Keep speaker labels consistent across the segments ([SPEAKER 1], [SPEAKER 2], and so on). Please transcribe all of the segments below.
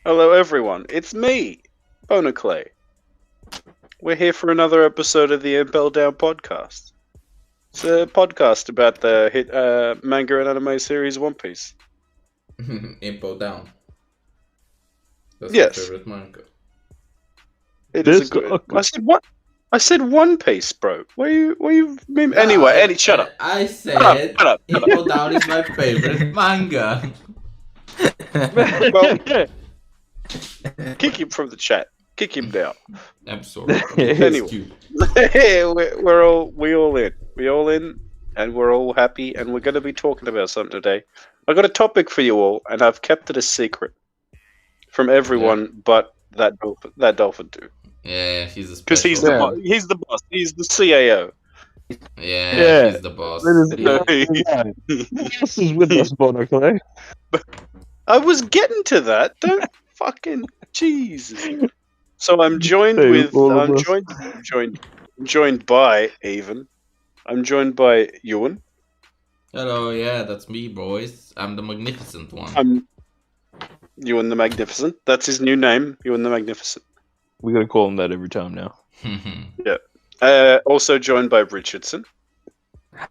[SPEAKER 1] Hello, everyone. It's me, Bonar. We're here for another episode of the Impel Down podcast. It's a podcast about the hit manga and anime series One Piece.
[SPEAKER 2] Impel Down. That's
[SPEAKER 1] Yes.
[SPEAKER 2] my favorite manga.
[SPEAKER 1] It is a good. I said what? I said One Piece, bro. What you mean? Anyway, Eddie, shut up.
[SPEAKER 2] I said
[SPEAKER 1] Shut up.
[SPEAKER 2] Impel Down is my favorite manga.
[SPEAKER 1] Well, kick him from the chat. Kick him down.
[SPEAKER 2] I'm sorry.
[SPEAKER 1] Anyway, we're all in, and we're all happy, and we're going to be talking about something today. I got a topic for you all, and I've kept it a secret from everyone, but that Dolphin too.
[SPEAKER 2] Yeah, he's a
[SPEAKER 1] because he's the boss. He's the boss. He's the CAO.
[SPEAKER 2] Yeah, he's the boss.
[SPEAKER 3] This is with us, Bonar.
[SPEAKER 1] I was getting to that. Don't fucking Jesus. So I'm joined joined by Yuen.
[SPEAKER 2] Hello, yeah, that's me, boys. I'm the magnificent one.
[SPEAKER 1] I'm Yuen the Magnificent. That's his new name, Yuen the Magnificent.
[SPEAKER 3] We're gonna call him that every time now.
[SPEAKER 1] Yeah. Also joined by Rchrdsn.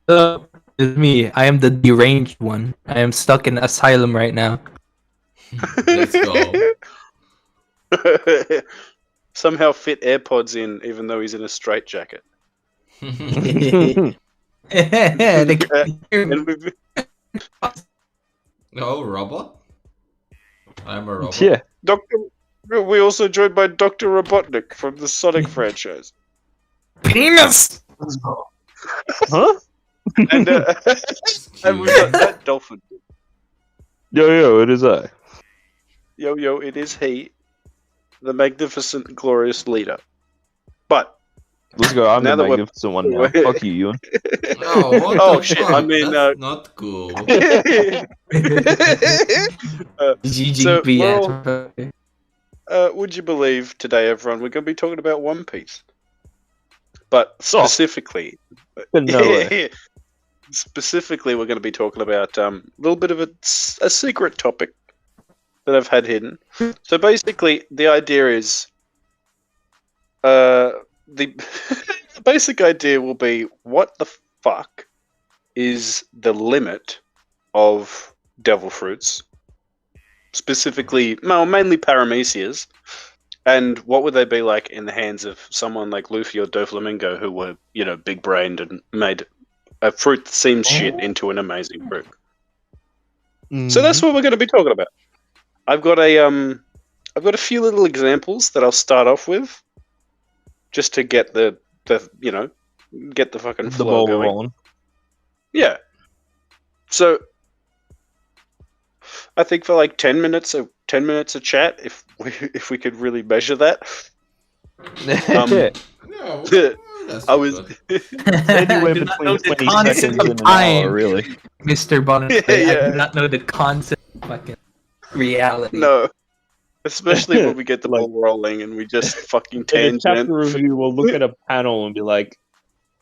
[SPEAKER 4] Hello, it's me. I am the deranged one. I am stuck in asylum right now.
[SPEAKER 2] Let's go.
[SPEAKER 1] Somehow fit AirPods in, even though he's in a straitjacket.
[SPEAKER 4] They can't hear me.
[SPEAKER 1] And we've-
[SPEAKER 2] Oh, robot? I'm a robot.
[SPEAKER 3] Yeah.
[SPEAKER 1] We also joined by Dr. Robotnik from the Sonic franchise.
[SPEAKER 4] Penis.
[SPEAKER 3] Huh?
[SPEAKER 1] And and we got that Dolphin.
[SPEAKER 3] Yo, it is I.
[SPEAKER 1] Yo, it is he, the magnificent, glorious leader. But
[SPEAKER 3] Let's go. I'm
[SPEAKER 1] Now
[SPEAKER 3] the
[SPEAKER 1] that we're-
[SPEAKER 3] magnificent one now. Fuck you, Yuen.
[SPEAKER 2] No, what
[SPEAKER 1] Oh,
[SPEAKER 2] the
[SPEAKER 1] shit,
[SPEAKER 2] fuck?
[SPEAKER 1] I mean,
[SPEAKER 2] That's not cool.
[SPEAKER 4] GGB.
[SPEAKER 1] Would you believe today, everyone, we're going to be talking about One Piece, but specifically,
[SPEAKER 3] No way.
[SPEAKER 1] specifically, we're going to be talking about a little bit of a secret topic that I've had hidden. So basically, the idea is, the the basic idea will be, what the fuck is the limit of devil fruits? Specifically, mainly paramecias, and what would they be like in the hands of someone like Luffy or Doflamingo, who were, big-brained and made a fruit that seems shit into an amazing fruit? So that's what we're going to be talking about. I've got a few little examples that I'll start off with, just to get the fucking flow
[SPEAKER 3] ball
[SPEAKER 1] going.
[SPEAKER 3] rolling.
[SPEAKER 1] Yeah. So I think for like 10 minutes of chat, if we could really measure that.
[SPEAKER 2] No, that's
[SPEAKER 1] I was
[SPEAKER 3] Anywhere
[SPEAKER 4] I do not
[SPEAKER 3] between
[SPEAKER 4] know the
[SPEAKER 3] 20
[SPEAKER 4] concept
[SPEAKER 3] seconds
[SPEAKER 4] of
[SPEAKER 3] and an hour,
[SPEAKER 4] time,
[SPEAKER 3] really.
[SPEAKER 4] Mr. Bonner.
[SPEAKER 1] Yeah.
[SPEAKER 4] I do not know the concept of fucking reality.
[SPEAKER 1] no, especially when we get the
[SPEAKER 3] Like-
[SPEAKER 1] ball rolling and we just fucking
[SPEAKER 3] In a
[SPEAKER 1] tangent.
[SPEAKER 3] chapter review, we'll look at a panel and be like,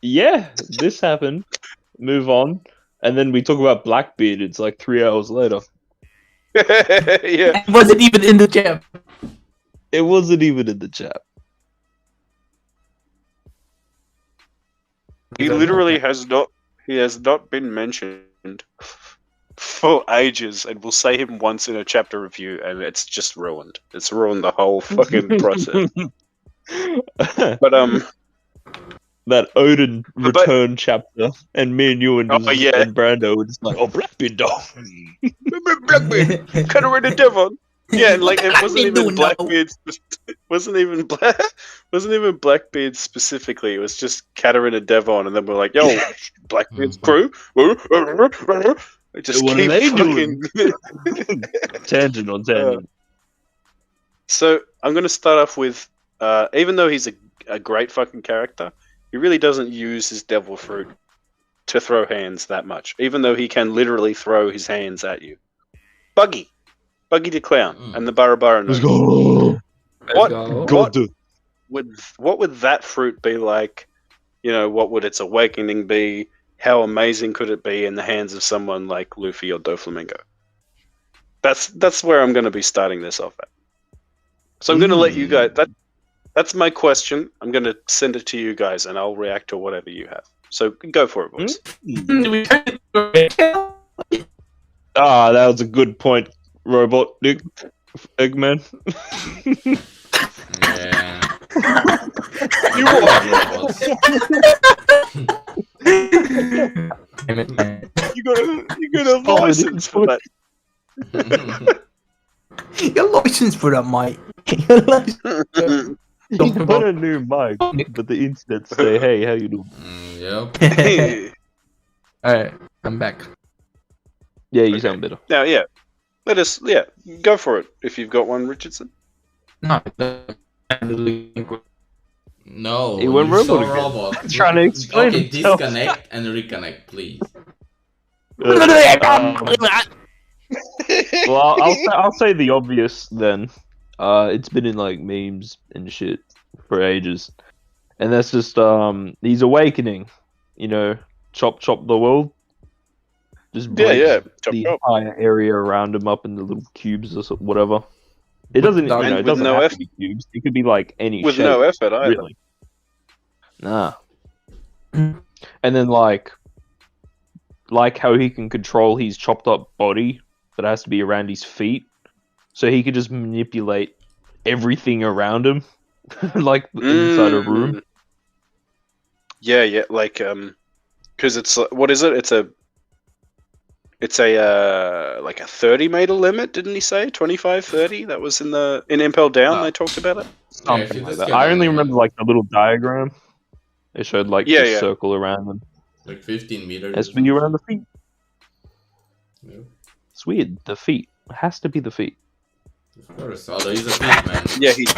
[SPEAKER 3] yeah, this happened. Move on. And then we talk about Blackbeard. It's like 3 hours later.
[SPEAKER 1] Yeah,
[SPEAKER 4] It wasn't even in the chat.
[SPEAKER 3] It wasn't even in the chat.
[SPEAKER 1] he literally has not. He has not been mentioned for ages, and we'll say him once in a chapter review, and it's just ruined. It's ruined the whole fucking process. But
[SPEAKER 3] That Odin
[SPEAKER 1] But-
[SPEAKER 3] return chapter, and me and you and,
[SPEAKER 1] Oh, yeah.
[SPEAKER 3] and Brando were just like, oh, Blackbeard Dolphin.
[SPEAKER 1] Blackbeard, Cutter the Devon. Yeah, and like it wasn't even
[SPEAKER 4] doing now?
[SPEAKER 1] Blackbeard. Wasn't even Blackbeard specifically. It was just Katarina and Devon, and then we're like, "Yo, Blackbeard's crew." It just
[SPEAKER 3] What are
[SPEAKER 1] keep
[SPEAKER 3] they
[SPEAKER 1] fucking.
[SPEAKER 3] Tangent on tangent.
[SPEAKER 1] So I'm gonna start off with, even though he's a great fucking character, he really doesn't use his devil fruit to throw hands that much. Even though he can literally throw his hands at you. Buggy the Clown, and the Bara-Bara.
[SPEAKER 3] Let's go.
[SPEAKER 1] What?
[SPEAKER 3] Go do.
[SPEAKER 1] What would that fruit be like? What would its awakening be? How amazing could it be in the hands of someone like Luffy or Doflamingo? That's where I'm going to be starting this off at. So I'm going to let you guys. That's my question. I'm going to send it to you guys, and I'll react to whatever you have. So go for it, boys.
[SPEAKER 3] Ah, that was a good point, Robot Dick Eggman.
[SPEAKER 2] Yeah.
[SPEAKER 1] You got a license for that.
[SPEAKER 4] Your license for that, mate. Your license.
[SPEAKER 3] He's got a new mic, but the internet say, "Hey, how you doing?"
[SPEAKER 2] Yep.
[SPEAKER 4] Alright, I'm back.
[SPEAKER 3] Yeah, you sound better.
[SPEAKER 1] Now, go for it if you've got one, Richardson.
[SPEAKER 4] No,
[SPEAKER 2] No,
[SPEAKER 3] He went
[SPEAKER 2] you saw
[SPEAKER 3] robot again.
[SPEAKER 2] robot.
[SPEAKER 3] Trying to explain
[SPEAKER 2] Okay,
[SPEAKER 3] himself.
[SPEAKER 2] disconnect and reconnect, please.
[SPEAKER 3] Well, I'll say the obvious then. It's been in like memes and shit for ages, and that's just he's awakening. You know, chop the world. Just break
[SPEAKER 1] Chop,
[SPEAKER 3] the
[SPEAKER 1] chop.
[SPEAKER 3] entire area around him up into little cubes or whatever. It doesn't, it
[SPEAKER 1] with
[SPEAKER 3] doesn't
[SPEAKER 1] no
[SPEAKER 3] have
[SPEAKER 1] effort.
[SPEAKER 3] to be cubes. It could be like any
[SPEAKER 1] With
[SPEAKER 3] shape.
[SPEAKER 1] no effort either.
[SPEAKER 3] Really. Nah. And then like how he can control his chopped up body that has to be around his feet, so he could just manipulate everything around him, like inside a room.
[SPEAKER 1] Yeah, like because it's what is it? It's a like a 30 meter limit, didn't he say? 25, 30? That was in Impel Down. They talked about it.
[SPEAKER 3] Something like that. I only remember like the little diagram. It showed like the circle around them.
[SPEAKER 2] Like 15 meters.
[SPEAKER 3] It has to be around the feet.
[SPEAKER 2] Yep.
[SPEAKER 3] It's weird. The feet. It has to be the feet.
[SPEAKER 2] Of course, although he's a feet man.
[SPEAKER 1] Yeah, he's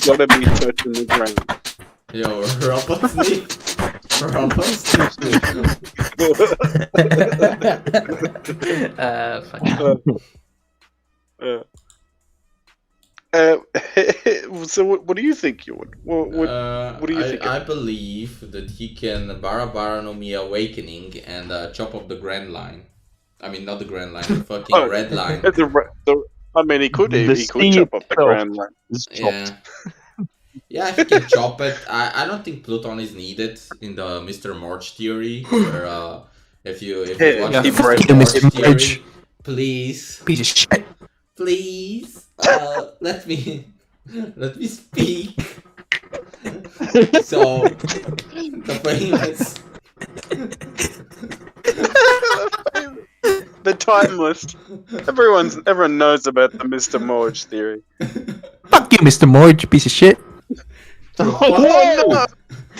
[SPEAKER 1] gotta be touching the ground.
[SPEAKER 2] Yo, robot sneak. Robot sneak.
[SPEAKER 1] So what do you think, Yuen? What do you think?
[SPEAKER 2] I believe that he can Bara-Bara no Mi Awakening and chop up the Grand Line. I mean, not the Grand Line, the fucking Red Line.
[SPEAKER 1] I mean, he could
[SPEAKER 3] sting
[SPEAKER 1] chop up the
[SPEAKER 3] itself
[SPEAKER 1] Grand Line.
[SPEAKER 3] is chopped.
[SPEAKER 2] Yeah, if he can chop it. I don't think Pluton is needed in the Mr. March theory. Where if you watch
[SPEAKER 1] Yeah,
[SPEAKER 2] the
[SPEAKER 1] fuck
[SPEAKER 2] Mr.
[SPEAKER 1] you,
[SPEAKER 2] March
[SPEAKER 4] Mr.
[SPEAKER 2] theory,
[SPEAKER 4] March.
[SPEAKER 2] please,
[SPEAKER 4] Piece of shit.
[SPEAKER 2] please, let me speak. So the famous.
[SPEAKER 1] The timeless. Everyone knows about the Mr. Morge theory.
[SPEAKER 4] Fuck you, Mr. Morge, piece of shit.
[SPEAKER 1] Oh,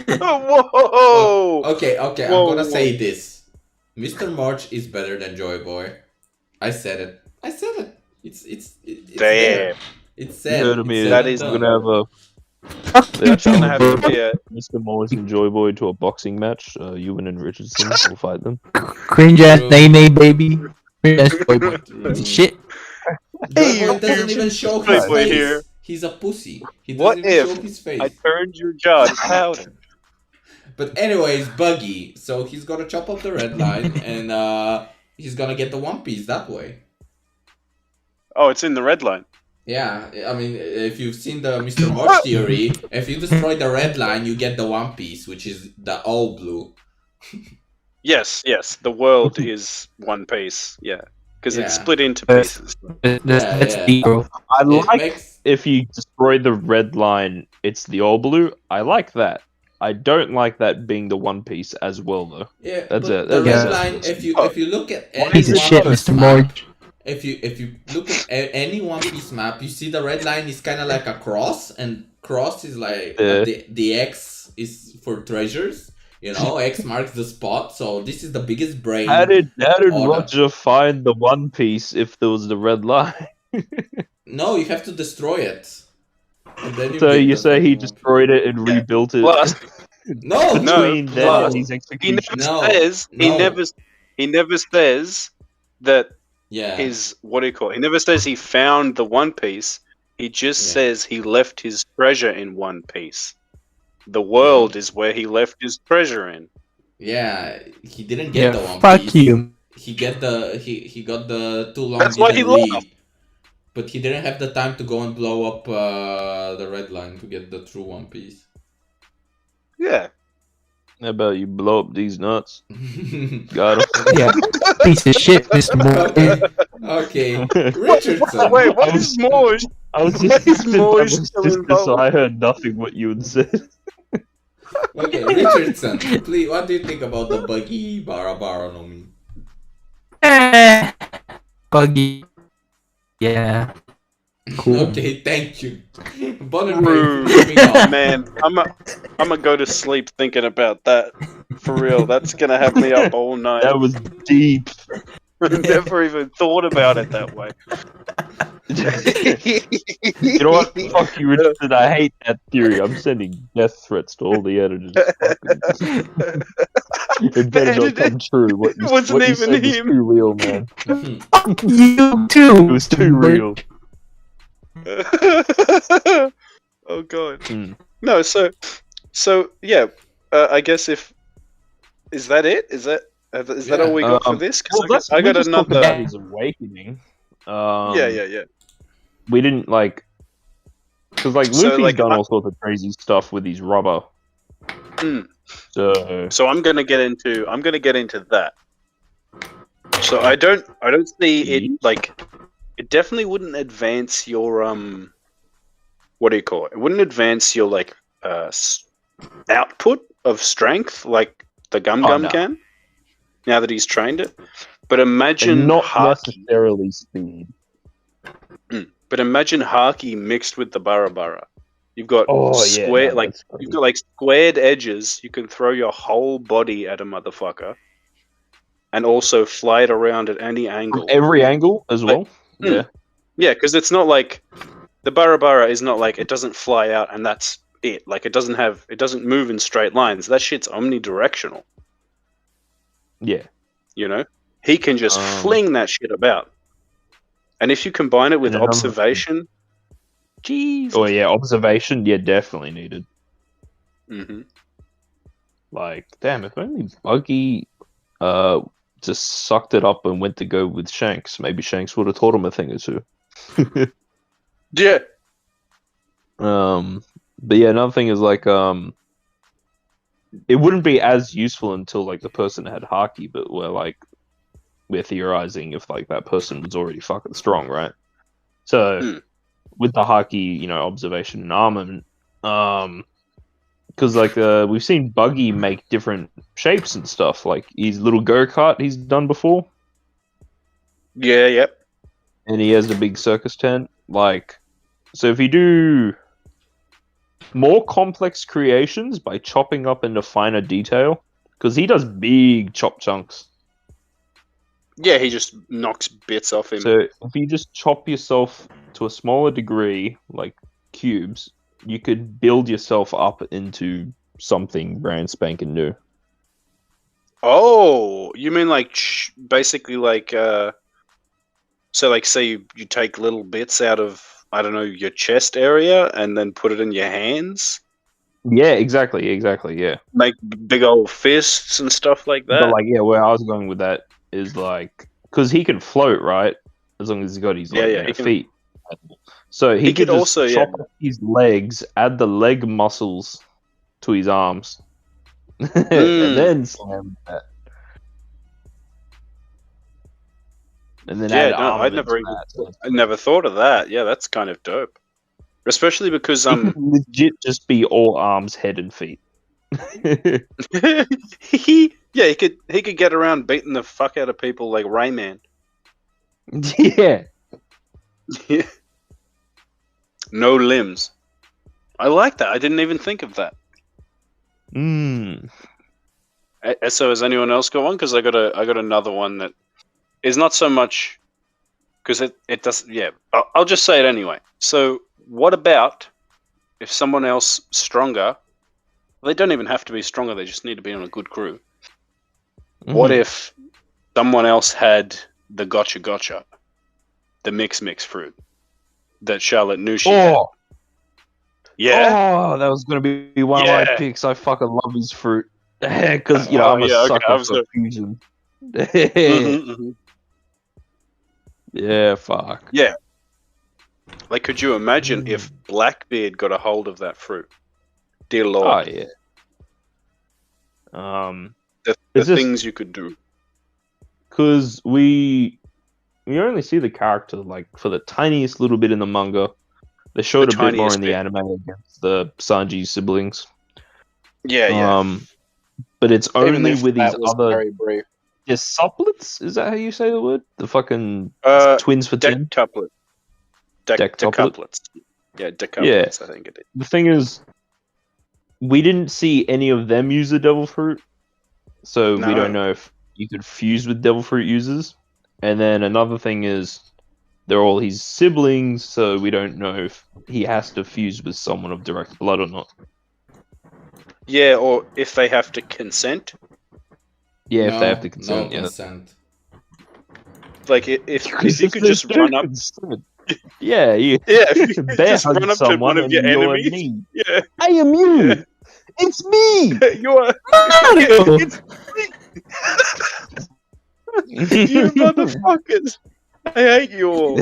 [SPEAKER 1] whoa!
[SPEAKER 2] Okay,
[SPEAKER 1] Whoa,
[SPEAKER 2] I'm gonna
[SPEAKER 1] whoa.
[SPEAKER 2] say this. Mr. March is better than Joy Boy. I said it. It's
[SPEAKER 1] Damn.
[SPEAKER 2] there. It's said.
[SPEAKER 3] You heard me.
[SPEAKER 2] It's
[SPEAKER 1] That
[SPEAKER 2] said
[SPEAKER 1] is
[SPEAKER 2] and
[SPEAKER 3] We're
[SPEAKER 2] done.
[SPEAKER 3] gonna have
[SPEAKER 1] That's gonna have to be a.
[SPEAKER 3] Mr. Morris and Joy Boy to a boxing match. Ewan and Richardson will fight them.
[SPEAKER 4] Cringe ass nay baby. Cringe ass boy boy. Piece of shit.
[SPEAKER 2] Joy Boy doesn't even show his
[SPEAKER 1] Joy Boy
[SPEAKER 2] face.
[SPEAKER 1] here.
[SPEAKER 2] He's a pussy. He doesn't
[SPEAKER 1] What
[SPEAKER 2] even
[SPEAKER 1] if
[SPEAKER 2] show his face.
[SPEAKER 1] I turned your jaw to powder?
[SPEAKER 2] But anyways, Buggy. So he's gonna chop up the red line and he's gonna get the One Piece that way.
[SPEAKER 1] Oh, it's in the red line.
[SPEAKER 2] Yeah, I mean, if you've seen the Mr. March theory, if you destroy the red line, you get the One Piece, which is the all blue.
[SPEAKER 1] Yes. The world is one piece. Yeah, because it's
[SPEAKER 2] Yeah.
[SPEAKER 1] split into pieces.
[SPEAKER 4] That's
[SPEAKER 2] yeah.
[SPEAKER 4] deep, bro.
[SPEAKER 3] I
[SPEAKER 2] It
[SPEAKER 3] like
[SPEAKER 2] makes-
[SPEAKER 3] if you destroy the red line, it's the all blue. I like that. I don't like that being the One Piece as well, though.
[SPEAKER 2] Yeah,
[SPEAKER 3] That's
[SPEAKER 2] but
[SPEAKER 3] it.
[SPEAKER 2] the
[SPEAKER 3] That's
[SPEAKER 2] red
[SPEAKER 3] it.
[SPEAKER 2] line. If you look at any
[SPEAKER 4] Piece of
[SPEAKER 2] One
[SPEAKER 4] shit,
[SPEAKER 2] Piece
[SPEAKER 4] Mr.
[SPEAKER 2] map,
[SPEAKER 4] Morge.
[SPEAKER 2] if you look at any One Piece map, you see the red line is kind of like a cross, and cross is like
[SPEAKER 3] Yeah.
[SPEAKER 2] the X is for treasures. You know, X marks the spot. So this is the biggest brain.
[SPEAKER 3] How did
[SPEAKER 2] order.
[SPEAKER 3] Roger find the One Piece if there was the red line?
[SPEAKER 2] No, you have to destroy it. And then
[SPEAKER 3] So
[SPEAKER 2] get
[SPEAKER 3] you
[SPEAKER 2] the
[SPEAKER 3] say he
[SPEAKER 2] fucking one.
[SPEAKER 3] destroyed it and rebuilt it
[SPEAKER 1] Plus,
[SPEAKER 2] No,
[SPEAKER 3] between
[SPEAKER 1] no,
[SPEAKER 3] then
[SPEAKER 1] plus,
[SPEAKER 3] and his
[SPEAKER 1] he
[SPEAKER 3] execution?
[SPEAKER 1] never
[SPEAKER 2] No,
[SPEAKER 1] says.
[SPEAKER 2] no.
[SPEAKER 1] He never says that
[SPEAKER 2] Yeah.
[SPEAKER 1] his what do you call it? He never says he found the One Piece. He just
[SPEAKER 2] Yeah.
[SPEAKER 1] says he left his treasure in One Piece. The world is where he left his treasure in.
[SPEAKER 2] Yeah, he didn't get
[SPEAKER 4] Yeah,
[SPEAKER 2] the One
[SPEAKER 4] fuck
[SPEAKER 2] Piece.
[SPEAKER 4] you.
[SPEAKER 2] He got the too long
[SPEAKER 1] That's why he
[SPEAKER 2] didn't read.
[SPEAKER 1] laughed.
[SPEAKER 2] But he didn't have the time to go and blow up the red line to get the true One Piece.
[SPEAKER 1] Yeah.
[SPEAKER 3] How about you blow up these nuts? Got him.
[SPEAKER 4] Yeah, piece of shit, Mr.
[SPEAKER 2] Okay.
[SPEAKER 4] Moore.
[SPEAKER 2] Okay. Richardson.
[SPEAKER 1] Wait, what is Morge?
[SPEAKER 3] I was
[SPEAKER 1] What is
[SPEAKER 3] just,
[SPEAKER 1] Morge still
[SPEAKER 3] so
[SPEAKER 1] involved?
[SPEAKER 3] I heard nothing what you had said.
[SPEAKER 2] Okay, Richardson. Please, what do you think about the buggy Bara-Bara no Mi?
[SPEAKER 4] Buggy. Yeah. Cool.
[SPEAKER 2] Okay, thank you. Bonar
[SPEAKER 1] Rude.
[SPEAKER 2] moving on.
[SPEAKER 1] Man, I'm gonna go to sleep thinking about that. For real, that's gonna have me up all night.
[SPEAKER 3] That was deep.
[SPEAKER 1] I never even thought about it that way.
[SPEAKER 3] You know what? Fuck you, Richard. I hate that theory. I'm sending death threats to all the editors. It better not come true. What you,
[SPEAKER 1] It wasn't
[SPEAKER 3] what you
[SPEAKER 1] even
[SPEAKER 3] said was
[SPEAKER 1] him.
[SPEAKER 3] too real, man.
[SPEAKER 4] You too.
[SPEAKER 3] It was too real.
[SPEAKER 1] Oh god.
[SPEAKER 3] Hmm.
[SPEAKER 1] No, so yeah. I guess is that it? Is that all we got for this? Because I got
[SPEAKER 3] we just talked
[SPEAKER 1] another.
[SPEAKER 3] about his awakening.
[SPEAKER 1] Yeah.
[SPEAKER 3] We didn't like because like
[SPEAKER 1] So,
[SPEAKER 3] Luffy's
[SPEAKER 1] like,
[SPEAKER 3] done all sorts of crazy stuff with his rubber.
[SPEAKER 1] Hmm.
[SPEAKER 3] So
[SPEAKER 1] I'm gonna get into that. So I don't see it like it definitely wouldn't advance your what do you call it? It wouldn't advance your like output of strength like the Gum Gum
[SPEAKER 3] no.
[SPEAKER 1] can. Now that he's trained it, but imagine
[SPEAKER 3] and not
[SPEAKER 1] Haki.
[SPEAKER 3] necessarily speed.
[SPEAKER 1] But imagine Haki mixed with the Bara-Bara. You've got you've got like squared edges. You can throw your whole body at a motherfucker, and also fly it around at any angle.
[SPEAKER 3] Every angle as well. Yeah.
[SPEAKER 1] Yeah, because it's not like the Bara-Bara is not like it doesn't fly out and that's it. Like it doesn't move in straight lines. That shit's omnidirectional.
[SPEAKER 3] Yeah.
[SPEAKER 1] You know, he can just fling that shit about. And if you combine it with
[SPEAKER 3] And another
[SPEAKER 1] observation, jeez.
[SPEAKER 3] Oh yeah, observation. Yeah, definitely needed.
[SPEAKER 1] Mm-hmm.
[SPEAKER 3] Like, damn, if only Buggy just sucked it up and went to go with Shanks, maybe Shanks would have taught him a thing or two.
[SPEAKER 1] Yeah.
[SPEAKER 3] But yeah, another thing is like it wouldn't be as useful until like the person had Haki, but we're theorizing if like that person was already fucking strong, right? So with the Haki, observation and armament, because like we've seen Buggy make different shapes and stuff, like his little go-kart he's done before.
[SPEAKER 1] Yeah, yep.
[SPEAKER 3] And he has the big circus tent. Like, so if you do more complex creations by chopping up into finer detail, because he does big chop chunks.
[SPEAKER 1] Yeah, he just knocks bits off him.
[SPEAKER 3] So if you just chop yourself to a smaller degree, like cubes, you could build yourself up into something brand spanking new.
[SPEAKER 1] Oh, you mean like basically like so like say you take little bits out of I don't know your chest area and then put it in your hands?
[SPEAKER 3] Yeah, exactly, yeah.
[SPEAKER 1] Make big old fists and stuff like that.
[SPEAKER 3] But like, yeah, where I was going with that is like, because he can float, right? As long as he's got his feet. So he could just
[SPEAKER 1] also
[SPEAKER 3] chop off his legs, add the leg muscles to his arms, and then slam that. And then add
[SPEAKER 1] I never thought of that. Yeah, that's kind of dope. Especially because
[SPEAKER 3] he could legit just be all arms, head, and feet.
[SPEAKER 1] he could get around beating the fuck out of people like Rayman.
[SPEAKER 3] Yeah.
[SPEAKER 1] Yeah. No limbs. I like that. I didn't even think of that. So has anyone else got one? Because I got another one that is not so much because it does. Yeah, I'll just say it anyway. So what about if someone else stronger? They don't even have to be stronger. They just need to be on a good crew. What if someone else had the Gocha-Gocha, the mix fruit that Charlotte knew she had? Yeah.
[SPEAKER 3] Oh, that was gonna be one of my picks. I fucking love his fruit because I'm a sucker for fusion. Yeah, fuck.
[SPEAKER 1] Yeah. Like, could you imagine if Blackbeard got a hold of that fruit? Dear Lord.
[SPEAKER 3] Oh yeah.
[SPEAKER 1] The
[SPEAKER 3] it's just-
[SPEAKER 1] things you could do.
[SPEAKER 3] Because we only see the character like for the tiniest little bit in the manga. They showed
[SPEAKER 1] The
[SPEAKER 3] a bit more
[SPEAKER 1] tiniest
[SPEAKER 3] in the
[SPEAKER 1] bit.
[SPEAKER 3] anime against the Sanji siblings.
[SPEAKER 1] Yeah.
[SPEAKER 3] But it's
[SPEAKER 1] Even
[SPEAKER 3] only
[SPEAKER 1] if
[SPEAKER 3] with these
[SPEAKER 1] that was
[SPEAKER 3] other
[SPEAKER 1] very brief.
[SPEAKER 3] decuplets. Is that how you say the word? The fucking twins for 10?
[SPEAKER 1] Dectuplet.
[SPEAKER 3] Dectuplet?
[SPEAKER 1] Decuplets. Yeah, decuplets, I think it is.
[SPEAKER 3] The thing is, we didn't see any of them use the devil fruit, so we
[SPEAKER 1] No.
[SPEAKER 3] don't know if you could fuse with devil fruit users. And then another thing is, they're all his siblings, so we don't know if he has to fuse with someone of direct blood or not.
[SPEAKER 1] Yeah, or if they have to consent.
[SPEAKER 3] Yeah, if
[SPEAKER 2] No,
[SPEAKER 3] they have to consent.
[SPEAKER 2] No
[SPEAKER 3] Yeah.
[SPEAKER 2] consent.
[SPEAKER 1] Like, if you could just run up.
[SPEAKER 3] Yeah, you
[SPEAKER 1] Yeah, if you could
[SPEAKER 3] bear
[SPEAKER 1] just
[SPEAKER 3] hug
[SPEAKER 1] run up to
[SPEAKER 3] someone
[SPEAKER 1] one of
[SPEAKER 3] and
[SPEAKER 1] your
[SPEAKER 3] you're
[SPEAKER 1] enemies.
[SPEAKER 3] me.
[SPEAKER 1] Yeah,
[SPEAKER 3] I am you.
[SPEAKER 1] Yeah.
[SPEAKER 3] It's me.
[SPEAKER 1] you're.
[SPEAKER 4] Mario!
[SPEAKER 1] It's you motherfuckers. I hate you all.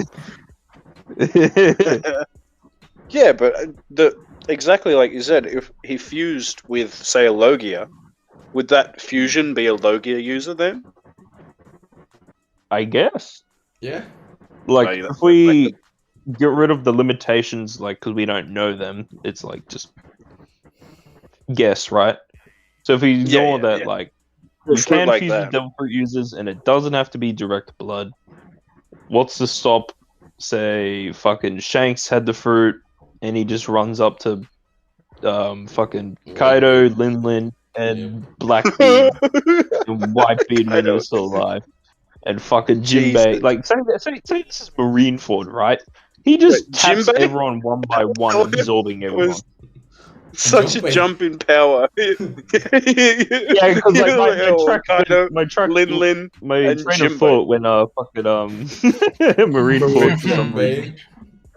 [SPEAKER 1] Yeah, but exactly like you said, if he fused with, say, a Logia, would that fusion be a Logia user then?
[SPEAKER 3] I guess.
[SPEAKER 2] Yeah.
[SPEAKER 3] Like,
[SPEAKER 1] Like,
[SPEAKER 3] if we get rid of the limitations, like, because we don't know them, it's like just guess, right? So if we ignore that, like,
[SPEAKER 1] For a
[SPEAKER 3] you
[SPEAKER 1] fruit
[SPEAKER 3] can
[SPEAKER 1] like
[SPEAKER 3] fuse
[SPEAKER 1] that.
[SPEAKER 3] with devil fruit users, and it doesn't have to be direct blood. What's to stop, say, fucking Shanks had the fruit, and he just runs up to fucking Kaido, Lin, and Blackbeard, and Whitebeard when he was still alive. And fucking Jinbei,
[SPEAKER 1] Jesus.
[SPEAKER 3] like say this is Marineford, right? He just
[SPEAKER 1] Wait,
[SPEAKER 3] taps
[SPEAKER 1] Jinbei?
[SPEAKER 3] everyone one by one, absorbing everyone.
[SPEAKER 1] was such a
[SPEAKER 2] Jumping.
[SPEAKER 1] jump in power. Yeah,
[SPEAKER 3] Yeah, because like my train
[SPEAKER 1] and
[SPEAKER 3] of
[SPEAKER 1] Jinbei.
[SPEAKER 3] thought when fucking Marineford for some reason,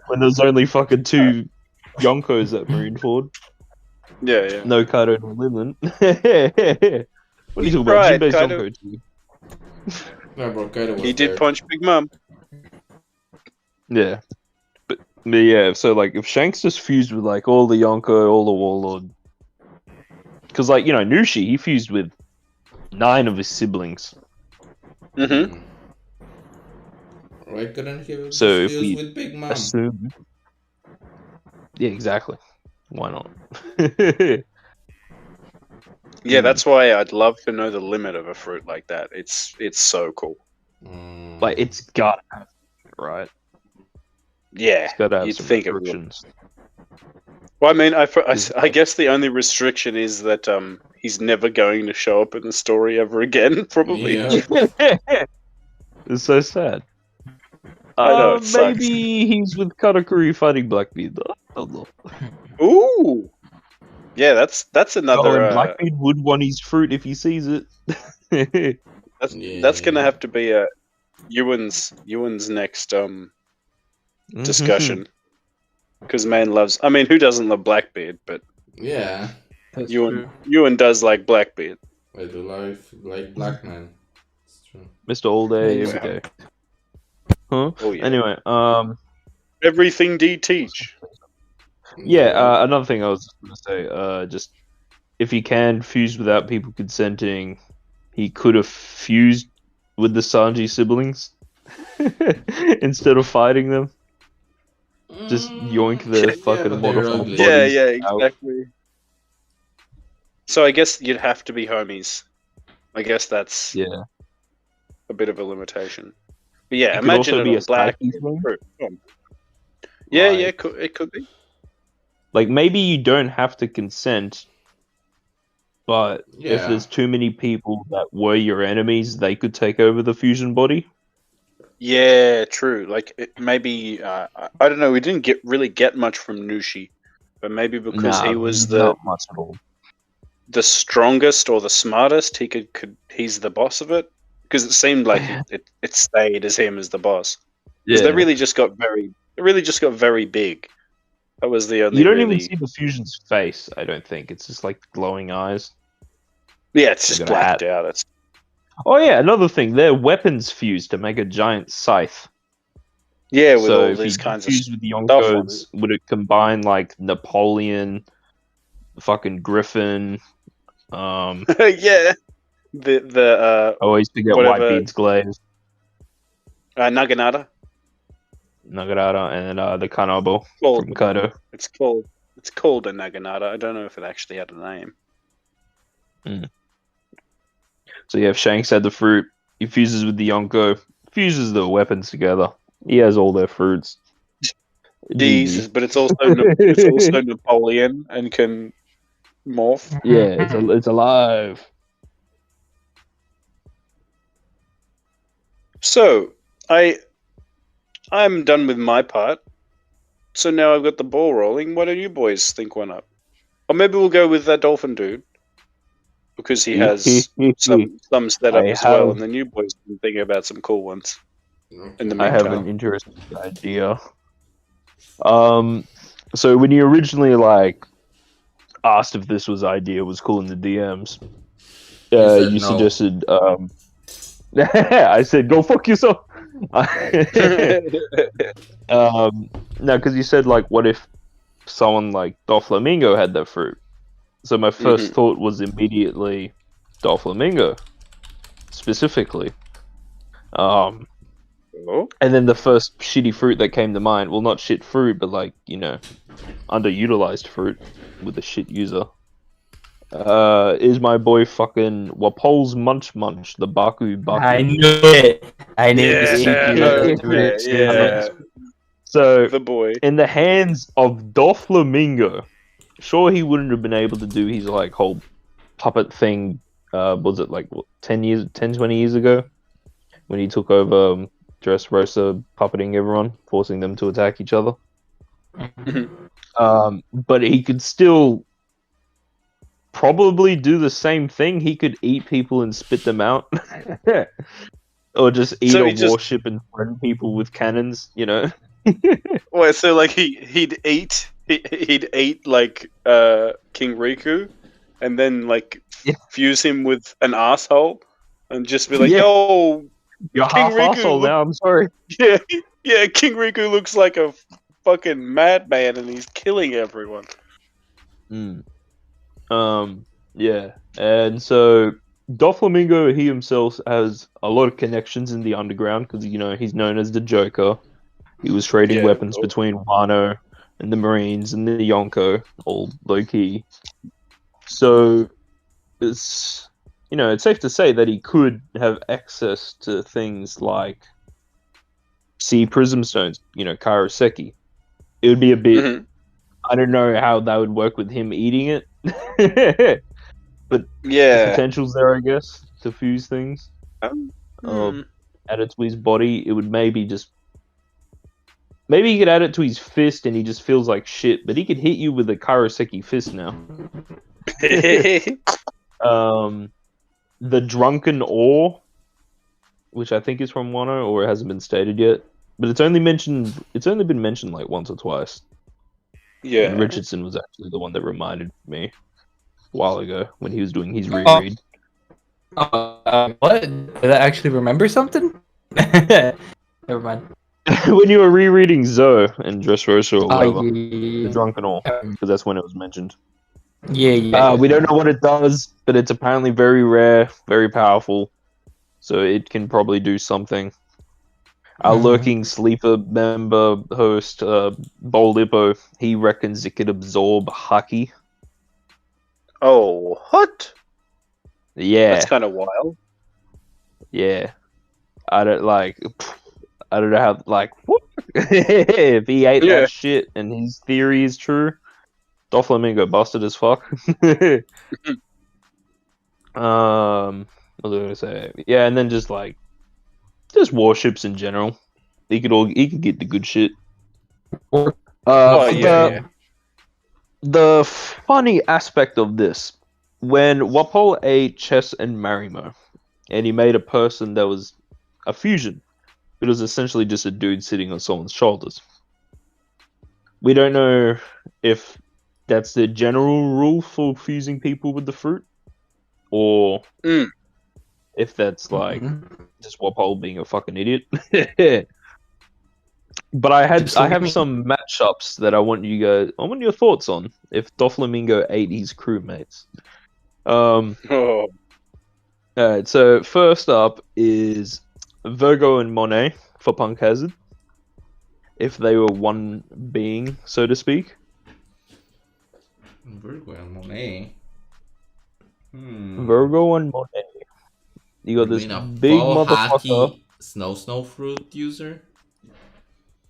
[SPEAKER 3] when there's only fucking two Yonkos at Marineford,
[SPEAKER 1] Yeah.
[SPEAKER 3] no Kaido nor Lin. What are you talking about?
[SPEAKER 1] Right,
[SPEAKER 3] Jinbei's
[SPEAKER 1] Kaido.
[SPEAKER 3] Yonko too.
[SPEAKER 2] No, bro, Kaido was
[SPEAKER 1] He did
[SPEAKER 2] there.
[SPEAKER 1] punch Big Mom.
[SPEAKER 3] Yeah. But yeah, so like if Shanks just fused with like all the Yonko, all the Warlord, because like Nushi, he fused with 9 of his siblings.
[SPEAKER 1] Mm-hmm.
[SPEAKER 2] Why couldn't he
[SPEAKER 3] So if
[SPEAKER 2] fuse
[SPEAKER 3] we
[SPEAKER 2] with Big Mom?
[SPEAKER 3] Assume. Yeah, exactly. Why not?
[SPEAKER 1] Yeah, that's why I'd love to know the limit of a fruit like that. It's so cool.
[SPEAKER 3] Like it's gotta have it, right?
[SPEAKER 1] Yeah,
[SPEAKER 3] It's gotta have
[SPEAKER 1] you'd
[SPEAKER 3] some
[SPEAKER 1] think it would.
[SPEAKER 3] restrictions.
[SPEAKER 1] Well, I mean, I guess the only restriction is that he's never going to show up in the story ever again. Probably.
[SPEAKER 2] Yeah.
[SPEAKER 3] It's so sad.
[SPEAKER 1] I know, it sucks.
[SPEAKER 3] Maybe he's with Katakuri fighting Blackbeard. I don't know.
[SPEAKER 1] Ooh. Yeah, that's another.
[SPEAKER 3] And Blackbeard would want his fruit if he sees it.
[SPEAKER 1] That's gonna have to be Yuen's next discussion. Because man loves. I mean, who doesn't love Blackbeard? But
[SPEAKER 2] Yeah.
[SPEAKER 1] Yuen does like Blackbeard.
[SPEAKER 2] I do like black man. It's true.
[SPEAKER 3] Mr. All Day, every
[SPEAKER 1] Wow.
[SPEAKER 3] day. Huh?
[SPEAKER 1] Oh yeah.
[SPEAKER 3] Anyway,
[SPEAKER 1] Everything D teach.
[SPEAKER 3] yeah, another thing I was going to say, just if he can fuse without people consenting, he could have fused with the Sanji siblings instead of fighting them. Just yoink their fucking
[SPEAKER 2] but they're
[SPEAKER 3] mortal
[SPEAKER 2] ugly.
[SPEAKER 3] bodies
[SPEAKER 1] Yeah,
[SPEAKER 3] out.
[SPEAKER 1] exactly. So I guess you'd have to be homies. I guess that's
[SPEAKER 3] Yeah.
[SPEAKER 1] a bit of a limitation. But yeah,
[SPEAKER 3] It could
[SPEAKER 1] imagine
[SPEAKER 3] also
[SPEAKER 1] it
[SPEAKER 3] be
[SPEAKER 1] on
[SPEAKER 3] a
[SPEAKER 1] Black.
[SPEAKER 3] Psyche thing.
[SPEAKER 1] Yeah,
[SPEAKER 2] Like-
[SPEAKER 1] it could be.
[SPEAKER 3] Like maybe you don't have to consent, but if
[SPEAKER 2] Yeah.
[SPEAKER 3] there's too many people that were your enemies, they could take over the fusion body.
[SPEAKER 1] Yeah, true. Like maybe I don't know. We didn't really get much from Nushi, but maybe because he was
[SPEAKER 3] not much at all.
[SPEAKER 1] the strongest or the smartest, he's the boss of it. Because it seemed like it stayed as him as the boss. Because they really just got very big. That was the only.
[SPEAKER 3] You don't
[SPEAKER 1] really...
[SPEAKER 3] even see the fusion's face. I don't think it's just like glowing eyes.
[SPEAKER 1] Yeah, it's just
[SPEAKER 3] They're gonna
[SPEAKER 1] blacked out. It's
[SPEAKER 3] Oh yeah, another thing. Their weapons fused to make a giant scythe.
[SPEAKER 1] Yeah, with
[SPEAKER 3] So
[SPEAKER 1] all
[SPEAKER 3] if he
[SPEAKER 1] these kinds of
[SPEAKER 3] fused with the
[SPEAKER 1] stuff on
[SPEAKER 3] Yonkos, would it combine like Napoleon, fucking Griffin?
[SPEAKER 1] it. Yeah, the
[SPEAKER 3] I always forget
[SPEAKER 1] whatever
[SPEAKER 3] Whitebeard's glaze,
[SPEAKER 1] Naginata.
[SPEAKER 3] Nagarata, and then the Kanabo
[SPEAKER 1] Called
[SPEAKER 3] from Kaido.
[SPEAKER 1] it's called a Naginata. I don't know if it actually had a name.
[SPEAKER 3] So yeah, if Shanks had the fruit, he fuses with the Yonko, fuses the weapons together. He has all their fruits.
[SPEAKER 1] Jesus,
[SPEAKER 3] GG.
[SPEAKER 1] but it's also Napoleon and can morph.
[SPEAKER 3] Yeah, it's alive.
[SPEAKER 1] So I'm done with my part. So now I've got the ball rolling. Why don't you boys think one up? Or maybe we'll go with that dolphin dude because he has some set up as well, and then you boys can think about some cool ones. In the
[SPEAKER 3] I have
[SPEAKER 1] meantime,
[SPEAKER 3] an interesting idea. So when you originally asked if this was cool in the DMs,
[SPEAKER 2] said
[SPEAKER 3] you
[SPEAKER 2] no.
[SPEAKER 3] suggested I said go fuck yourself. No, because you said what if someone like Doflamingo had that fruit? So my first thought was immediately Doflamingo, specifically. And then the first shitty fruit that came to mind, well, not shit fruit, but underutilized fruit with a shit user, is my boy fucking Wapol's Munch-Munch, the Baku-Baku.
[SPEAKER 4] I knew it. I knew
[SPEAKER 1] yeah.
[SPEAKER 3] So,
[SPEAKER 1] The boy.
[SPEAKER 3] in the hands of Doflamingo, sure, he wouldn't have been able to do his whole puppet thing. Was it 10, 20 years ago when he took over Dressrosa, puppeting everyone, forcing them to attack each other? But he could still probably do the same thing. He could eat people and spit them out, or just eat warship and threaten people with cannons.
[SPEAKER 1] Wait, so he'd eat King Riku, and then fuse him with an asshole, and just be like, "Yo,
[SPEAKER 3] you're
[SPEAKER 1] King
[SPEAKER 3] half
[SPEAKER 1] Riku
[SPEAKER 3] asshole now. I'm sorry."
[SPEAKER 1] Yeah, King Riku looks like a fucking madman, and he's killing everyone.
[SPEAKER 3] Yeah, and so Doflamingo, he himself has a lot of connections in the underground because he's known as the Joker. He was trading weapons between Wano and the Marines and the Yonko, all low key. So it's it's safe to say that he could have access to things like sea prism stones, Karaseki. It would be a bit. I don't know how that would work with him eating it, but the potential's there, I guess, to fuse things. Add it to his body, it would maybe he could add it to his fist, and he just feels like shit. But he could hit you with a Karaseki fist now. The Drunken Ore, which I think is from Wano, or it hasn't been stated yet, but it's only been mentioned once or twice.
[SPEAKER 1] Yeah,
[SPEAKER 3] and Rchrdsn was actually the one that reminded me a while ago when he was doing his reread.
[SPEAKER 4] What? Did I actually remember something? Never mind.
[SPEAKER 3] When you were rereading Zoe and Dressrosa or whatever,
[SPEAKER 4] yeah.
[SPEAKER 3] the Drunken Ore, because that's when it was mentioned.
[SPEAKER 4] Yeah.
[SPEAKER 3] We don't know what it does, but it's apparently very rare, very powerful, so it can probably do something. Our lurking sleeper member host, Bolippo, he reckons it could absorb Haki.
[SPEAKER 1] Oh, what?
[SPEAKER 3] Yeah.
[SPEAKER 1] That's kind of wild.
[SPEAKER 3] Yeah. I don't know how, what? If he ate that shit and his theory is true, Doflamingo busted as fuck. What was I gonna say? Yeah, and then just warships in general. He could get the good shit. The funny aspect of this, when Wapol ate Chess and Marimo, and he made a person that was a fusion, it was essentially just a dude sitting on someone's shoulders. We don't know if that's the general rule for fusing people with the fruit, or if that's just Wapol being a fucking idiot. But I have
[SPEAKER 4] Absolutely.
[SPEAKER 3] some matchups that I want your thoughts on if Doflamingo ate his crewmates.
[SPEAKER 1] Oh,
[SPEAKER 3] Alright, so first up is Vergo and Monet for Punk Hazard. If they were one being, so to speak.
[SPEAKER 2] Vergo and Monet.
[SPEAKER 3] Vergo and Monet. You got
[SPEAKER 2] You
[SPEAKER 3] this
[SPEAKER 2] mean a
[SPEAKER 3] big
[SPEAKER 2] full
[SPEAKER 3] motherfucker.
[SPEAKER 2] haki snow fruit user?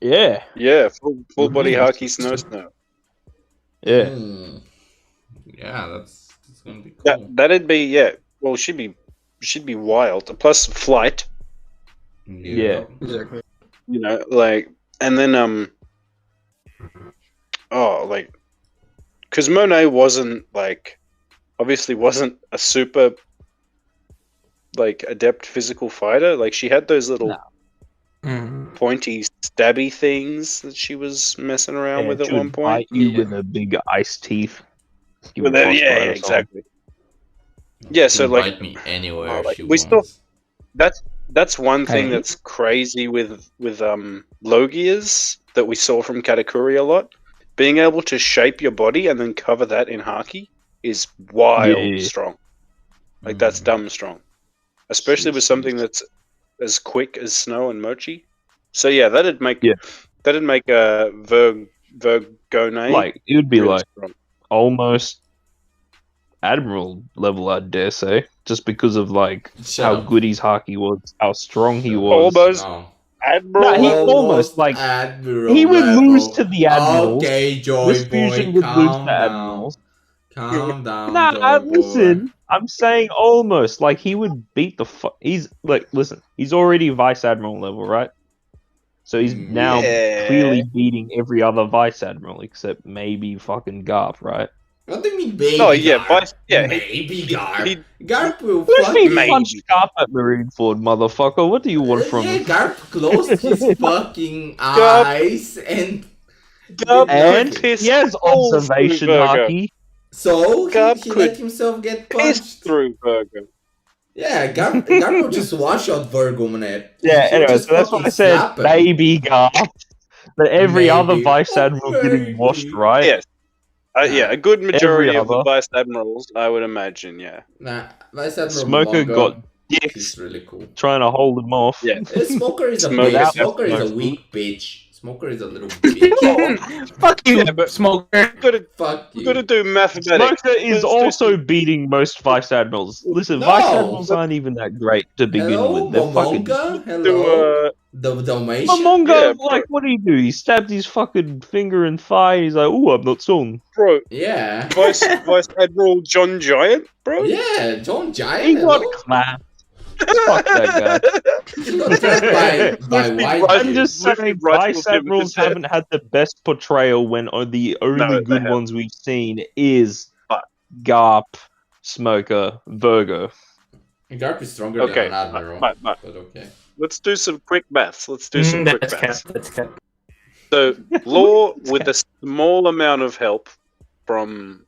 [SPEAKER 3] Yeah,
[SPEAKER 1] yeah, full body
[SPEAKER 3] Mhm.
[SPEAKER 1] haki snow.
[SPEAKER 3] yeah.
[SPEAKER 2] Yeah, that's gonna be cool.
[SPEAKER 1] That'd be Well, she'd be wild. Plus flight,
[SPEAKER 3] Yeah.
[SPEAKER 4] Exactly.
[SPEAKER 1] you know, like, and then like, because Monet wasn't like, obviously wasn't a super like adept physical fighter. Like she had those little pointy stabby things that she was messing around with at
[SPEAKER 3] she
[SPEAKER 1] one
[SPEAKER 3] would
[SPEAKER 1] point.
[SPEAKER 3] bite you
[SPEAKER 4] Yeah.
[SPEAKER 3] with her big ice teeth. Give
[SPEAKER 1] With
[SPEAKER 3] you
[SPEAKER 1] that,
[SPEAKER 3] frostbite
[SPEAKER 1] yeah,
[SPEAKER 3] or something.
[SPEAKER 1] exactly. Yeah, so
[SPEAKER 2] She'll
[SPEAKER 1] like,
[SPEAKER 2] bite me anywhere
[SPEAKER 1] like,
[SPEAKER 2] she
[SPEAKER 1] we still-
[SPEAKER 2] wants.
[SPEAKER 1] that's one thing
[SPEAKER 4] Hey.
[SPEAKER 1] that's crazy with Logias that we saw from Katakuri a lot. Being able to shape your body and then cover that in haki is wild
[SPEAKER 3] Yeah.
[SPEAKER 1] strong. Like that's dumb strong, especially with something that's as quick as Snow and Mochi. So yeah, that'd make Vergone
[SPEAKER 3] Like it would be
[SPEAKER 1] really
[SPEAKER 3] like
[SPEAKER 1] strong.
[SPEAKER 3] almost Admiral level, I dare say, just because of like
[SPEAKER 2] Shut
[SPEAKER 3] how
[SPEAKER 2] up.
[SPEAKER 3] good his haki was, how strong he
[SPEAKER 2] Shut up.
[SPEAKER 3] was.
[SPEAKER 1] Almost
[SPEAKER 2] No.
[SPEAKER 1] Admiral.
[SPEAKER 3] No, he
[SPEAKER 1] level?
[SPEAKER 3] almost, like,
[SPEAKER 2] Admiral
[SPEAKER 3] he would
[SPEAKER 2] level.
[SPEAKER 3] lose to the Admirals.
[SPEAKER 2] Okay, Joy
[SPEAKER 3] This fusion
[SPEAKER 2] Boy,
[SPEAKER 3] would lose
[SPEAKER 2] calm
[SPEAKER 3] to
[SPEAKER 2] down.
[SPEAKER 3] Admirals.
[SPEAKER 2] Calm down,
[SPEAKER 3] Nah,
[SPEAKER 2] Joy Boy.
[SPEAKER 3] listen. I'm saying almost. Like he would beat the he's like, listen, he's already Vice Admiral level, right? So he's now
[SPEAKER 1] Yeah.
[SPEAKER 3] clearly beating every other Vice Admiral except maybe fucking Garp, right?
[SPEAKER 2] What do you mean, baby?
[SPEAKER 1] No, yeah,
[SPEAKER 2] Garp?
[SPEAKER 1] Vice- yeah,
[SPEAKER 2] Maybe Garp.
[SPEAKER 1] he-
[SPEAKER 2] Garp will
[SPEAKER 3] Let me
[SPEAKER 2] fucking.
[SPEAKER 3] punch Garp at Marineford, motherfucker. What do you want from
[SPEAKER 2] Yeah,
[SPEAKER 3] him?
[SPEAKER 2] Garp closed his fucking eyes and.
[SPEAKER 1] Garp
[SPEAKER 3] And
[SPEAKER 1] could piss
[SPEAKER 3] he has
[SPEAKER 1] holes
[SPEAKER 3] observation
[SPEAKER 1] through Vergo.
[SPEAKER 3] haki.
[SPEAKER 2] So
[SPEAKER 1] Garp
[SPEAKER 2] he
[SPEAKER 1] could
[SPEAKER 2] let himself get
[SPEAKER 1] Piss
[SPEAKER 2] punched.
[SPEAKER 1] through Vergo.
[SPEAKER 2] Yeah, Garp will just wash out Vergo, man.
[SPEAKER 3] Yeah,
[SPEAKER 2] He'll
[SPEAKER 3] anyway,
[SPEAKER 2] just
[SPEAKER 3] so that's what
[SPEAKER 2] fucking
[SPEAKER 3] I said.
[SPEAKER 2] slap him.
[SPEAKER 3] Maybe Garp. But every other
[SPEAKER 2] Maybe.
[SPEAKER 3] Vice
[SPEAKER 2] Oh,
[SPEAKER 3] Admiral getting washed,
[SPEAKER 2] maybe.
[SPEAKER 3] right?
[SPEAKER 1] Yes. Yeah, a good majority of the
[SPEAKER 3] other.
[SPEAKER 1] Vice Admirals, I would imagine, yeah.
[SPEAKER 2] Nah, Vice Admiral
[SPEAKER 3] Smoker
[SPEAKER 2] Malonga,
[SPEAKER 3] got
[SPEAKER 2] he's
[SPEAKER 3] dicks
[SPEAKER 2] really cool.
[SPEAKER 3] trying to hold him off.
[SPEAKER 1] Yeah.
[SPEAKER 2] Smoker is a
[SPEAKER 1] Smoker
[SPEAKER 2] bitch.
[SPEAKER 1] out
[SPEAKER 2] Smoker is a
[SPEAKER 3] smoke.
[SPEAKER 2] weak bitch. Smoker is a little bitch.
[SPEAKER 4] Fuck you,
[SPEAKER 1] Yeah, but-
[SPEAKER 4] Smoker.
[SPEAKER 2] Fuck you.
[SPEAKER 1] Gotta do mathematics.
[SPEAKER 3] Smoker is
[SPEAKER 1] Let's do
[SPEAKER 3] also
[SPEAKER 1] some-
[SPEAKER 3] beating most Vice Admirals. Listen,
[SPEAKER 2] No,
[SPEAKER 3] Vice Admirals
[SPEAKER 1] but-
[SPEAKER 3] aren't even that great to begin
[SPEAKER 2] Hello,
[SPEAKER 3] with. They're fucking.
[SPEAKER 2] Momonga? Hello?
[SPEAKER 1] do
[SPEAKER 2] The Dalmatian?
[SPEAKER 3] Momonga,
[SPEAKER 1] Yeah,
[SPEAKER 3] like, what did he do? He stabbed his fucking finger and thigh. He's like, "Ooh, I'm not soon."
[SPEAKER 1] bro,
[SPEAKER 2] Yeah.
[SPEAKER 1] Vice Admiral John Giant, bro.
[SPEAKER 2] Yeah, John Giant.
[SPEAKER 3] He got
[SPEAKER 2] hello?
[SPEAKER 3] clapped. Fuck that guy.
[SPEAKER 2] He got trapped by
[SPEAKER 1] Luffy
[SPEAKER 2] White
[SPEAKER 1] right-
[SPEAKER 3] I'm
[SPEAKER 2] Dude.
[SPEAKER 3] just
[SPEAKER 1] Luffy
[SPEAKER 3] saying,
[SPEAKER 1] rifles
[SPEAKER 3] Vice
[SPEAKER 1] him in
[SPEAKER 3] Admirals
[SPEAKER 1] the head.
[SPEAKER 3] haven't had the best portrayal when the only
[SPEAKER 1] No, they
[SPEAKER 3] good
[SPEAKER 1] haven't.
[SPEAKER 3] ones we've seen is
[SPEAKER 1] But-
[SPEAKER 3] Garp, Smoker, Vergo.
[SPEAKER 2] Garp is stronger
[SPEAKER 1] Okay,
[SPEAKER 2] than an Admiral.
[SPEAKER 1] but-
[SPEAKER 2] But okay.
[SPEAKER 1] Let's do some quick maths. Let's do some quick
[SPEAKER 4] That's
[SPEAKER 1] maths.
[SPEAKER 4] cap. That's cap.
[SPEAKER 1] So, Law, with a small amount of help from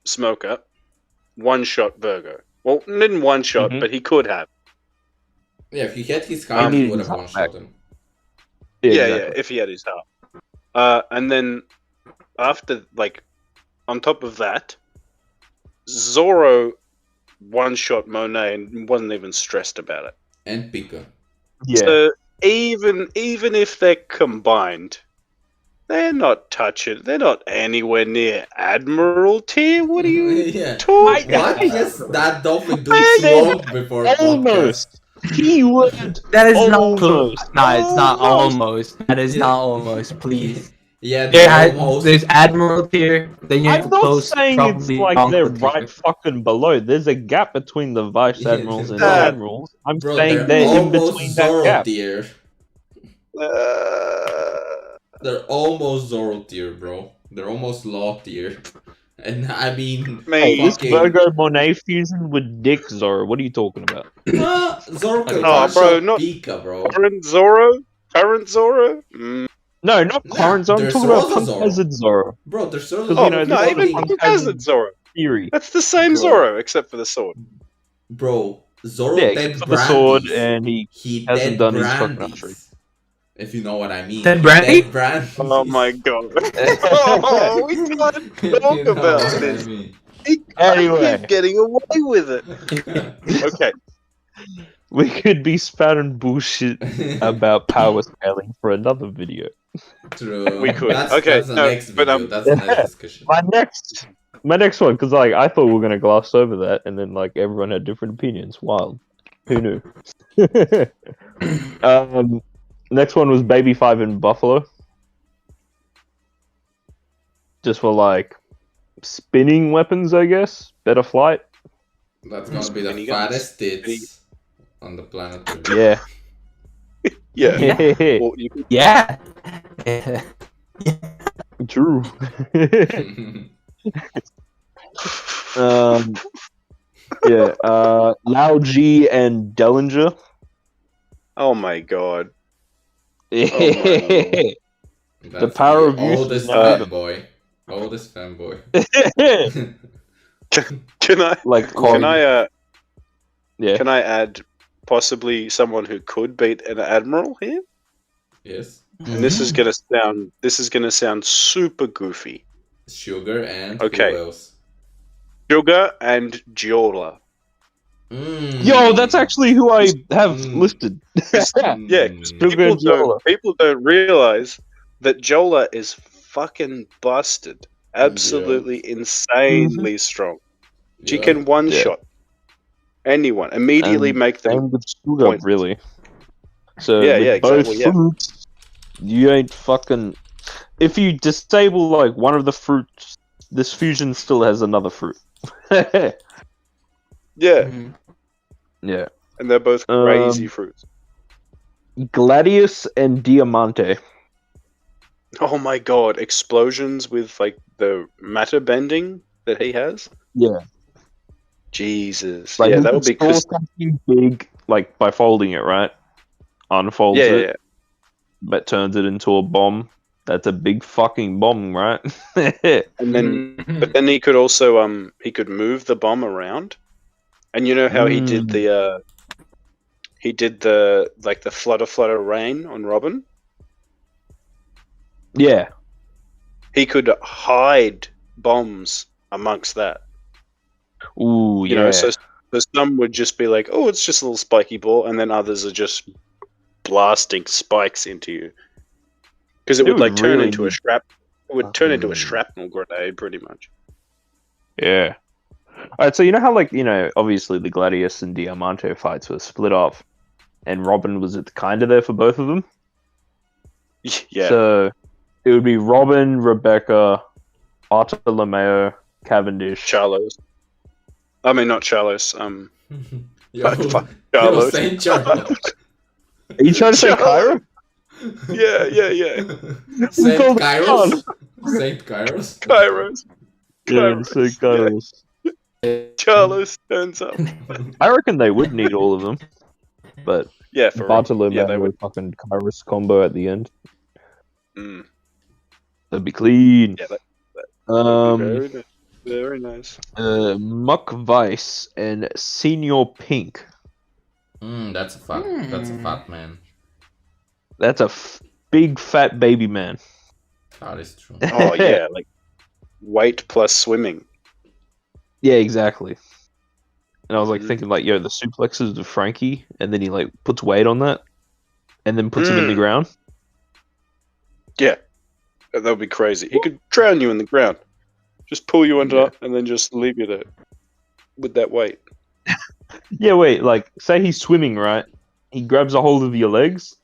[SPEAKER 1] Smoker, one-shot Vergo. Well, didn't one-shot,
[SPEAKER 3] Mhm.
[SPEAKER 1] but he could have.
[SPEAKER 2] Yeah, if he had his card,
[SPEAKER 3] He
[SPEAKER 2] he
[SPEAKER 3] needed
[SPEAKER 2] would
[SPEAKER 3] his
[SPEAKER 2] have
[SPEAKER 3] heart
[SPEAKER 2] one-shot
[SPEAKER 3] back.
[SPEAKER 2] him.
[SPEAKER 1] Yeah,
[SPEAKER 3] exactly.
[SPEAKER 1] if he had his heart. And then, after, like, on top of that, Zoro one-shot Monet and wasn't even stressed about it.
[SPEAKER 2] And Pika.
[SPEAKER 3] Yeah.
[SPEAKER 1] So, even if they're combined, they're not touching. They're not anywhere near Admiral tier. What are you
[SPEAKER 2] Yeah.
[SPEAKER 1] talking
[SPEAKER 2] What
[SPEAKER 1] about?
[SPEAKER 2] has that Dolphin do
[SPEAKER 3] I said
[SPEAKER 2] smoke before podcast?
[SPEAKER 3] Almost. Keyword.
[SPEAKER 4] That is not close.
[SPEAKER 3] Almost.
[SPEAKER 4] Nah, it's not
[SPEAKER 3] Almost.
[SPEAKER 4] almost. That is not almost. Please.
[SPEAKER 2] Yeah,
[SPEAKER 4] There's Admiral tier. Then you're
[SPEAKER 3] I'm not
[SPEAKER 4] close.
[SPEAKER 3] saying it's
[SPEAKER 4] probably
[SPEAKER 3] like they're
[SPEAKER 4] Yonko tier.
[SPEAKER 3] right fucking below. There's a gap between the Vice
[SPEAKER 2] Yeah,
[SPEAKER 3] Admirals and the
[SPEAKER 1] uh,
[SPEAKER 3] Admirals. I'm
[SPEAKER 2] Bro,
[SPEAKER 3] saying they're in
[SPEAKER 2] almost
[SPEAKER 3] between that
[SPEAKER 2] Zoro
[SPEAKER 3] gap.
[SPEAKER 2] tier.
[SPEAKER 1] Uh,
[SPEAKER 2] They're almost Zoro tier, bro. They're almost Law tier. And I mean,
[SPEAKER 1] Mate,
[SPEAKER 3] Hey, this
[SPEAKER 2] fucking...
[SPEAKER 3] Vergo Monet fusion with Dick Zoro. What are you talking about?
[SPEAKER 2] Zoro can
[SPEAKER 1] Oh,
[SPEAKER 2] one
[SPEAKER 1] bro,
[SPEAKER 2] shot
[SPEAKER 1] not-
[SPEAKER 2] Pika, bro.
[SPEAKER 1] current Zoro? Current Zoro? Mm.
[SPEAKER 3] No, not
[SPEAKER 2] Nah,
[SPEAKER 3] current Zoro. I'm
[SPEAKER 2] there's
[SPEAKER 3] talking about
[SPEAKER 2] also
[SPEAKER 3] Punk
[SPEAKER 2] Zoro.
[SPEAKER 3] Hazard Zoro.
[SPEAKER 2] Bro, they're so
[SPEAKER 3] Because,
[SPEAKER 1] Oh,
[SPEAKER 3] you know,
[SPEAKER 1] no,
[SPEAKER 3] this
[SPEAKER 1] even
[SPEAKER 3] is
[SPEAKER 1] Punk
[SPEAKER 3] Punk
[SPEAKER 1] Hazard
[SPEAKER 3] Hazard
[SPEAKER 1] Zoro.
[SPEAKER 3] theory.
[SPEAKER 1] That's the same
[SPEAKER 2] Bro.
[SPEAKER 1] Zoro, except for the sword.
[SPEAKER 2] Bro, Zoro
[SPEAKER 3] Yeah,
[SPEAKER 2] dead
[SPEAKER 3] except for the sword,
[SPEAKER 2] Brandies.
[SPEAKER 3] and he
[SPEAKER 2] He
[SPEAKER 3] hasn't
[SPEAKER 2] dead
[SPEAKER 3] done his fucking
[SPEAKER 2] Brandies.
[SPEAKER 3] archery.
[SPEAKER 2] If you know what I mean.
[SPEAKER 4] Dead Brandy?
[SPEAKER 2] Dead Brandy.
[SPEAKER 1] Oh my god. Oh, we can't
[SPEAKER 2] If you
[SPEAKER 1] talk
[SPEAKER 2] know
[SPEAKER 1] about
[SPEAKER 2] what I
[SPEAKER 1] this.
[SPEAKER 2] mean.
[SPEAKER 1] He
[SPEAKER 3] Anyway.
[SPEAKER 1] keep getting away with it. Okay.
[SPEAKER 3] We could be spouting bullshit about power scaling for another video.
[SPEAKER 2] True.
[SPEAKER 1] We could.
[SPEAKER 2] That's,
[SPEAKER 1] Okay,
[SPEAKER 2] that's the
[SPEAKER 1] no,
[SPEAKER 2] next
[SPEAKER 1] but,
[SPEAKER 2] video. That's the next discussion.
[SPEAKER 3] My next one, because like I thought we were gonna gloss over that, and then like everyone had different opinions. Wild. Who knew? Next one was Baby 5 in Buffalo. Just for like spinning weapons, I guess. Better flight.
[SPEAKER 2] That's gonna be the
[SPEAKER 1] Mini guns.
[SPEAKER 2] fattest tits on the planet.
[SPEAKER 3] Yeah.
[SPEAKER 1] Yeah.
[SPEAKER 3] Yeah.
[SPEAKER 1] Well, you could,
[SPEAKER 4] Yeah.
[SPEAKER 3] True. Yeah. Lao G and Dellinger.
[SPEAKER 1] oh my god.
[SPEAKER 3] The
[SPEAKER 2] That's
[SPEAKER 3] power
[SPEAKER 2] the
[SPEAKER 3] of youth
[SPEAKER 2] oldest
[SPEAKER 3] is now-
[SPEAKER 2] fanboy. Oldest fanboy.
[SPEAKER 1] Can I
[SPEAKER 3] like
[SPEAKER 1] can I
[SPEAKER 3] yeah.
[SPEAKER 1] can I add possibly someone who could beat an admiral here?
[SPEAKER 2] Yes.
[SPEAKER 1] And this is gonna sound super goofy.
[SPEAKER 2] Sugar and
[SPEAKER 1] Okay.
[SPEAKER 2] who else?
[SPEAKER 1] Sugar and Giola.
[SPEAKER 3] Yo, that's actually who I have
[SPEAKER 2] Mm.
[SPEAKER 3] listed.
[SPEAKER 1] Yeah,
[SPEAKER 3] Sugar and Jola.
[SPEAKER 1] people don't realize that Jola is fucking busted. Absolutely insanely strong. She can one shot anyone. Immediately
[SPEAKER 3] And
[SPEAKER 1] make them
[SPEAKER 3] same with Sugar,
[SPEAKER 1] points.
[SPEAKER 3] really. So
[SPEAKER 1] Yeah,
[SPEAKER 3] with
[SPEAKER 1] yeah,
[SPEAKER 3] both
[SPEAKER 1] exactly, yeah.
[SPEAKER 3] fruits, you ain't fucking. If you disable like one of the fruits, this fusion still has another fruit.
[SPEAKER 1] Yeah,
[SPEAKER 3] Yeah.
[SPEAKER 1] and they're both crazy fruits.
[SPEAKER 3] Gladius and Diamante.
[SPEAKER 1] Oh my god, explosions with like the matter bending that he has?
[SPEAKER 3] Yeah.
[SPEAKER 1] Jesus.
[SPEAKER 3] Like
[SPEAKER 1] yeah,
[SPEAKER 3] he
[SPEAKER 1] that
[SPEAKER 3] can
[SPEAKER 1] would be
[SPEAKER 3] store
[SPEAKER 1] cause
[SPEAKER 3] something big, like by folding it, right? Unfolds
[SPEAKER 1] yeah,
[SPEAKER 3] it,
[SPEAKER 1] yeah.
[SPEAKER 3] but turns it into a bomb. That's a big fucking bomb, right?
[SPEAKER 1] And then but then he could also he could move the bomb around. And you know how he did the like the flutter rain on Robin?
[SPEAKER 3] Yeah.
[SPEAKER 1] He could hide bombs amongst that.
[SPEAKER 3] Ooh,
[SPEAKER 1] You know, so some would just be like, oh, it's just a little spiky ball, and then others are just blasting spikes into you. Because it would like turn
[SPEAKER 3] really
[SPEAKER 1] into a into a shrapnel grenade pretty much.
[SPEAKER 3] Yeah. Alright, so you know how, like, you know, obviously the Gladius and Diamante fights were split off, and Robin was kind of there for both of them?
[SPEAKER 1] Yeah.
[SPEAKER 3] So, it would be Robin, Rebecca, Bartolomeo, Cavendish.
[SPEAKER 1] Charlos. I mean, not Charlos.
[SPEAKER 2] Yo,
[SPEAKER 1] Fuck,
[SPEAKER 2] yo,
[SPEAKER 1] Charlos.
[SPEAKER 2] Saint Charles.
[SPEAKER 3] Are you trying to say Cairo?
[SPEAKER 1] Yeah.
[SPEAKER 2] Saint
[SPEAKER 3] called
[SPEAKER 2] Kairos. Saint Kairos.
[SPEAKER 1] Kairos.
[SPEAKER 3] Yeah, so Kairos.
[SPEAKER 1] Charlos turns up.
[SPEAKER 3] I reckon they would need all of them. But
[SPEAKER 1] Yeah, for real.
[SPEAKER 3] Bartolomeo
[SPEAKER 1] Yeah, they would.
[SPEAKER 3] fucking Kairos combo at the end.
[SPEAKER 1] Mm.
[SPEAKER 3] That'd be clean.
[SPEAKER 1] Yeah, that would be
[SPEAKER 3] Um,
[SPEAKER 1] very nice.
[SPEAKER 3] Muck Vice and Senior Pink.
[SPEAKER 2] That's a fat man.
[SPEAKER 3] That's a big fat baby man.
[SPEAKER 2] That is true.
[SPEAKER 1] Oh yeah, like weight plus swimming.
[SPEAKER 3] Yeah, exactly. And I was like thinking, like, yo, the suplexes of Frankie, and then he like puts weight on that, and then puts him in the ground.
[SPEAKER 1] Yeah, that would be crazy. He could drown you in the ground, just pull you under, and then just leave you there with that weight.
[SPEAKER 3] Yeah, wait, like, say he's swimming, right? He grabs a hold of your legs,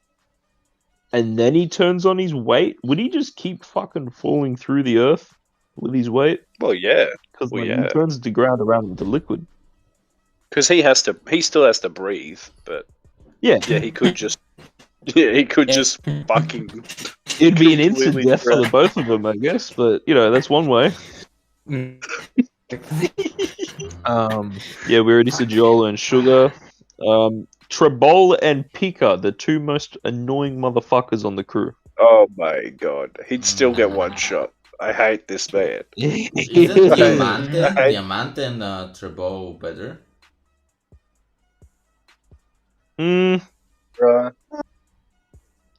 [SPEAKER 3] and then he turns on his weight. Would he just keep fucking falling through the earth with his weight?
[SPEAKER 1] Well, yeah,
[SPEAKER 3] Because
[SPEAKER 1] Well,
[SPEAKER 3] he
[SPEAKER 1] yeah.
[SPEAKER 3] turns the ground around into liquid.
[SPEAKER 1] because he still has to breathe, but
[SPEAKER 3] Yeah,
[SPEAKER 1] yeah, he could just, he could just fucking.
[SPEAKER 3] it'd be an instant
[SPEAKER 1] completely
[SPEAKER 3] death for the both of them, I guess. But you know, that's one way. Yeah, we already said Jola and Sugar. Trebol and Pika, the two most annoying motherfuckers on the crew.
[SPEAKER 1] Oh my god, he'd still get one shot. I hate this man.
[SPEAKER 2] Isn't
[SPEAKER 1] I-
[SPEAKER 2] Diamante and Trebo better?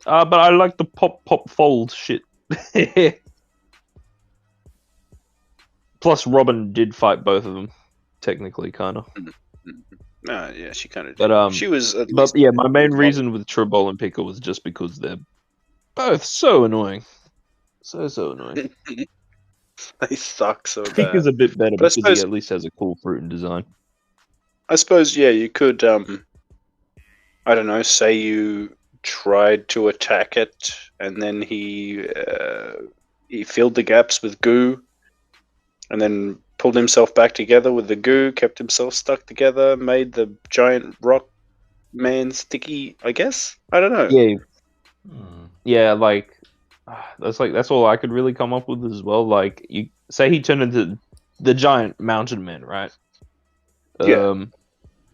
[SPEAKER 3] But I like the pop fold shit. Plus, Robin did fight both of them, technically, kind of.
[SPEAKER 1] Yeah, she kind of.
[SPEAKER 3] But
[SPEAKER 1] she was. At
[SPEAKER 3] But
[SPEAKER 1] least
[SPEAKER 3] yeah, my main reason with Tribble and Pickle was just because they're both so annoying, so annoying.
[SPEAKER 1] They suck so bad.
[SPEAKER 3] Pika's a bit better
[SPEAKER 1] But I
[SPEAKER 3] because he
[SPEAKER 1] suppose-
[SPEAKER 3] at least has a cool fruit and design.
[SPEAKER 1] I suppose, yeah, you could, I don't know, say you tried to attack it, and then he filled the gaps with goo, and then pulled himself back together with the goo, kept himself stuck together, made the giant rock man sticky, I guess? I don't know.
[SPEAKER 3] Yeah,
[SPEAKER 2] Hmm.
[SPEAKER 3] yeah, that's all I could really come up with as well. Like, you say he turned into the giant mountain man, right?
[SPEAKER 1] Yeah.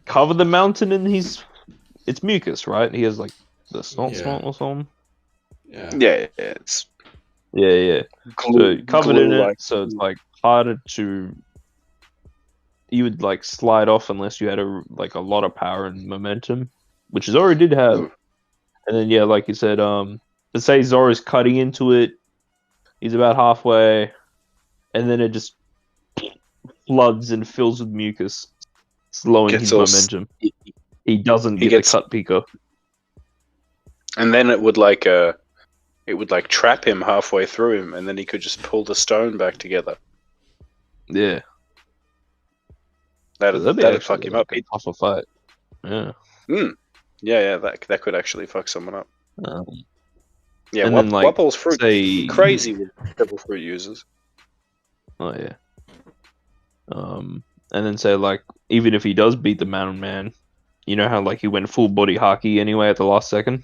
[SPEAKER 3] Cover the mountain in it's mucus, right? He has like the snot
[SPEAKER 2] Yeah.
[SPEAKER 3] or something.
[SPEAKER 2] Yeah.
[SPEAKER 1] Yeah, it's
[SPEAKER 3] Yeah.
[SPEAKER 1] glue,
[SPEAKER 3] So covered in
[SPEAKER 1] glue-like.
[SPEAKER 3] it, so it's like harder to. You would like slide off unless you had a lot of power and momentum, which Zoro did have.
[SPEAKER 1] Ooh.
[SPEAKER 3] And then yeah, like you said, let's say Zoro's cutting into it, he's about halfway, and then it just floods and fills with mucus, slowing
[SPEAKER 1] Gets
[SPEAKER 3] his
[SPEAKER 1] all
[SPEAKER 3] momentum. He doesn't
[SPEAKER 1] he
[SPEAKER 3] get
[SPEAKER 1] gets-
[SPEAKER 3] the cut Pico.
[SPEAKER 1] And then it would trap him halfway through him, and then he could just pull the stone back together.
[SPEAKER 3] Yeah.
[SPEAKER 1] That'd
[SPEAKER 3] be
[SPEAKER 1] fuck
[SPEAKER 3] actually,
[SPEAKER 1] him
[SPEAKER 3] like,
[SPEAKER 1] up.
[SPEAKER 3] a tougher fight. Yeah.
[SPEAKER 1] Yeah, that could actually fuck someone up. Yeah,
[SPEAKER 3] and then, like,
[SPEAKER 1] Wapple's fruit
[SPEAKER 3] say-
[SPEAKER 1] crazy with devil fruit users.
[SPEAKER 3] Oh yeah. And then say like, even if he does beat the Mountain Man, you know how like he went full body haki anyway at the last second.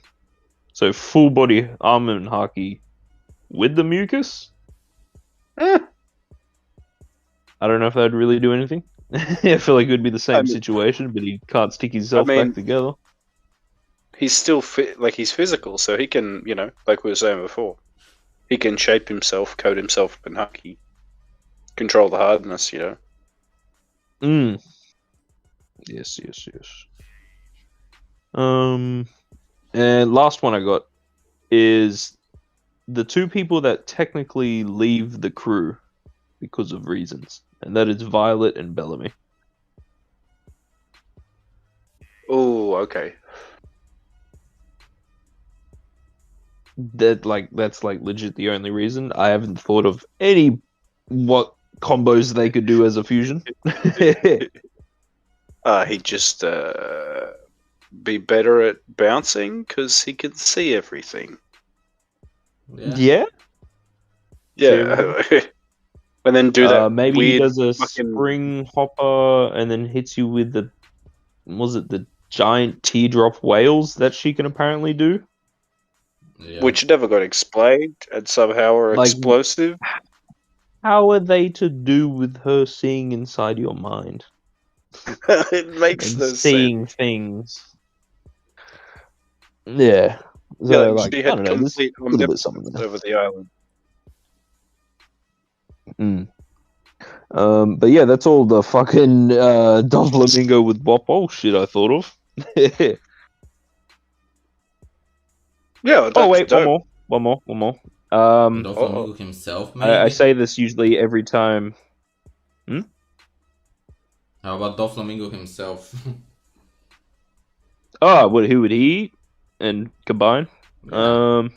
[SPEAKER 3] So full body armor and haki with the mucus.
[SPEAKER 1] Eh.
[SPEAKER 3] I don't know if that'd really do anything. I feel like it would be the same
[SPEAKER 1] I mean-
[SPEAKER 3] situation, but he can't stick himself
[SPEAKER 1] I mean-
[SPEAKER 3] back together.
[SPEAKER 1] He's still he's physical, so he can, like we were saying before, he can shape himself, coat himself in haki, control the hardness.
[SPEAKER 3] Yes. And last one I got is the two people that technically leave the crew because of reasons, and that is Violet and Bellamy.
[SPEAKER 1] Oh, okay.
[SPEAKER 3] That's legit the only reason. I haven't thought of any what combos they could do as a fusion.
[SPEAKER 1] He'd just be better at bouncing because he can see everything.
[SPEAKER 3] Yeah.
[SPEAKER 1] Yeah, and then do that.
[SPEAKER 3] Maybe
[SPEAKER 1] weird
[SPEAKER 3] he does a
[SPEAKER 1] fucking-
[SPEAKER 3] spring hopper and then hits you with the giant teardrop whales that she can apparently do.
[SPEAKER 2] Yeah.
[SPEAKER 1] which never got explained, and somehow are
[SPEAKER 3] Like-
[SPEAKER 1] explosive.
[SPEAKER 3] How are they to do with her seeing inside your mind
[SPEAKER 1] It makes
[SPEAKER 3] and
[SPEAKER 1] no sense.
[SPEAKER 3] seeing things? Yeah. So,
[SPEAKER 1] Yeah,
[SPEAKER 3] like,
[SPEAKER 1] she
[SPEAKER 3] I
[SPEAKER 1] had
[SPEAKER 3] don't know, there's
[SPEAKER 1] complete
[SPEAKER 3] a little bit
[SPEAKER 1] omnipotence
[SPEAKER 3] something there.
[SPEAKER 1] over the island.
[SPEAKER 3] But yeah, that's all the fucking Doflamingo with Boppo shit I thought of.
[SPEAKER 1] Yeah, that's
[SPEAKER 3] Oh wait,
[SPEAKER 1] dope.
[SPEAKER 3] one more.
[SPEAKER 2] Doflamingo himself, maybe?
[SPEAKER 3] I say this usually every time.
[SPEAKER 2] How about Doflamingo himself?
[SPEAKER 3] Oh, who would he eat and combine?
[SPEAKER 2] Good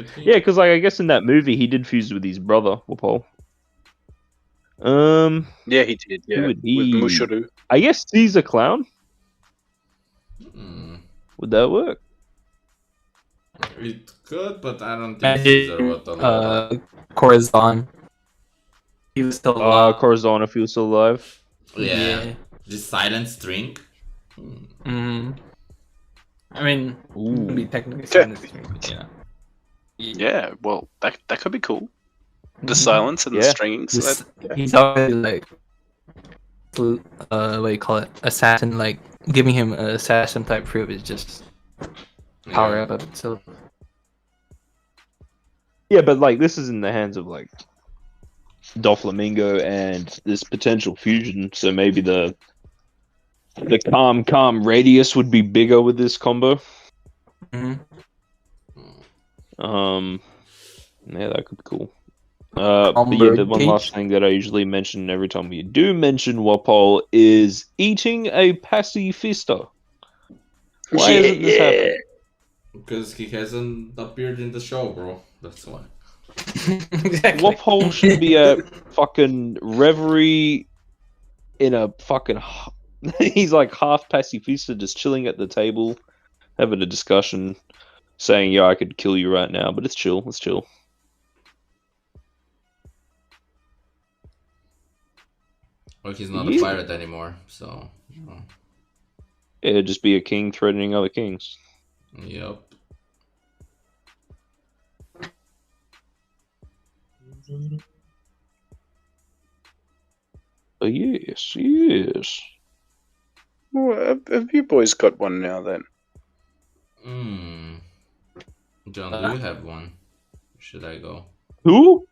[SPEAKER 2] thing.
[SPEAKER 3] Yeah, because like I guess in that movie he did fuse with his brother, Wapol.
[SPEAKER 1] Yeah, he did. Yeah,
[SPEAKER 3] would
[SPEAKER 1] with
[SPEAKER 3] he-
[SPEAKER 1] Mushuru.
[SPEAKER 3] I guess Caesar Clown.
[SPEAKER 2] Hmm.
[SPEAKER 3] Would that work?
[SPEAKER 2] It could, but I don't think
[SPEAKER 4] Imagine,
[SPEAKER 2] Caesar would allow that.
[SPEAKER 4] Corazon. He was still alive.
[SPEAKER 3] Corazon if he was still alive.
[SPEAKER 2] Yeah. This silent string?
[SPEAKER 4] Mm. I mean,
[SPEAKER 3] Ooh.
[SPEAKER 4] would be technically silent, but yeah.
[SPEAKER 1] Yeah, well, that could be cool. The
[SPEAKER 4] Mhm.
[SPEAKER 1] silence and the
[SPEAKER 3] Yeah.
[SPEAKER 1] stringing. So
[SPEAKER 4] This-
[SPEAKER 1] that,
[SPEAKER 4] He's already like, what do you call it? Assassin, like giving him an assassin type fruit is just power
[SPEAKER 2] Yeah.
[SPEAKER 4] up of itself.
[SPEAKER 3] Yeah, but like this is in the hands of like Doflamingo and this potential fusion, so maybe the calm radius would be bigger with this combo.
[SPEAKER 4] Hmm.
[SPEAKER 3] Yeah, that could be cool. But yeah, the one last thing that I usually mention every time we do mention Wapol is eating a pacifista. Why isn't this happening?
[SPEAKER 2] Because he hasn't appeared in the show, bro. That's why.
[SPEAKER 4] Exactly.
[SPEAKER 3] Wapol should be a fucking reverie in a fucking. He's like half pacifista, just chilling at the table, having a discussion, saying, "Yeah, I could kill you right now," but it's chill. It's chill.
[SPEAKER 2] Well, he's not a pirate anymore, so.
[SPEAKER 3] Yeah, it'd just be a king threatening other kings.
[SPEAKER 2] Yep.
[SPEAKER 3] Oh, yes, yes.
[SPEAKER 1] Well, have you boys got one now then?
[SPEAKER 2] John, do you have one? Should I go?
[SPEAKER 3] Who?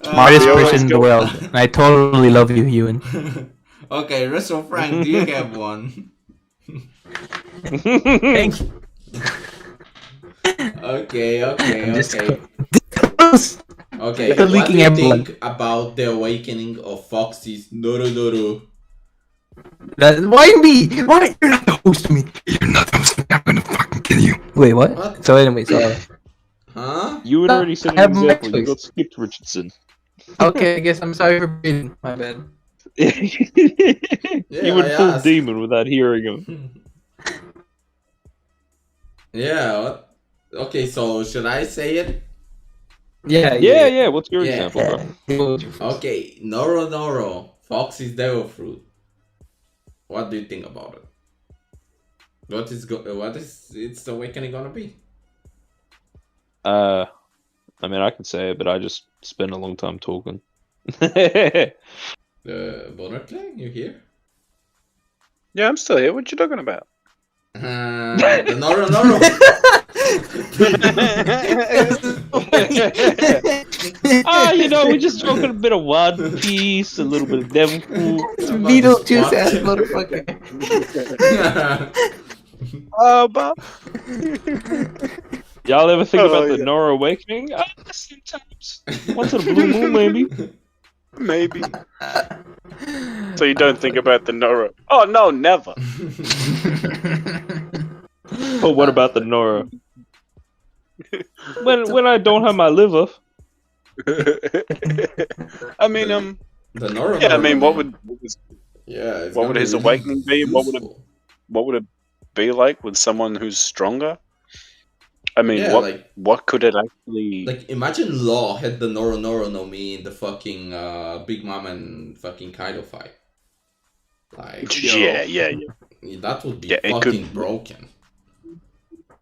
[SPEAKER 4] Smartest person in the world. I totally love you, Yuen.
[SPEAKER 2] Okay, Russell Frank, do you have one?
[SPEAKER 4] Thank you.
[SPEAKER 2] Okay. Okay, what do
[SPEAKER 4] leaking
[SPEAKER 2] you
[SPEAKER 4] everyone.
[SPEAKER 2] think about the awakening of Foxy's Noru?
[SPEAKER 4] Why me? Why you're not the host of me? You're not the host of me. I'm gonna fucking kill you. Wait, what? So anyways,
[SPEAKER 2] Huh?
[SPEAKER 3] You had already set
[SPEAKER 4] I have
[SPEAKER 3] an
[SPEAKER 4] my
[SPEAKER 3] example. You
[SPEAKER 4] choice.
[SPEAKER 3] got skipped, Rchrdsn.
[SPEAKER 4] okay, I guess I'm sorry for being my bad.
[SPEAKER 3] You went
[SPEAKER 2] I
[SPEAKER 3] full
[SPEAKER 2] asked.
[SPEAKER 3] demon without hearing him.
[SPEAKER 2] Yeah, what? Okay, so should I say it?
[SPEAKER 3] Yeah. What's your
[SPEAKER 2] Yeah.
[SPEAKER 3] example, bro?
[SPEAKER 2] Okay, Noro, Foxy's devil fruit. What do you think about it? What is its awakening gonna be?
[SPEAKER 3] I mean, I can say it, but I just spent a long time talking.
[SPEAKER 2] Bonar Clan, you here?
[SPEAKER 1] Yeah, I'm still here. What you talking about?
[SPEAKER 2] The Noro.
[SPEAKER 3] You know, we're just talking a bit of One Piece, a little bit of Devil Fruit.
[SPEAKER 4] Beetlejuice ass motherfucker.
[SPEAKER 1] But
[SPEAKER 3] Y'all ever think
[SPEAKER 1] Oh,
[SPEAKER 3] about the
[SPEAKER 1] yeah.
[SPEAKER 3] Nora Awakening? Sometimes. Once in a blue moon, maybe.
[SPEAKER 1] maybe. So you don't think about the Nora? Oh no, never.
[SPEAKER 3] But what about the Nora? When I don't have my liver.
[SPEAKER 1] I mean,
[SPEAKER 2] The Noro.
[SPEAKER 1] yeah. I mean, what would
[SPEAKER 2] it's
[SPEAKER 1] what
[SPEAKER 2] gonna
[SPEAKER 1] would his
[SPEAKER 2] be
[SPEAKER 1] awakening be? What
[SPEAKER 2] useful.
[SPEAKER 1] would it be like with someone who's stronger? I mean,
[SPEAKER 2] Yeah,
[SPEAKER 1] what could it actually?
[SPEAKER 2] like imagine Law had the Noro no Mi in the fucking Big Mom and fucking Kaido fight. Like
[SPEAKER 1] yeah.
[SPEAKER 2] that would be
[SPEAKER 1] Yeah, it
[SPEAKER 2] fucking
[SPEAKER 1] could-
[SPEAKER 2] broken.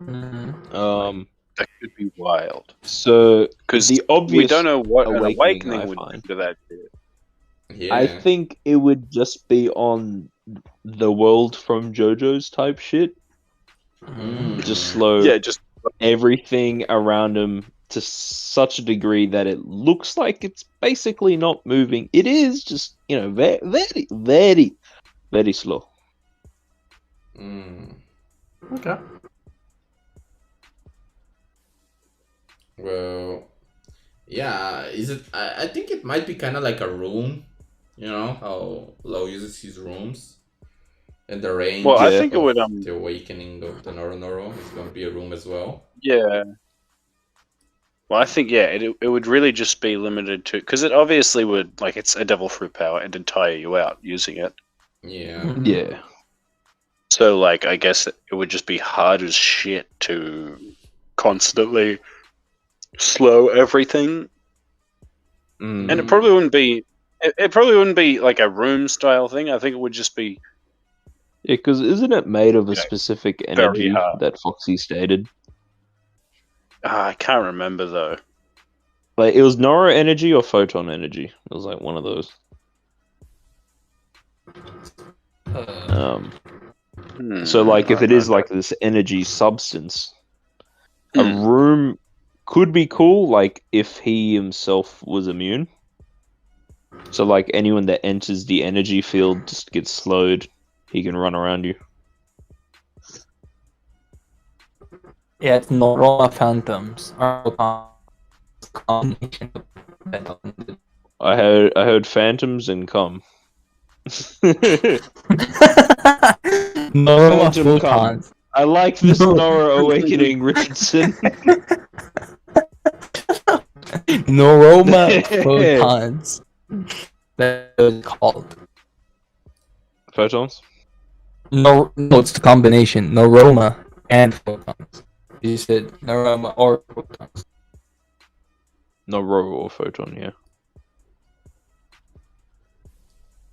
[SPEAKER 1] That could be wild.
[SPEAKER 3] So
[SPEAKER 1] Because
[SPEAKER 3] the obvious
[SPEAKER 1] we don't know what an
[SPEAKER 3] awakening,
[SPEAKER 1] awakening
[SPEAKER 3] I
[SPEAKER 1] would
[SPEAKER 3] find.
[SPEAKER 1] do to that shit.
[SPEAKER 2] Yeah.
[SPEAKER 3] I think it would just be on the world from JoJo's type shit. Just slow
[SPEAKER 1] Yeah, just
[SPEAKER 3] everything around him to such a degree that it looks like it's basically not moving. It is just, very, very, very, very slow.
[SPEAKER 4] Okay.
[SPEAKER 2] Well, yeah. Is it? I think it might be kind of like a room. You know how Law uses his rooms, and the range.
[SPEAKER 1] Well, I
[SPEAKER 3] Yeah.
[SPEAKER 1] think it would
[SPEAKER 2] The awakening of the Noro is going to be a room as well.
[SPEAKER 1] Yeah. Well, I think it would really just be limited to because it obviously would it's a devil fruit power and it'd tire you out using it.
[SPEAKER 2] Yeah.
[SPEAKER 3] Yeah.
[SPEAKER 1] So I guess it would just be hard as shit to constantly slow everything, and it probably wouldn't be. It probably wouldn't be like a room style thing. I think it would just be.
[SPEAKER 3] Yeah, because isn't it made of a
[SPEAKER 1] Yeah,
[SPEAKER 3] specific
[SPEAKER 1] very
[SPEAKER 3] energy
[SPEAKER 1] hard.
[SPEAKER 3] that Foxy stated?
[SPEAKER 1] I can't remember though.
[SPEAKER 3] Like, it was Nora energy or photon energy. It was like one of those. So, if it is like this energy substance, a room could be cool, if he himself was immune. So like anyone that enters the energy field just gets slowed. He can run around you.
[SPEAKER 4] Yeah, it's Noroma Phantoms. Combination of
[SPEAKER 3] I heard phantoms and come.
[SPEAKER 4] Noroma
[SPEAKER 3] Phantom come.
[SPEAKER 4] Photons.
[SPEAKER 3] I like this
[SPEAKER 4] No.
[SPEAKER 3] Nora Awakening, Richardson.
[SPEAKER 4] Noroma Photons. That was called.
[SPEAKER 3] Photons?
[SPEAKER 4] No, it's the combination. Noroma and Photons. You said Noroma or Photons.
[SPEAKER 3] No ro or photon, yeah.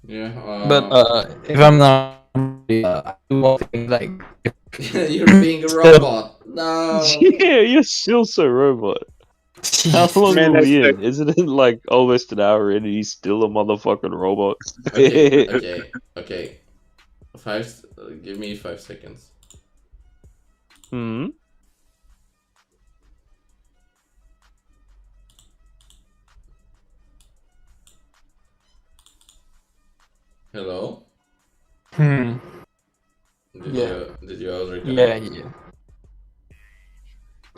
[SPEAKER 2] Yeah.
[SPEAKER 4] But if I'm not, I do one thing like
[SPEAKER 2] You're being a robot. No.
[SPEAKER 3] Yeah, you're still so robot. How long
[SPEAKER 1] Man,
[SPEAKER 3] are we
[SPEAKER 1] that's
[SPEAKER 3] in? Isn't it like almost an hour in and he's still a motherfucking robot?
[SPEAKER 2] Okay. Give me 5 seconds.
[SPEAKER 3] Hmm?
[SPEAKER 2] Hello?
[SPEAKER 4] Hmm.
[SPEAKER 2] Did you all reconnect?
[SPEAKER 4] Yeah.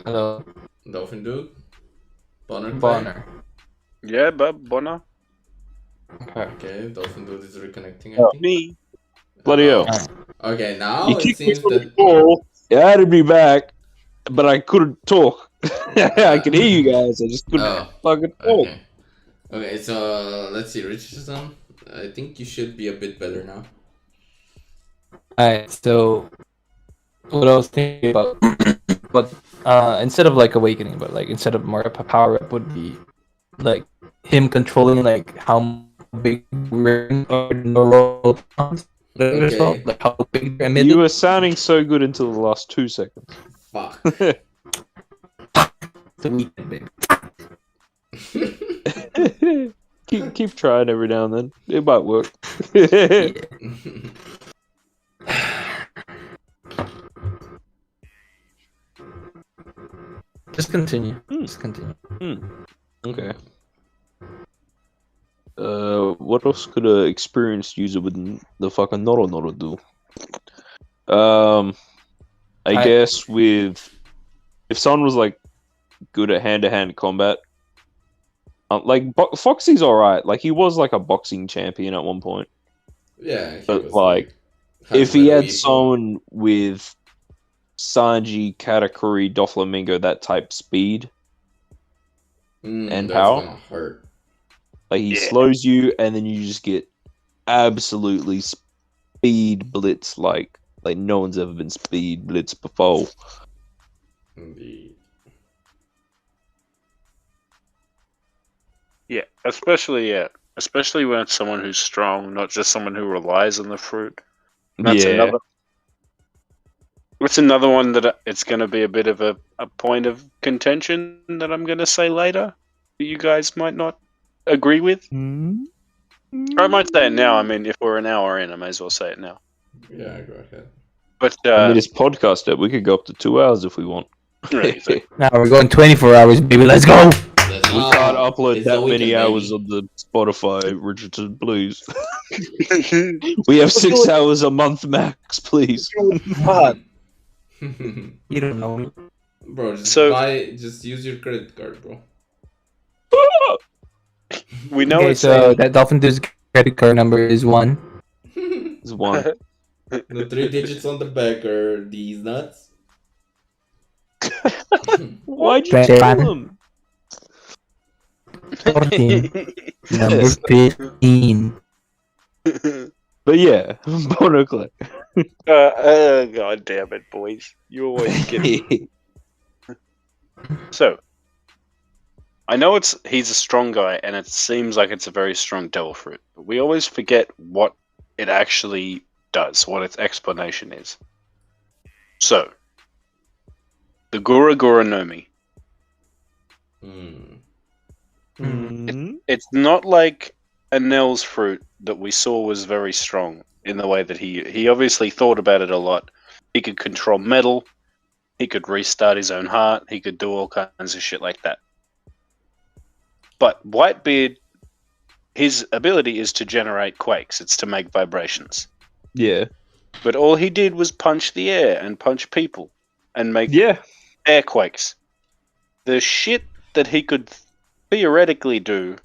[SPEAKER 4] Hello,
[SPEAKER 2] Dolphin dude? Bonar?
[SPEAKER 4] Bonar.
[SPEAKER 1] Yeah, but Bonar.
[SPEAKER 4] Okay.
[SPEAKER 2] Okay, Dolphin dude is reconnecting, I
[SPEAKER 3] Oh.
[SPEAKER 2] think.
[SPEAKER 1] Me.
[SPEAKER 3] Bloody
[SPEAKER 2] Hello?
[SPEAKER 3] hell.
[SPEAKER 2] Okay, now
[SPEAKER 3] You
[SPEAKER 2] it
[SPEAKER 3] kicked me
[SPEAKER 2] seems
[SPEAKER 3] from the
[SPEAKER 2] that...
[SPEAKER 3] call. You had to be back, but I couldn't talk. I could hear you guys, I just couldn't
[SPEAKER 2] Oh,
[SPEAKER 3] fucking talk.
[SPEAKER 2] okay. Okay, so let's see, Rchrdsn. I think you should be a bit better now.
[SPEAKER 4] Alright, so what I was thinking about, but instead of like awakening, but like instead of more of a power up would be like him controlling like how big ring or neural
[SPEAKER 2] Okay.
[SPEAKER 4] like how big they're emitted.
[SPEAKER 3] You were sounding so good until the last 2 seconds.
[SPEAKER 2] Fuck.
[SPEAKER 4] It's a weekend, baby.
[SPEAKER 3] keep trying every now and then. It might work.
[SPEAKER 4] Yeah. Just continue. Just continue.
[SPEAKER 3] Okay. What else could a experienced user with the fucking Noro do? I guess if someone was like good at hand-to-hand combat, like Foxy's alright. Like he was like a boxing champion at one point.
[SPEAKER 2] Yeah,
[SPEAKER 3] But,
[SPEAKER 2] was
[SPEAKER 3] like, if he had
[SPEAKER 2] Weevil.
[SPEAKER 3] someone with Sanji, Katakuri, Doflamingo, that type speed and
[SPEAKER 2] that's
[SPEAKER 3] power,
[SPEAKER 2] gonna hurt.
[SPEAKER 3] like he
[SPEAKER 1] Yeah.
[SPEAKER 3] slows you, and then you just get absolutely speed blitz like no one's ever been speed blitz before.
[SPEAKER 2] Indeed.
[SPEAKER 1] Yeah, especially when it's someone who's strong, not just someone who relies on the fruit. That's another one that it's going to be a bit of a point of contention that I'm going to say later that you guys might not agree with. Or I might say it now. I mean, if we're an hour in, I may as well say it now.
[SPEAKER 2] Yeah, go ahead.
[SPEAKER 1] But
[SPEAKER 3] I mean, it's podcast it. We could go up to 2 hours if we want.
[SPEAKER 1] Right,
[SPEAKER 4] Now we're going 24 hours, baby. Let's go.
[SPEAKER 3] We can't upload that many hours on the Spotify, Richardson, please. We have 6 hours a month max, please.
[SPEAKER 4] You don't know me.
[SPEAKER 2] Bro, just use your credit card, bro.
[SPEAKER 1] we know
[SPEAKER 4] Okay,
[SPEAKER 1] it's
[SPEAKER 4] so that Dolphin Dude's credit card number is 1.
[SPEAKER 3] It's 1.
[SPEAKER 2] The 3 digits on the back are these nuts.
[SPEAKER 3] Why'd you
[SPEAKER 4] Twenty-one.
[SPEAKER 3] tell him?
[SPEAKER 4] 14. Number 15.
[SPEAKER 3] But yeah, Bonar.
[SPEAKER 1] God damn it, boys! You always get it. So, I know he's a strong guy, and it seems like it's a very strong devil fruit, but we always forget what it actually does, what its explanation is. So, the Gura no Mi. It's not like Anel's fruit that we saw was very strong in the way that he obviously thought about it a lot. He could control metal, he could restart his own heart, he could do all kinds of shit like that. But Whitebeard, his ability is to generate quakes. It's to make vibrations.
[SPEAKER 3] Yeah.
[SPEAKER 1] But all he did was punch the air and punch people and make air quakes. The shit that he could theoretically do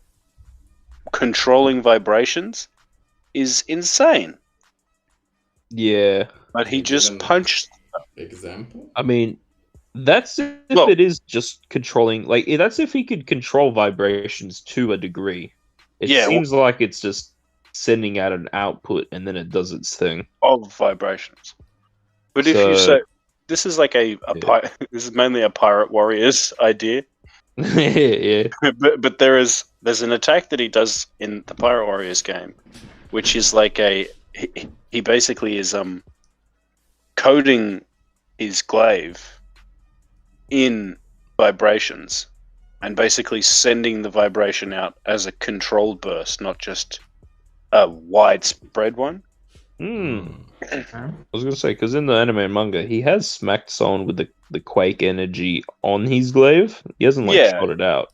[SPEAKER 1] controlling vibrations is insane.
[SPEAKER 3] Yeah.
[SPEAKER 1] But he just
[SPEAKER 2] Given
[SPEAKER 1] punched.
[SPEAKER 2] Example?
[SPEAKER 3] I mean, that's if it is just controlling. Like, that's if he could control vibrations to a degree. It seems like it's just sending out an output and then it does its thing.
[SPEAKER 1] Of vibrations. But if you say this is like this is mainly a Pirate Warriors idea.
[SPEAKER 3] Yeah.
[SPEAKER 1] But there's an attack that he does in the Pirate Warriors game, which is like he basically is coding his glaive in vibrations and basically sending the vibration out as a controlled burst, not just a widespread one.
[SPEAKER 3] I was gonna say, because in the anime and manga, he has smacked someone with the quake energy on his glaive. He hasn't shot it out.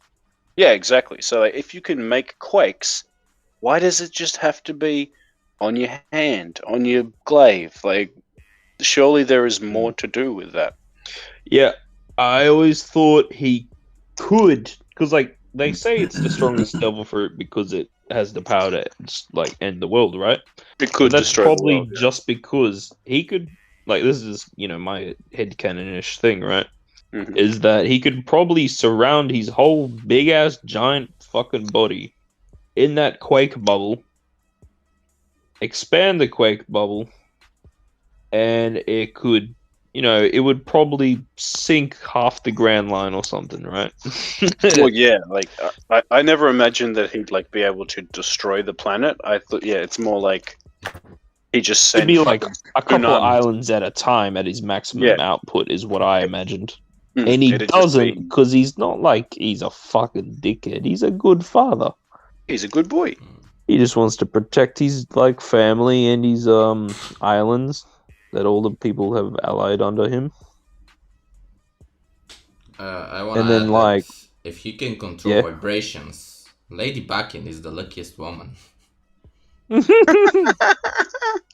[SPEAKER 1] Yeah, exactly. So if you can make quakes, why does it just have to be on your hand, on your glaive? Like, surely there is more to do with that.
[SPEAKER 3] Yeah, I always thought he could, because they say it's the strongest devil fruit because it has the power to end the world, right?
[SPEAKER 1] It could destroy the world. That's
[SPEAKER 3] probably just because he could. This is my headcanon-ish thing, right?
[SPEAKER 1] Mm-hmm.
[SPEAKER 3] Is that he could probably surround his whole big ass giant fucking body in that quake bubble, expand the quake bubble, and it could, it would probably sink half the Grand Line or something, right?
[SPEAKER 1] Well, yeah, I never imagined that he'd be able to destroy the planet. I thought, it's more like he just sent.
[SPEAKER 3] It'd be like a couple of islands at a time at his maximum output, is what I imagined. And he doesn't, because he's not he's a fucking dickhead. He's a good father.
[SPEAKER 1] He's a good boy.
[SPEAKER 3] He just wants to protect his family and his islands that all the people have allied under him.
[SPEAKER 2] I want to add that if he can control vibrations, Lady Bakin is the luckiest woman.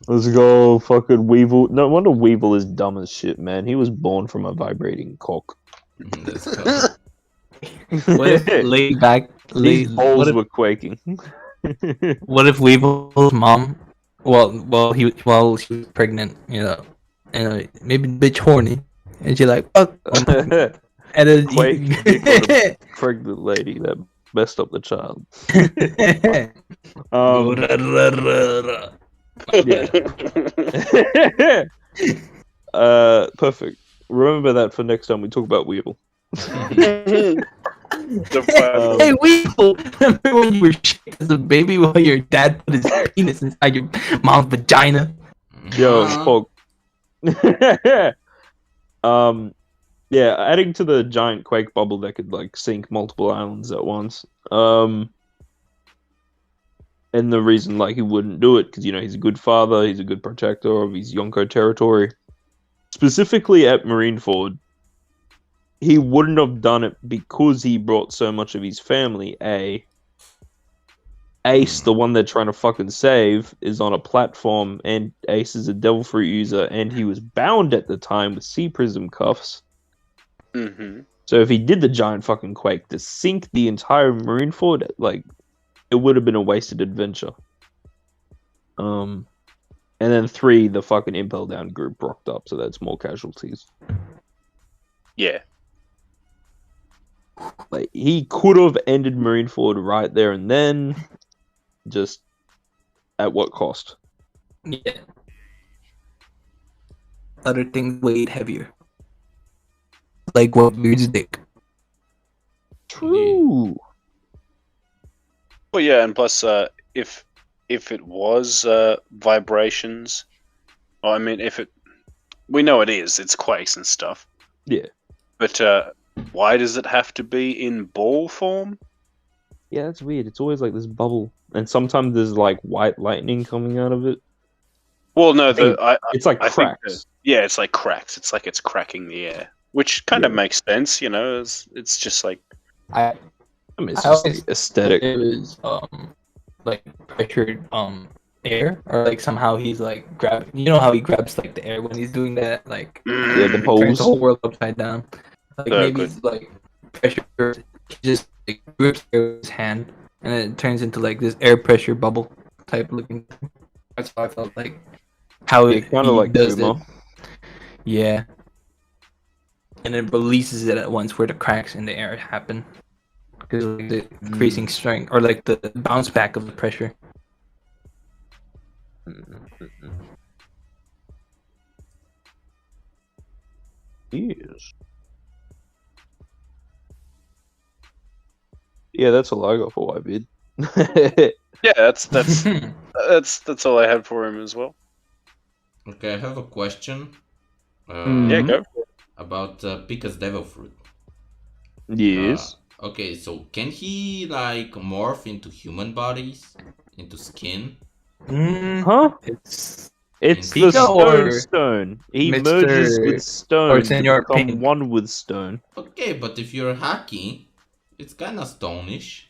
[SPEAKER 3] Let's go, fucking Weevil. No wonder Weevil is dumb as shit, man. He was born from a vibrating cock.
[SPEAKER 2] That's cool.
[SPEAKER 4] What if
[SPEAKER 3] his balls were quaking?
[SPEAKER 4] What if Weevil's mom? While she was pregnant, and maybe a bit horny, and she fuck. And then
[SPEAKER 3] Quake pregnant lady that messed up the child. Perfect. Remember that for next time we talk about Weevil.
[SPEAKER 4] Hey Weevil! Remember when you were shaking as a baby while your dad put his penis inside your mom's vagina?
[SPEAKER 3] Yo, fuck. Adding to the giant quake bubble that could sink multiple islands at once. And the reason he wouldn't do it because he's a good father, he's a good protector of his Yonko territory. Specifically at Marineford, he wouldn't have done it because he brought so much of his family. Ace, the one they're trying to fucking save, is on a platform, and Ace is a devil fruit user, and he was bound at the time with sea prism cuffs.
[SPEAKER 1] Mm-hmm.
[SPEAKER 3] So if he did the giant fucking quake to sink the entire Marineford, it would have been a wasted adventure. And then 3, the fucking Impel down group rocked up, so that's more casualties.
[SPEAKER 1] Yeah.
[SPEAKER 3] He could have ended Marineford right there and then, just at what cost?
[SPEAKER 4] Yeah. Other things weighed heavier. Like what Beard's dick.
[SPEAKER 3] True.
[SPEAKER 1] Well, yeah, and plus, if it was vibrations, we know it is. It's quakes and stuff.
[SPEAKER 3] Yeah.
[SPEAKER 1] But why does it have to be in ball form?
[SPEAKER 3] Yeah, that's weird. It's always this bubble, and sometimes there's white lightning coming out of it.
[SPEAKER 1] Well, no,
[SPEAKER 3] it's cracks.
[SPEAKER 1] It's like cracks. It's it's cracking the air, which kind of makes sense. It's just
[SPEAKER 3] I mean, it's just aesthetic.
[SPEAKER 4] It was like pressured air, or like somehow he's like grabbing. You know how he grabs like the air when he's doing that, like
[SPEAKER 3] Yeah, the
[SPEAKER 4] turns
[SPEAKER 3] pose.
[SPEAKER 4] the whole world upside down. Like
[SPEAKER 1] So
[SPEAKER 4] maybe
[SPEAKER 1] good.
[SPEAKER 4] he's like pressure. He just like grips air with his hand, and then it turns into like this air pressure bubble type looking thing. That's how I felt like how
[SPEAKER 3] Yeah, kind of
[SPEAKER 4] he
[SPEAKER 3] like
[SPEAKER 4] does
[SPEAKER 3] Kuma.
[SPEAKER 4] it. Yeah. And it releases it at once where the cracks in the air happen. Because like, the increasing strength, or like the bounce back of the pressure.
[SPEAKER 3] Yes. Yeah, that's all I got for Whitebeard.
[SPEAKER 1] Yeah, that's all I had for him as well.
[SPEAKER 2] Okay, I have a question.
[SPEAKER 1] Yeah, go.
[SPEAKER 2] About Pika's Devil Fruit.
[SPEAKER 3] Yes.
[SPEAKER 2] Okay, so can he like morph into human bodies, into skin?
[SPEAKER 3] Huh?
[SPEAKER 4] It's
[SPEAKER 3] It's
[SPEAKER 2] Pika
[SPEAKER 3] the
[SPEAKER 4] or
[SPEAKER 3] stone. He
[SPEAKER 4] Mr.
[SPEAKER 3] merges with stone to
[SPEAKER 4] Senor
[SPEAKER 3] become
[SPEAKER 4] Pink.
[SPEAKER 3] one with stone.
[SPEAKER 2] Okay, but if you're hacky, it's kind of stonish.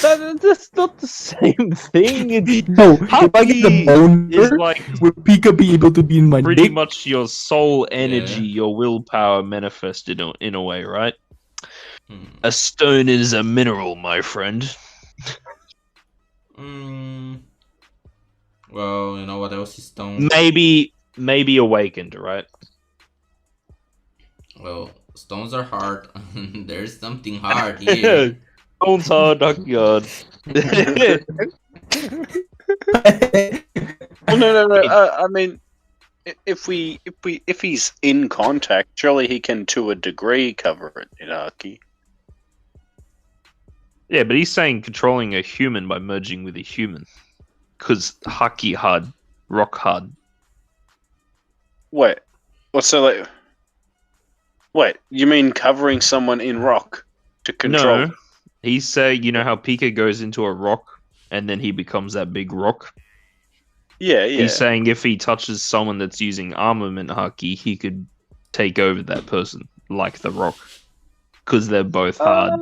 [SPEAKER 3] That's not the same thing. It's
[SPEAKER 4] no, if I get the
[SPEAKER 3] Haki is
[SPEAKER 4] boner,
[SPEAKER 3] like
[SPEAKER 4] would Pika be able to be in my
[SPEAKER 3] pretty
[SPEAKER 4] dick?
[SPEAKER 3] much your soul energy,
[SPEAKER 2] Yeah.
[SPEAKER 3] your willpower manifested in a way, right?
[SPEAKER 2] Hmm.
[SPEAKER 3] A stone is a mineral, my friend.
[SPEAKER 2] Well, you know what else is stone?
[SPEAKER 3] Maybe awakened, right?
[SPEAKER 2] Well, stones are hard. There's something hard here.
[SPEAKER 3] Stones hard, God.
[SPEAKER 1] Well, no. I mean, if he's in contact, surely he can, to a degree, cover it in Arky.
[SPEAKER 3] Yeah, but he's saying controlling a human by merging with a human. Because Haki hard, rock hard.
[SPEAKER 1] Wait, what's so like? Wait, you mean covering someone in rock to control?
[SPEAKER 3] No, he's saying, you know how Pika goes into a rock and then he becomes that big rock?
[SPEAKER 1] Yeah.
[SPEAKER 3] He's saying if he touches someone that's using armament Haki, he could take over that person, like the rock. Because they're both hard.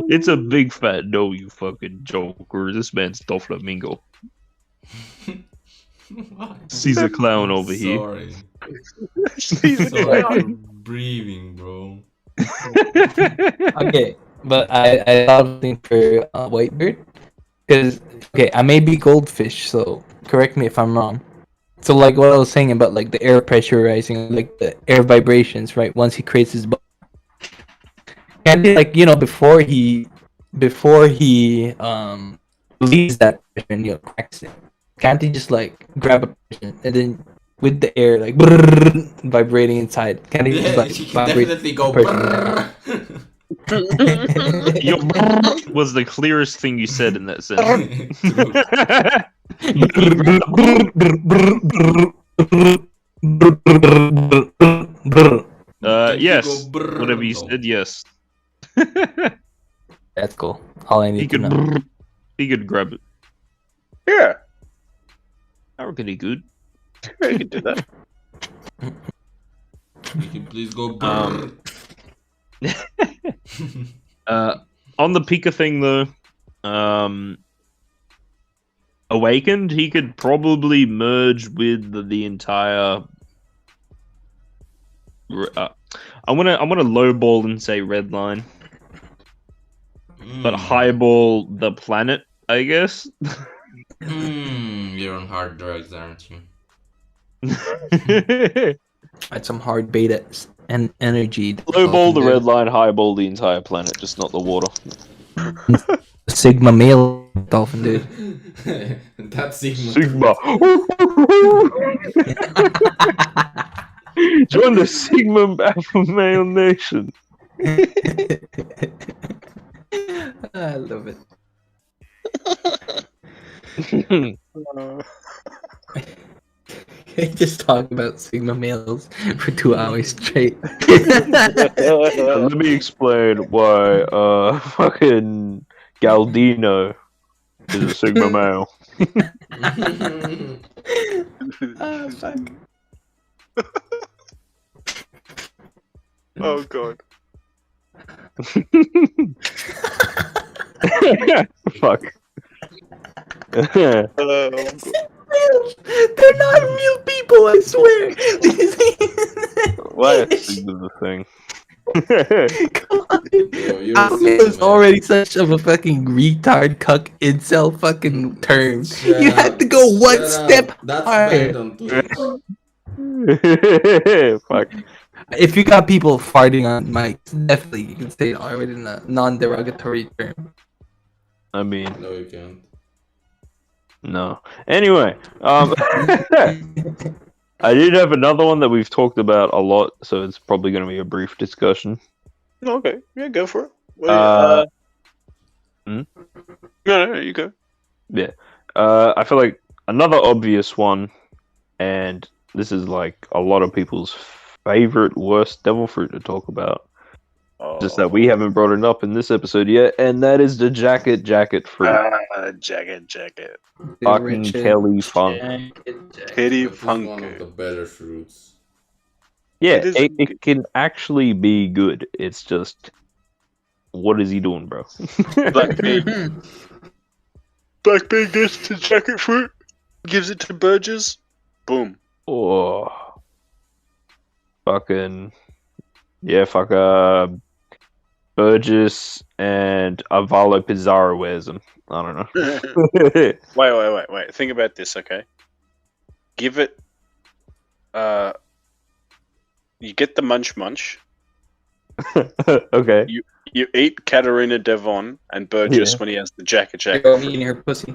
[SPEAKER 3] It's a big fat no, you fucking joker. This man's Doflamingo. Caesar Clown over here.
[SPEAKER 2] Sorry.
[SPEAKER 1] Caesar
[SPEAKER 2] Sorry
[SPEAKER 1] Clown.
[SPEAKER 2] for breathing, bro.
[SPEAKER 4] Okay, but I thought of thing for Whitebeard. Because, okay, I may be goldfish, so correct me if I'm wrong. So, like what I was saying about like the air pressurizing, like the air vibrations, right? Once he creates his body, and like before he leaves that pressure and cracks it, can't he just like grab a pressure and then with the air like vibrating inside, can't he just
[SPEAKER 2] Yeah,
[SPEAKER 4] like
[SPEAKER 2] she can
[SPEAKER 4] vibrate
[SPEAKER 2] definitely go.
[SPEAKER 4] the person?
[SPEAKER 3] Your was the clearest thing you said in that sentence. Yes. Whatever you said, yes.
[SPEAKER 4] That's cool. All I need to know.
[SPEAKER 3] He could grab it.
[SPEAKER 1] Yeah,
[SPEAKER 3] I reckon he could.
[SPEAKER 1] you can do that.
[SPEAKER 2] You can please go.
[SPEAKER 3] On the Pika thing though, awakened, he could probably merge with the entire. I'm gonna lowball and say red line, but highball the planet, I guess.
[SPEAKER 2] You're on hard drugs, aren't you?
[SPEAKER 4] That's some hard beta and energy.
[SPEAKER 3] Lowball the red line, highball the entire planet, just not the water.
[SPEAKER 4] Sigma male dolphin, dude.
[SPEAKER 2] That's Sigma.
[SPEAKER 3] Sigma. Join the Sigma Alpha Male Nation.
[SPEAKER 4] I love it. Just talk about Sigma males for 2 hours straight.
[SPEAKER 3] Let me explain why fucking Galdino is a Sigma male.
[SPEAKER 4] Ah, fuck.
[SPEAKER 1] Oh god.
[SPEAKER 3] Fuck.
[SPEAKER 1] God.
[SPEAKER 4] They're not real people, I swear.
[SPEAKER 3] Let's do the thing.
[SPEAKER 4] Come on.
[SPEAKER 2] Yo, you're a
[SPEAKER 4] Alpha
[SPEAKER 2] sicko,
[SPEAKER 4] is
[SPEAKER 2] man.
[SPEAKER 4] already such of a fucking retard cuck incel fucking term.
[SPEAKER 2] Shut
[SPEAKER 4] You had
[SPEAKER 2] up.
[SPEAKER 4] to go one
[SPEAKER 2] Shut
[SPEAKER 4] step
[SPEAKER 2] up. That's
[SPEAKER 4] higher.
[SPEAKER 2] banned on Twitch.
[SPEAKER 3] Fuck.
[SPEAKER 4] If you got people farting on mics, definitely you can say it already in a non-derogatory term.
[SPEAKER 3] I mean,
[SPEAKER 2] No, you can't.
[SPEAKER 3] no. Anyway, I did have another one that we've talked about a lot, so it's probably going to be a brief discussion.
[SPEAKER 1] Okay, yeah, go for it. No, you go.
[SPEAKER 3] Yeah. I feel like another obvious one, and this is like a lot of people's favorite worst devil fruit to talk about. Just that we haven't brought it up in this episode yet, and that is the jacket fruit.
[SPEAKER 1] Jacket.
[SPEAKER 3] Fucking Kelly Funk.
[SPEAKER 1] Pity
[SPEAKER 2] This is
[SPEAKER 1] punk.
[SPEAKER 2] one of the better fruits.
[SPEAKER 3] Yeah,
[SPEAKER 1] It is
[SPEAKER 3] it can actually be good. It's just, what is he doing, bro?
[SPEAKER 1] Blackbeard. Blackbeard gets to jacket fruit, gives it to Burgess. Boom.
[SPEAKER 3] Oh, fucking yeah, fuck. Burgess and Avalo Pizarro wears them. I don't know.
[SPEAKER 1] Wait. Think about this, okay? Give it. You get the Munch-Munch.
[SPEAKER 3] Okay.
[SPEAKER 1] You eat Katarina Devon and Burgess
[SPEAKER 3] Yeah.
[SPEAKER 1] when he has the jacket.
[SPEAKER 4] Girl eating her pussy.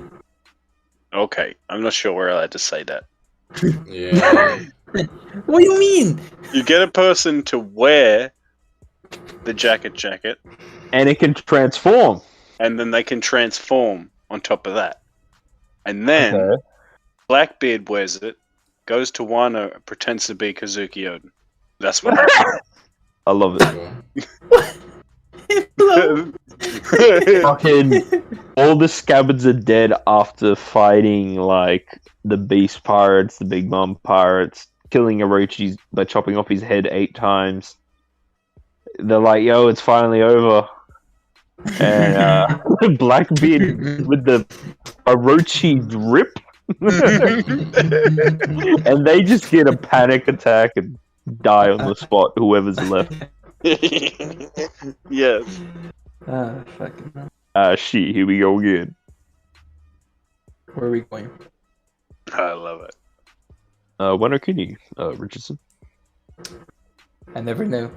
[SPEAKER 1] Okay, I'm not sure we're allowed to say that.
[SPEAKER 2] Yeah.
[SPEAKER 4] What do you mean?
[SPEAKER 1] You get a person to wear the jacket,
[SPEAKER 3] And it can transform.
[SPEAKER 1] and then they can transform on top of that. And then Blackbeard wears it, goes to Wano, pretends to be Kazuki Oden. That's what happens.
[SPEAKER 3] I love it.
[SPEAKER 2] Go.
[SPEAKER 3] Fucking all the scabbards are dead after fighting like the beast pirates, the big mom pirates, killing Orochi by chopping off his head 8 times. They're like, yo, it's finally over. And Blackbeard with the Orochi drip. And they just get a panic attack and die on the spot, whoever's left.
[SPEAKER 1] Yes.
[SPEAKER 4] Fucking.
[SPEAKER 3] Shit, here we go again.
[SPEAKER 4] Where are we going?
[SPEAKER 1] I love it.
[SPEAKER 3] When can you, Richardson?
[SPEAKER 4] I never knew.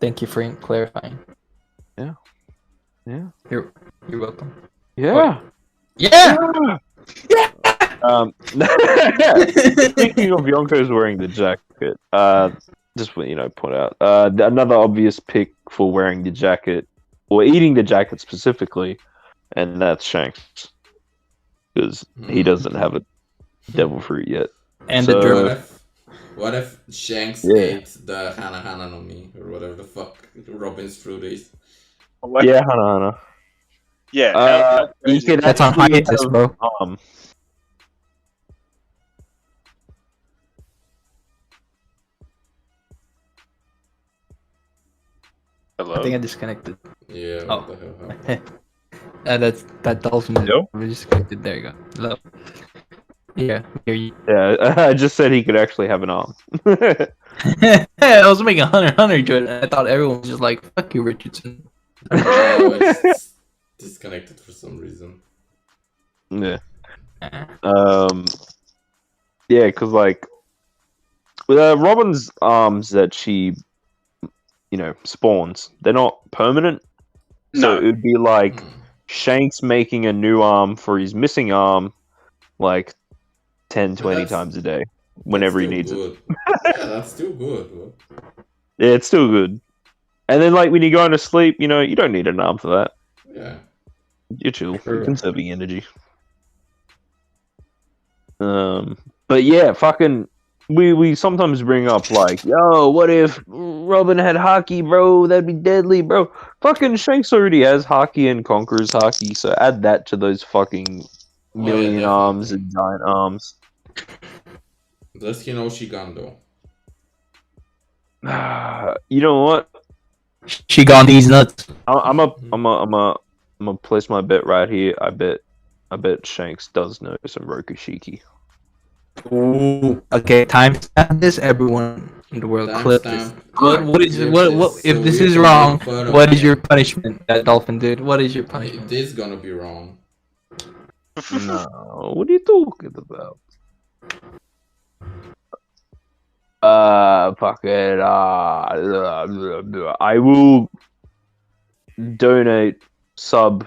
[SPEAKER 4] Thank you for clarifying.
[SPEAKER 3] Yeah.
[SPEAKER 4] You're welcome.
[SPEAKER 3] Yeah.
[SPEAKER 4] Yeah.
[SPEAKER 3] Speaking of Yonko's wearing the jacket, just point out another obvious pick for wearing the jacket or eating the jacket specifically, and that's Shanks, because he doesn't have a devil fruit yet.
[SPEAKER 4] And
[SPEAKER 3] So-
[SPEAKER 4] the drone.
[SPEAKER 2] What if Shanks
[SPEAKER 3] Yeah.
[SPEAKER 2] ate the Hana Hana no Mi, or whatever the fuck Robin's fruit is?
[SPEAKER 3] Yeah, Hana.
[SPEAKER 1] Yeah.
[SPEAKER 3] He
[SPEAKER 1] crazy-
[SPEAKER 3] could
[SPEAKER 4] That's on
[SPEAKER 3] actually
[SPEAKER 4] hiatus,
[SPEAKER 3] have,
[SPEAKER 4] bro.
[SPEAKER 1] Hello?
[SPEAKER 4] I think I disconnected.
[SPEAKER 2] Yeah,
[SPEAKER 4] Oh.
[SPEAKER 2] what the hell?
[SPEAKER 4] That's that Dolphin.
[SPEAKER 3] Hello?
[SPEAKER 4] We disconnected. There you go. Hello. Yeah, hear you.
[SPEAKER 3] Yeah, I just said he could actually have an arm.
[SPEAKER 4] I was making Hunter joke. I thought everyone was just like, "Fuck you, Richardson."
[SPEAKER 2] Oh, it's disconnected for some reason.
[SPEAKER 3] Yeah. Yeah, because like with Robin's arms that she, spawns, they're not permanent. So
[SPEAKER 1] No.
[SPEAKER 3] it would be like Shanks making a new arm for his missing arm, like 10, 20
[SPEAKER 2] that's-
[SPEAKER 3] times a day, whenever he
[SPEAKER 2] That's
[SPEAKER 3] needs
[SPEAKER 2] still
[SPEAKER 3] it.
[SPEAKER 2] good. Yeah, that's still good. Bro.
[SPEAKER 3] Yeah, it's still good. And then like when you're going to sleep, you don't need an arm for that.
[SPEAKER 2] Yeah.
[SPEAKER 3] You're chill.
[SPEAKER 4] True.
[SPEAKER 3] Conserving energy. But yeah, fucking we sometimes bring up like, yo, what if Robin had Haki, bro? That'd be deadly, bro. Fucking Shanks already has Haki and Conqueror's Haki, so add that to those fucking million
[SPEAKER 2] definitely.
[SPEAKER 3] arms and giant arms.
[SPEAKER 2] Does he know Shigando?
[SPEAKER 3] You know what?
[SPEAKER 4] She gone these nuts.
[SPEAKER 3] I'm a I'm gonna place my bet right here. I bet Shanks does know some Rokushiki.
[SPEAKER 4] Ooh. Okay, timestamp this. Everyone in the world, clip this.
[SPEAKER 2] Timestamp.
[SPEAKER 4] What is
[SPEAKER 2] Clip
[SPEAKER 4] what?
[SPEAKER 2] this
[SPEAKER 4] If
[SPEAKER 2] so
[SPEAKER 4] this
[SPEAKER 2] we
[SPEAKER 4] is
[SPEAKER 2] can
[SPEAKER 4] wrong,
[SPEAKER 2] make fun of
[SPEAKER 4] what is
[SPEAKER 2] it.
[SPEAKER 4] your punishment, that Dolphin dude? What is your punishment?
[SPEAKER 2] It is gonna be wrong.
[SPEAKER 3] No, what are you talking about? Fuck it. I will donate sub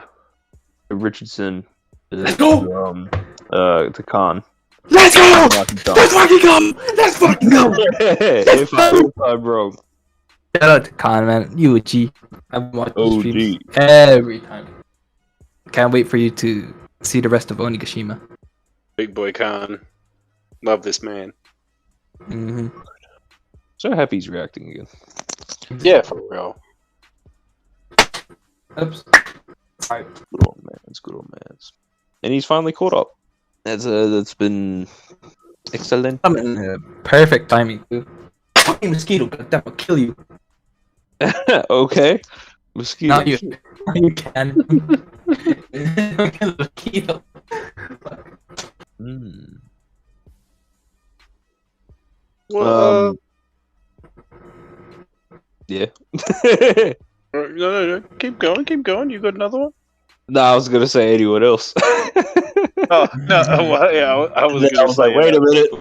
[SPEAKER 3] to Richardson.
[SPEAKER 4] Let's go!
[SPEAKER 3] To Khan.
[SPEAKER 4] Let's go!
[SPEAKER 3] Let's
[SPEAKER 4] Let's fucking go! Let's fucking go!
[SPEAKER 3] if I'm wrong.
[SPEAKER 4] Shout out to Khan, man. You a G. I've watched his
[SPEAKER 3] OG.
[SPEAKER 4] streams every time. Can't wait for you to see the rest of Onigashima.
[SPEAKER 1] Big boy Khan. Love this man.
[SPEAKER 4] Mm-hmm.
[SPEAKER 3] So happy he's reacting again.
[SPEAKER 1] Yeah, for real.
[SPEAKER 4] Oops. Sorry.
[SPEAKER 3] Good old man's, good old man's. And he's finally caught up. That's been excellent.
[SPEAKER 4] I'm in perfect timing, dude. Fucking mosquito, goddamn, I'll kill you.
[SPEAKER 3] Okay. Mosquito.
[SPEAKER 4] Not you. You can. Mosquito.
[SPEAKER 1] Well,
[SPEAKER 3] Yeah.
[SPEAKER 1] no. Keep going. You got another one?
[SPEAKER 3] No, I was gonna say anyone else.
[SPEAKER 1] Oh, no. Well, yeah, I was
[SPEAKER 3] I
[SPEAKER 1] gonna
[SPEAKER 3] was
[SPEAKER 1] say,
[SPEAKER 3] like,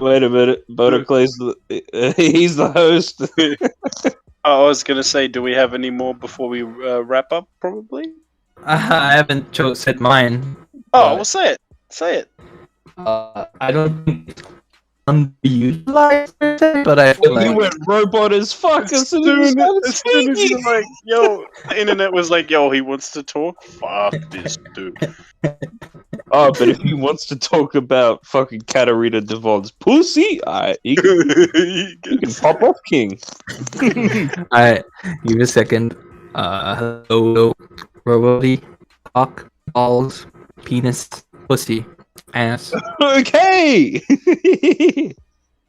[SPEAKER 3] wait a minute. Bonar Clay's he's the host.
[SPEAKER 1] I was gonna say, do we have any more before we wrap up? Probably.
[SPEAKER 4] I haven't said mine.
[SPEAKER 1] Oh, well, say it. Say it.
[SPEAKER 4] I don't think it's underutilized per se, but I feel
[SPEAKER 3] You
[SPEAKER 4] like
[SPEAKER 3] went robot as fuck as soon as
[SPEAKER 1] As soon as you're like, yo, the internet was like, yo, he wants to talk. Fuck this dude.
[SPEAKER 3] Oh, but if he wants to talk about fucking Katarina Devon's pussy, he can pop off, King.
[SPEAKER 4] Alright, give me a second. Hello, robot, cock, balls, penis, pussy, ass,
[SPEAKER 3] Okay.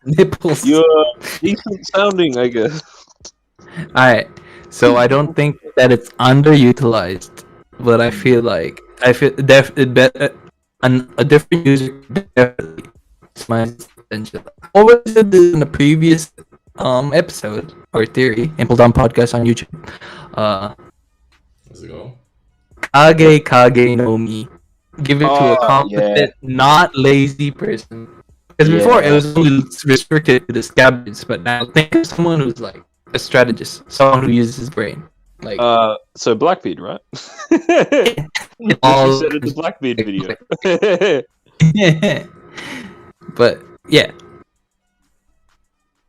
[SPEAKER 4] nipples.
[SPEAKER 3] You're decent sounding, I guess.
[SPEAKER 4] Alright, so I don't think that it's underutilized, but I feel a different user definitely gets my attention. What was it in the previous episode or theory? Impel Down podcast on YouTube.
[SPEAKER 2] Let's go.
[SPEAKER 4] Kage no Mi. Give it to a competent, not lazy person. Because before it was only restricted to the scabbards, but now think of someone who's like a strategist, someone who uses his brain. Like
[SPEAKER 3] so Blackbeard, right?
[SPEAKER 4] all
[SPEAKER 3] You said it's a Blackbeard video.
[SPEAKER 4] But yeah.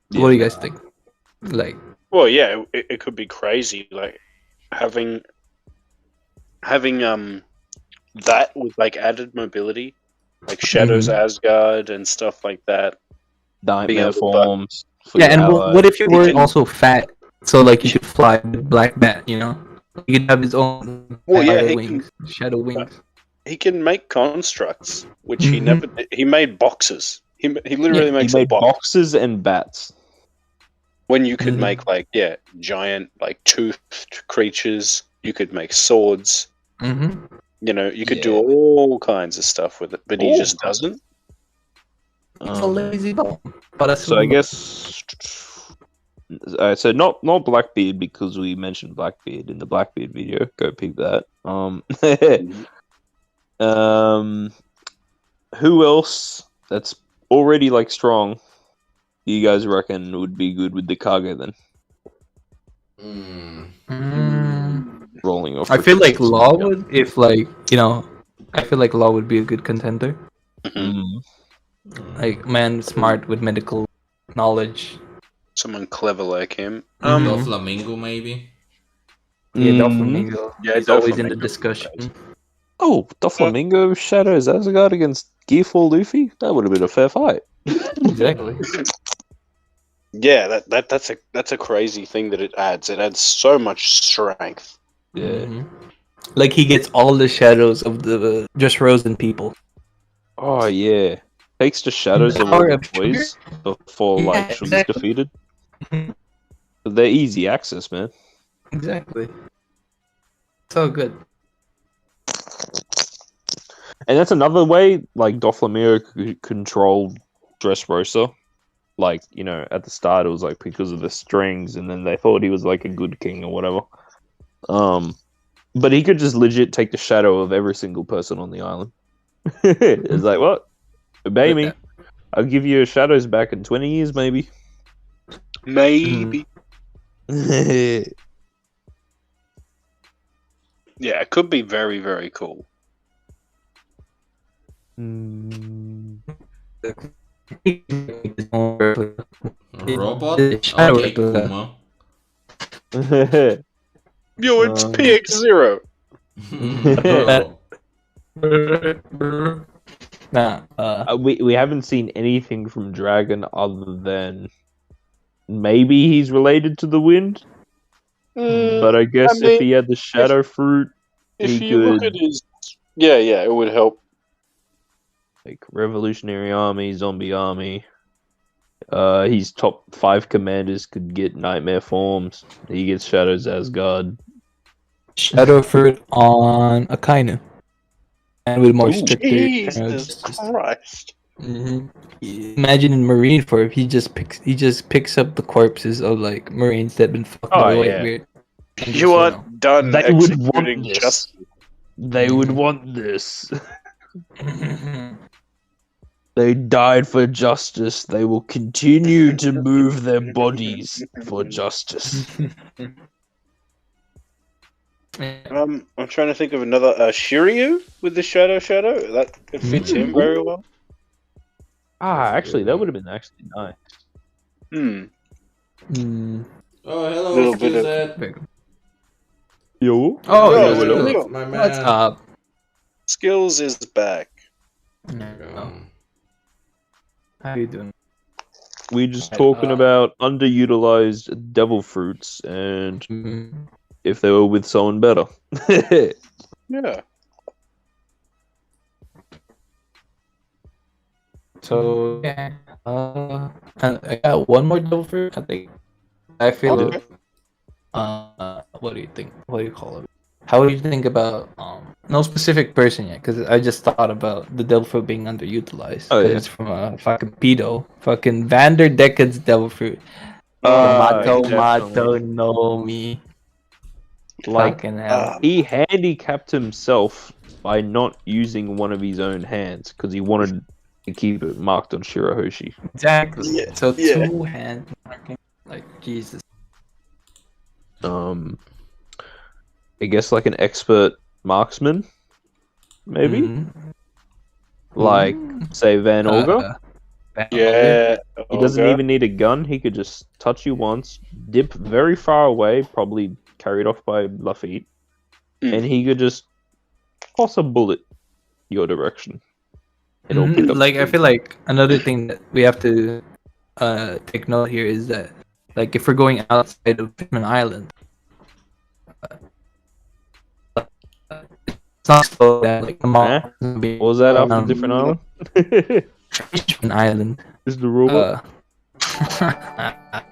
[SPEAKER 4] What do you guys think? Like,
[SPEAKER 1] Well, yeah, it could be crazy. Like having that with like added mobility, like Shadows Asgard and stuff like that.
[SPEAKER 3] Nightmare forms.
[SPEAKER 4] yeah, and what if you were also fat? So like you could fly with Black Bat, you know? You could have his own shadow wings.
[SPEAKER 1] He can make constructs, which he never did. He made boxes. He literally makes
[SPEAKER 3] he
[SPEAKER 1] a
[SPEAKER 3] made
[SPEAKER 1] box.
[SPEAKER 3] boxes and bats.
[SPEAKER 1] When you could make like giant like toothed creatures, you could make swords. You know, you could do all kinds of stuff with it, but he just doesn't.
[SPEAKER 4] It's a lazy ball. But
[SPEAKER 3] So I guess so not Blackbeard, because we mentioned Blackbeard in the Blackbeard video. Go peep that. Who else that's already like strong? Do you guys reckon would be good with the Kage then? Rolling off.
[SPEAKER 4] I feel like Law would, if like, you know, I feel like Law would be a good contender. Like, man, smart with medical knowledge.
[SPEAKER 1] Someone clever like him.
[SPEAKER 2] Doflamingo maybe.
[SPEAKER 4] Yeah, Doflamingo.
[SPEAKER 1] Yeah,
[SPEAKER 4] he's always in the
[SPEAKER 1] Doflamingo.
[SPEAKER 4] discussion.
[SPEAKER 3] Oh, Doflamingo Shadows Asgard against Gearfall Luffy? That would have been a fair fight.
[SPEAKER 4] Exactly.
[SPEAKER 1] Yeah, that's a crazy thing that it adds. It adds so much strength.
[SPEAKER 3] Yeah.
[SPEAKER 4] Like he gets all the shadows of the just Rosen people.
[SPEAKER 3] Oh yeah. Takes the shadows of all the boys before like Sugar's defeated. But they're easy access, man.
[SPEAKER 4] Exactly. So good.
[SPEAKER 3] And that's another way, like, Doflamingo could control Dressrosa. Like, you know, at the start it was like because of the strings, and then they thought he was like a good king or whatever. But he could just legit take the shadow of every single person on the island. It's like, what? Obey me. I'll give you your shadows back in 20 years, maybe.
[SPEAKER 1] Maybe.
[SPEAKER 3] Yeah.
[SPEAKER 1] Yeah, it could be very, very cool.
[SPEAKER 2] Robot?
[SPEAKER 4] Shadow
[SPEAKER 2] Okay,
[SPEAKER 4] Replica.
[SPEAKER 2] Kuma.
[SPEAKER 1] Yo, it's
[SPEAKER 3] Um,
[SPEAKER 1] PX0.
[SPEAKER 2] Bro.
[SPEAKER 4] Nah,
[SPEAKER 3] we haven't seen anything from Dragon other than maybe he's related to the wind. But I guess if he had the shadow fruit,
[SPEAKER 1] if
[SPEAKER 3] he
[SPEAKER 1] you look
[SPEAKER 3] could-
[SPEAKER 1] at his, yeah, it would help.
[SPEAKER 3] like Revolutionary Army, Zombie Army. His top 5 commanders could get nightmare forms. He gets Shadows Asgard.
[SPEAKER 4] Shadow Fruit on Akainu. And with more
[SPEAKER 3] Ooh,
[SPEAKER 4] stricter
[SPEAKER 1] Jesus
[SPEAKER 4] terms.
[SPEAKER 1] Christ!
[SPEAKER 4] Imagine in Marine form, he just picks up the corpses of like Marines that have been fucked
[SPEAKER 3] Oh,
[SPEAKER 4] by White
[SPEAKER 3] yeah.
[SPEAKER 4] Beard. And just,
[SPEAKER 1] You are done
[SPEAKER 3] They would
[SPEAKER 1] executing
[SPEAKER 3] want this.
[SPEAKER 1] justice.
[SPEAKER 3] They would want this. They died for justice. They will continue to move their bodies for justice.
[SPEAKER 1] I'm trying to think of another Shiryu with the shadow. That it fits him very well.
[SPEAKER 3] Actually, that would have been actually nice.
[SPEAKER 2] Oh, hello,
[SPEAKER 1] Little bit
[SPEAKER 2] excuse
[SPEAKER 1] of-
[SPEAKER 2] that.
[SPEAKER 3] Yo.
[SPEAKER 4] Oh,
[SPEAKER 1] Yo,
[SPEAKER 4] hello.
[SPEAKER 1] yo.
[SPEAKER 2] My man.
[SPEAKER 4] What's up?
[SPEAKER 1] Skills is back.
[SPEAKER 4] How you doing?
[SPEAKER 3] We just talking about underutilized devil fruits and if they were with someone better.
[SPEAKER 1] Yeah.
[SPEAKER 4] So yeah, I got one more devil fruit. I think. I feel.
[SPEAKER 1] Okay.
[SPEAKER 4] What do you think? What do you call it? How do you think about no specific person yet? Because I just thought about the devil fruit being underutilized.
[SPEAKER 3] Oh, yeah.
[SPEAKER 4] It's from a fucking pedo, fucking Vander Decad's devil fruit.
[SPEAKER 3] Definitely.
[SPEAKER 4] Mato no me.
[SPEAKER 3] Like,
[SPEAKER 4] Fucking hell.
[SPEAKER 3] he handicapped himself by not using one of his own hands because he wanted to keep it marked on Shirahoshi.
[SPEAKER 4] Exactly.
[SPEAKER 1] Yeah,
[SPEAKER 4] So
[SPEAKER 1] yeah.
[SPEAKER 4] 2 hand marking, like Jesus.
[SPEAKER 3] I guess like an expert marksman, maybe?
[SPEAKER 4] Mhm.
[SPEAKER 3] Like, say, Van Olga.
[SPEAKER 1] Yeah.
[SPEAKER 3] He doesn't
[SPEAKER 1] Olga.
[SPEAKER 3] even need a gun. He could just touch you once, dip very far away, probably carried off by Lafitte, and he could just toss a bullet your direction. It'll pick up
[SPEAKER 4] Like I
[SPEAKER 3] speed.
[SPEAKER 4] feel like another thing that we have to take note here is that like if we're going outside of Fishman Island, it's not so that like the mall
[SPEAKER 3] What was that off a different island?
[SPEAKER 4] Fishman Island.
[SPEAKER 3] Is the robot?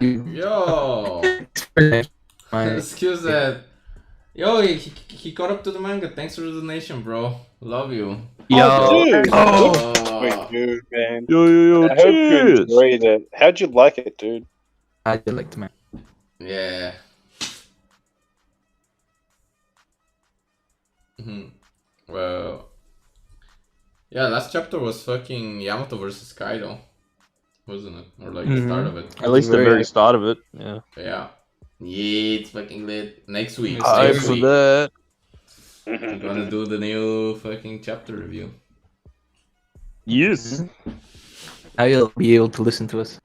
[SPEAKER 2] Yo. Excuse that. Yo, he got up to the manga. Thanks for the donation, bro. Love you.
[SPEAKER 1] Oh, dude.
[SPEAKER 2] Oh.
[SPEAKER 1] Wait, dude, man.
[SPEAKER 3] Yo,
[SPEAKER 1] I hope you
[SPEAKER 3] cheers!
[SPEAKER 1] enjoyed it. How'd you like it, dude?
[SPEAKER 4] I did like the man.
[SPEAKER 2] Yeah. Well. Yeah, last chapter was fucking Yamato versus Kaido. Wasn't it? Or like the start of it.
[SPEAKER 3] At least the very start of it, yeah.
[SPEAKER 2] Yeah. Yeah, it's fucking lit. Next week.
[SPEAKER 3] Hype
[SPEAKER 2] Next
[SPEAKER 3] for
[SPEAKER 2] week.
[SPEAKER 3] that.
[SPEAKER 2] We're gonna do the new fucking chapter review.
[SPEAKER 3] Yes.
[SPEAKER 4] Now you'll be able to listen to us.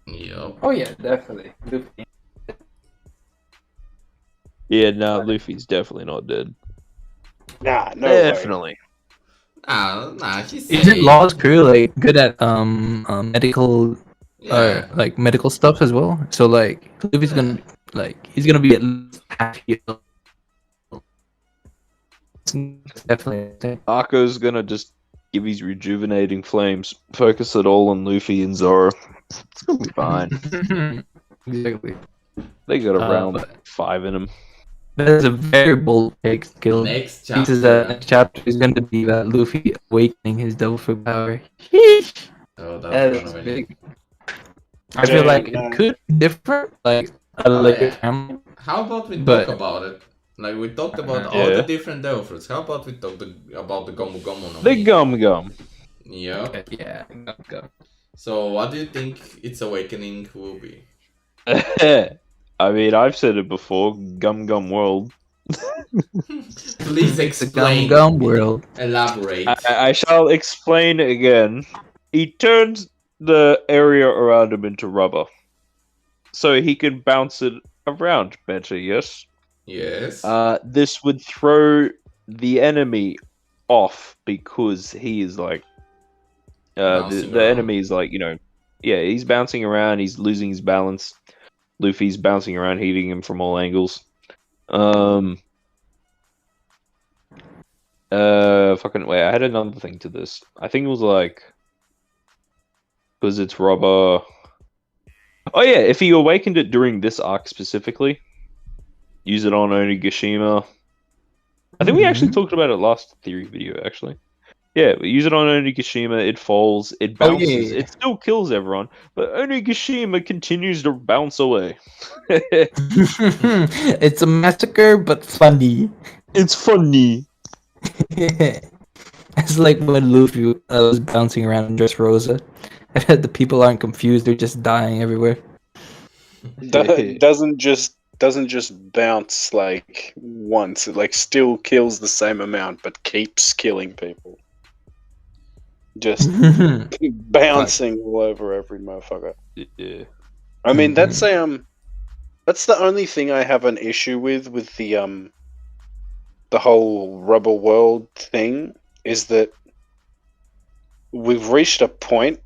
[SPEAKER 2] Yup.
[SPEAKER 4] Oh yeah, definitely.
[SPEAKER 3] Yeah, no, Luffy's definitely not dead.
[SPEAKER 1] Nah, no way.
[SPEAKER 3] Definitely.
[SPEAKER 2] Nah, she's
[SPEAKER 4] Isn't Law's crew like good at medical
[SPEAKER 2] Yeah.
[SPEAKER 4] like medical stuff as well? So like Luffy's gonna he's gonna be at least half healed. It's definitely.
[SPEAKER 3] Arco's gonna just give his rejuvenating flames, focus it all on Luffy and Zoro. It's gonna be fine.
[SPEAKER 4] Exactly.
[SPEAKER 3] They got around
[SPEAKER 4] but-
[SPEAKER 3] 5 in them.
[SPEAKER 4] That's a very bold take, Skill.
[SPEAKER 2] Next
[SPEAKER 4] He says that
[SPEAKER 2] chapter.
[SPEAKER 4] next chapter is going to be about Luffy awakening his devil fruit power. Sheesh.
[SPEAKER 2] Oh,
[SPEAKER 4] That
[SPEAKER 2] that's
[SPEAKER 4] is
[SPEAKER 2] gonna be.
[SPEAKER 4] big. I feel like
[SPEAKER 1] Dang,
[SPEAKER 4] it could be different, like a
[SPEAKER 2] Oh,
[SPEAKER 4] later
[SPEAKER 2] yeah.
[SPEAKER 4] time.
[SPEAKER 2] How about we
[SPEAKER 4] But-
[SPEAKER 2] talk about it? Like we talked about
[SPEAKER 4] Uh-huh.
[SPEAKER 2] all the
[SPEAKER 3] Yeah.
[SPEAKER 2] different devil fruits. How about we talk about the Gomu-Gomu no
[SPEAKER 3] The
[SPEAKER 2] Mi?
[SPEAKER 3] Gum.
[SPEAKER 2] Yep.
[SPEAKER 4] Yeah. Go.
[SPEAKER 2] So what do you think its awakening will be?
[SPEAKER 3] I mean, I've said it before. Gum World.
[SPEAKER 2] Please
[SPEAKER 4] It's a
[SPEAKER 2] explain.
[SPEAKER 4] gum world.
[SPEAKER 2] Elaborate.
[SPEAKER 3] I shall explain again. He turns the area around him into rubber, so he can bounce it around better. Yes.
[SPEAKER 2] Yes.
[SPEAKER 3] This would throw the enemy off because he is like,
[SPEAKER 2] Bouncing
[SPEAKER 3] the
[SPEAKER 2] around.
[SPEAKER 3] enemy is like, yeah, he's bouncing around, he's losing his balance. Luffy's bouncing around, hitting him from all angles. Fucking wait, I had another thing to this. I think it was like, because it's rubber. Oh yeah, if he awakened it during this arc specifically, use it on Onigashima. I think we actually talked about it last theory video, actually. Yeah, we use it on Onigashima, it falls, it
[SPEAKER 4] Oh, yeah,
[SPEAKER 3] bounces,
[SPEAKER 4] yeah.
[SPEAKER 3] it still kills everyone, but Onigashima continues to bounce away.
[SPEAKER 4] It's a massacre, but funny.
[SPEAKER 3] It's funny.
[SPEAKER 4] It's like when Luffy was bouncing around in Dressrosa. The people aren't confused; they're just dying everywhere.
[SPEAKER 1] Doesn't just bounce like once. It like still kills the same amount, but keeps killing people. Just bouncing all over every motherfucker.
[SPEAKER 3] Yeah.
[SPEAKER 1] I mean, that's that's the only thing I have an issue with the whole rubber world thing is that we've reached a point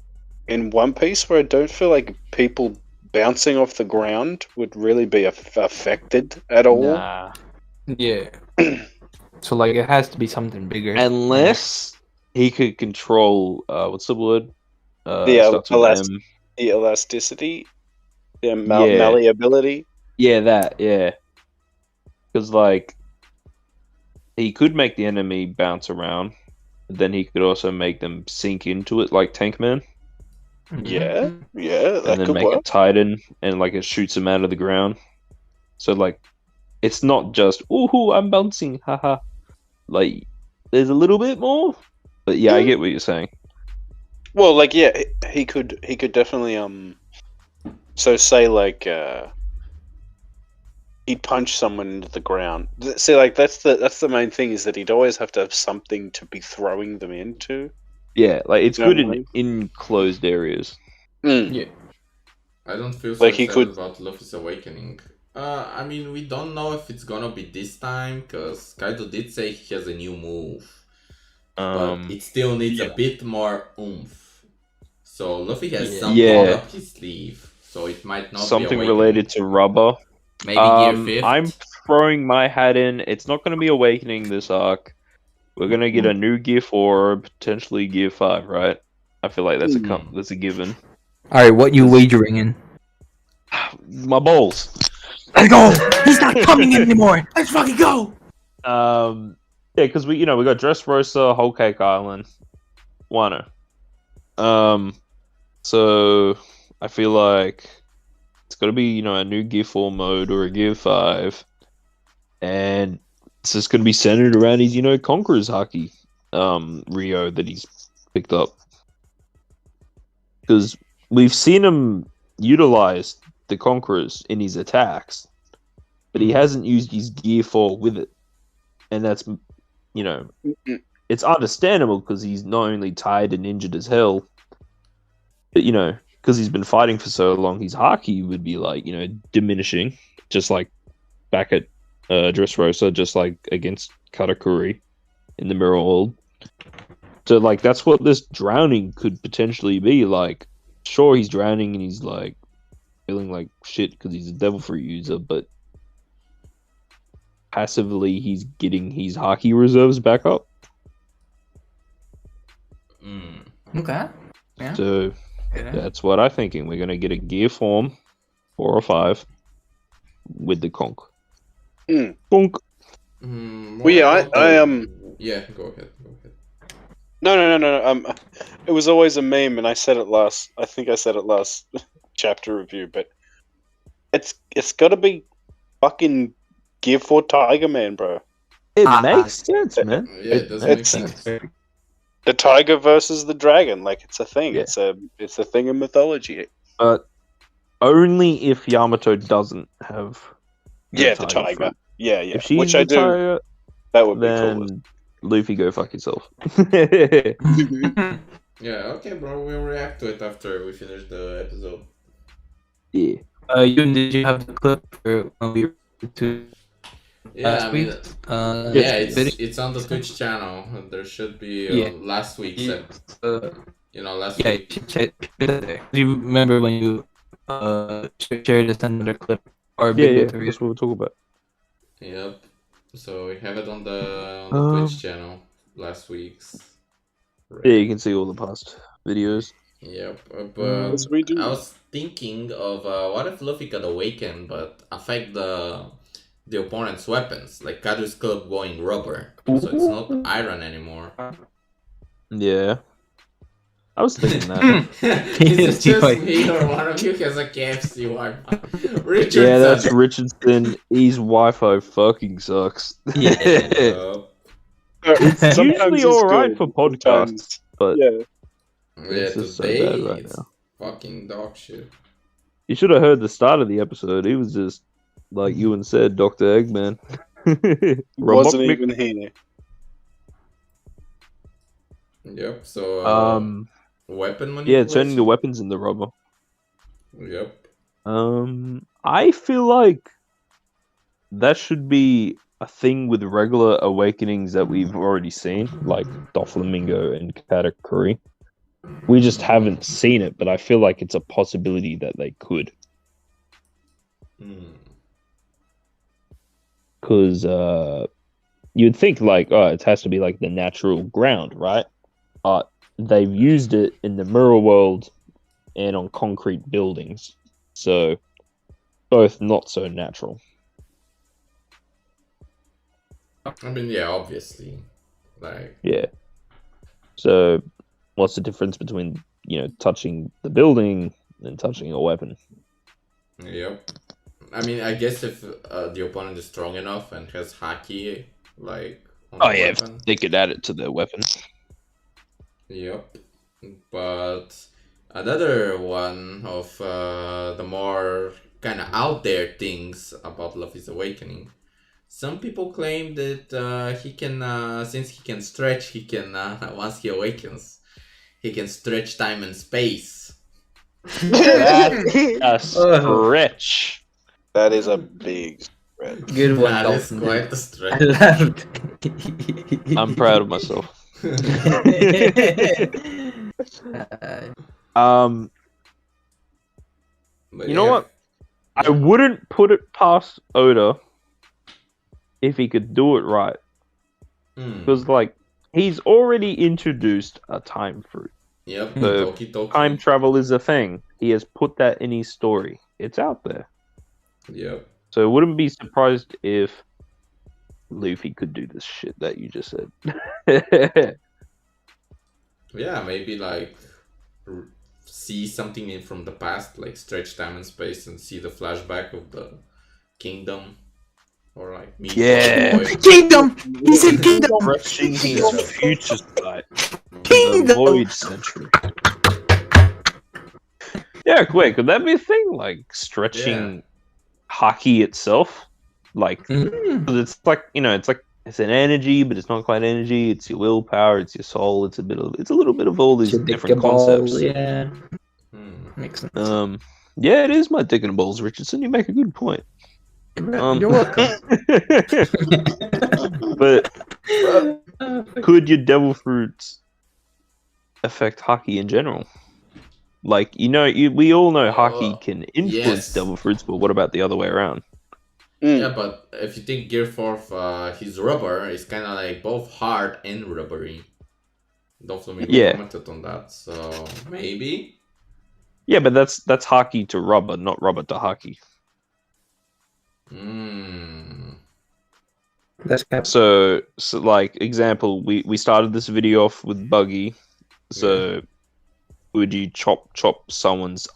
[SPEAKER 1] in One Piece where I don't feel like people bouncing off the ground would really be affected at all.
[SPEAKER 3] Nah.
[SPEAKER 4] Yeah. So like, it has to be something bigger.
[SPEAKER 3] Unless he could control, what's the word?
[SPEAKER 1] The
[SPEAKER 3] Starts with M.
[SPEAKER 1] the elasticity, the
[SPEAKER 3] Yeah.
[SPEAKER 1] malleability.
[SPEAKER 3] Yeah, that, yeah. Because, like, he could make the enemy bounce around, but then he could also make them sink into it like Tankman,
[SPEAKER 1] Yeah, yeah, that
[SPEAKER 3] and then
[SPEAKER 1] could
[SPEAKER 3] make
[SPEAKER 1] work.
[SPEAKER 3] it tighten, and, like, it shoots him out of the ground. So, like, it's not just, ooh, I'm bouncing, haha. Like, there's a little bit more, but yeah, I get what you're saying.
[SPEAKER 1] Well, like, yeah, he could definitely so say like he'd punch someone into the ground. See, like that's the main thing is that he'd always have to have something to be throwing them into.
[SPEAKER 3] Yeah, like, it's
[SPEAKER 1] You know
[SPEAKER 3] good
[SPEAKER 1] what I
[SPEAKER 3] in enclosed areas.
[SPEAKER 1] Mm.
[SPEAKER 2] I don't feel so
[SPEAKER 1] Like, he
[SPEAKER 2] excited
[SPEAKER 1] could-
[SPEAKER 2] about Luffy's awakening. I mean, we don't know if it's gonna be this time, because Kaido did say he has a new move. But it still needs a bit more oomph. So Luffy has
[SPEAKER 4] Yeah.
[SPEAKER 2] something
[SPEAKER 3] Yeah.
[SPEAKER 2] up his sleeve, so it might not
[SPEAKER 3] Something
[SPEAKER 2] be
[SPEAKER 3] related to rubber.
[SPEAKER 2] Maybe Gear 5th.
[SPEAKER 3] I'm throwing my hat in. It's not going to be Awakening this arc. We're going to get a new Gear 4, potentially Gear 5, right? I feel like that's that's a given.
[SPEAKER 4] All right, what you wagering in?
[SPEAKER 3] My balls.
[SPEAKER 4] Let's go. He's not coming in anymore. Let's fucking go.
[SPEAKER 3] Yeah, because we got Dressrosa, Whole Cake Island, Wano. So I feel like it's got to be a new Gear 4 mode or a Gear 5, and it's just going to be centered around his Conqueror's Haki, Rio that he's picked up, because we've seen him utilize the Conquerors in his attacks, but he hasn't used his Gear 4 with it, and that's it's understandable because he's not only tired and injured as hell, but because he's been fighting for so long, his haki would be like diminishing, just like back at Dressrosa, just like against Katakuri in the Mirror World. So like that's what this drowning could potentially be like. Sure, he's drowning and he's like feeling like shit because he's a devil fruit user, but passively he's getting his haki reserves back up.
[SPEAKER 4] Okay. Yeah.
[SPEAKER 3] So that's what I'm thinking. We're gonna get a Gear form 4 or 5 with the conch. Bonk.
[SPEAKER 1] Well, yeah,
[SPEAKER 2] Yeah, go ahead.
[SPEAKER 1] No. It was always a meme, and I said it last. I think I said it last chapter review, but it's got to be fucking Gear 4 Tiger Man, bro.
[SPEAKER 3] It makes sense, man.
[SPEAKER 2] Yeah, it does make sense.
[SPEAKER 1] The tiger versus the dragon, like it's a thing.
[SPEAKER 3] Yeah.
[SPEAKER 1] It's a thing in mythology.
[SPEAKER 3] But only if Yamato doesn't have.
[SPEAKER 1] The tiger.
[SPEAKER 3] fruit.
[SPEAKER 1] Yeah.
[SPEAKER 3] If she's
[SPEAKER 1] Which
[SPEAKER 3] the
[SPEAKER 1] I do.
[SPEAKER 3] tiger,
[SPEAKER 1] That would be
[SPEAKER 3] then
[SPEAKER 1] cool.
[SPEAKER 3] Luffy, go fuck yourself.
[SPEAKER 2] Yeah, okay, bro. We'll react to it after we finish the episode.
[SPEAKER 3] Yeah.
[SPEAKER 4] Yuen, did you have the clip for when we were to
[SPEAKER 2] Yeah,
[SPEAKER 4] last
[SPEAKER 2] I mean,
[SPEAKER 4] week?
[SPEAKER 2] it's on the Twitch channel. There should be last week's episode. Last
[SPEAKER 4] Yeah,
[SPEAKER 2] week.
[SPEAKER 4] check it out there. Do you remember when you shared another clip or
[SPEAKER 3] Yeah,
[SPEAKER 4] video?
[SPEAKER 3] that's what we're talking about.
[SPEAKER 2] Yep. So we have it on the Twitch channel last week's. Right.
[SPEAKER 3] Yeah, you can see all the past videos.
[SPEAKER 2] Yep. But
[SPEAKER 1] Yes, we do.
[SPEAKER 2] I was thinking of what if Luffy could awaken but affect the opponent's weapons, like Kadu's club going rubber, so it's not iron anymore.
[SPEAKER 3] Yeah. I was thinking that.
[SPEAKER 2] Is it just me or one of you has a KFC Wi-Fi? Rchrdsn.
[SPEAKER 3] Yeah, that's Rchrdsn. His Wi-Fi fucking sucks. It's usually alright for podcasts, but it's just so
[SPEAKER 2] today
[SPEAKER 3] bad right
[SPEAKER 2] it's
[SPEAKER 3] now.
[SPEAKER 2] fucking dog shit.
[SPEAKER 3] You should have heard the start of the episode. He was just, like Yuen said, Dr. Eggman.
[SPEAKER 1] Wasn't even here.
[SPEAKER 2] Yep, so weapon manipulation?
[SPEAKER 3] Yeah, turning the weapons into rubber.
[SPEAKER 2] Yep.
[SPEAKER 3] I feel like that should be a thing with regular awakenings that we've already seen, like Doflamingo and Katakuri. We just haven't seen it, but I feel like it's a possibility that they could. Because you'd think like, it has to be like the natural ground, right? But they've used it in the mirror world and on concrete buildings, so both not so natural.
[SPEAKER 2] I mean, yeah, obviously. Like,
[SPEAKER 3] yeah. So, what's the difference between touching the building and touching a weapon?
[SPEAKER 2] Yep. I mean, I guess if the opponent is strong enough and has haki, like, on the weapon.
[SPEAKER 3] They could add it to their weapon.
[SPEAKER 2] Yep. But another one of the more kind of out there things about Luffy's awakening. Some people claim that he can, since he can stretch, he can, once he awakens, he can stretch time and space.
[SPEAKER 3] That's a stretch.
[SPEAKER 1] That is a big stretch.
[SPEAKER 4] Good one,
[SPEAKER 2] That is
[SPEAKER 4] Dolphin.
[SPEAKER 2] quite a stretch.
[SPEAKER 3] I'm proud of myself. You know what? I wouldn't put it past Oda if he could do it right. Because, like, he's already introduced a time fruit.
[SPEAKER 2] Yep,
[SPEAKER 3] So,
[SPEAKER 2] Toki.
[SPEAKER 3] time travel is a thing. He has put that in his story. It's out there.
[SPEAKER 2] Yep.
[SPEAKER 3] So, I wouldn't be surprised if Luffy could do this shit that you just said.
[SPEAKER 2] Yeah, maybe, like, see something in from the past, like stretch time and space and see the flashback of the kingdom. Or like meet
[SPEAKER 4] Kingdom! He said kingdom!
[SPEAKER 3] Stretching his future sight. The Void Century. Yeah, wait, could that be a thing? Like stretching haki itself? Like, 'cause it's like, it's an energy, but it's not quite energy. It's your willpower, it's your soul, it's a little bit of all these different concepts.
[SPEAKER 4] Yeah. Makes sense.
[SPEAKER 3] Yeah, it is my dick and balls, Richardson. You make a good point.
[SPEAKER 4] You're welcome.
[SPEAKER 3] But could your devil fruits affect haki in general? Like, we all know haki can influence devil fruits, but what about the other way around?
[SPEAKER 2] Yeah, but if you think Gear 4, his rubber is kind of like both hard and rubbery. Dolphin commented on that, so maybe.
[SPEAKER 3] Yeah, but that's haki to rubber, not rubber to haki.
[SPEAKER 4] That's cap.
[SPEAKER 3] So like example, we started this video off with Buggy. So would you chop someone's,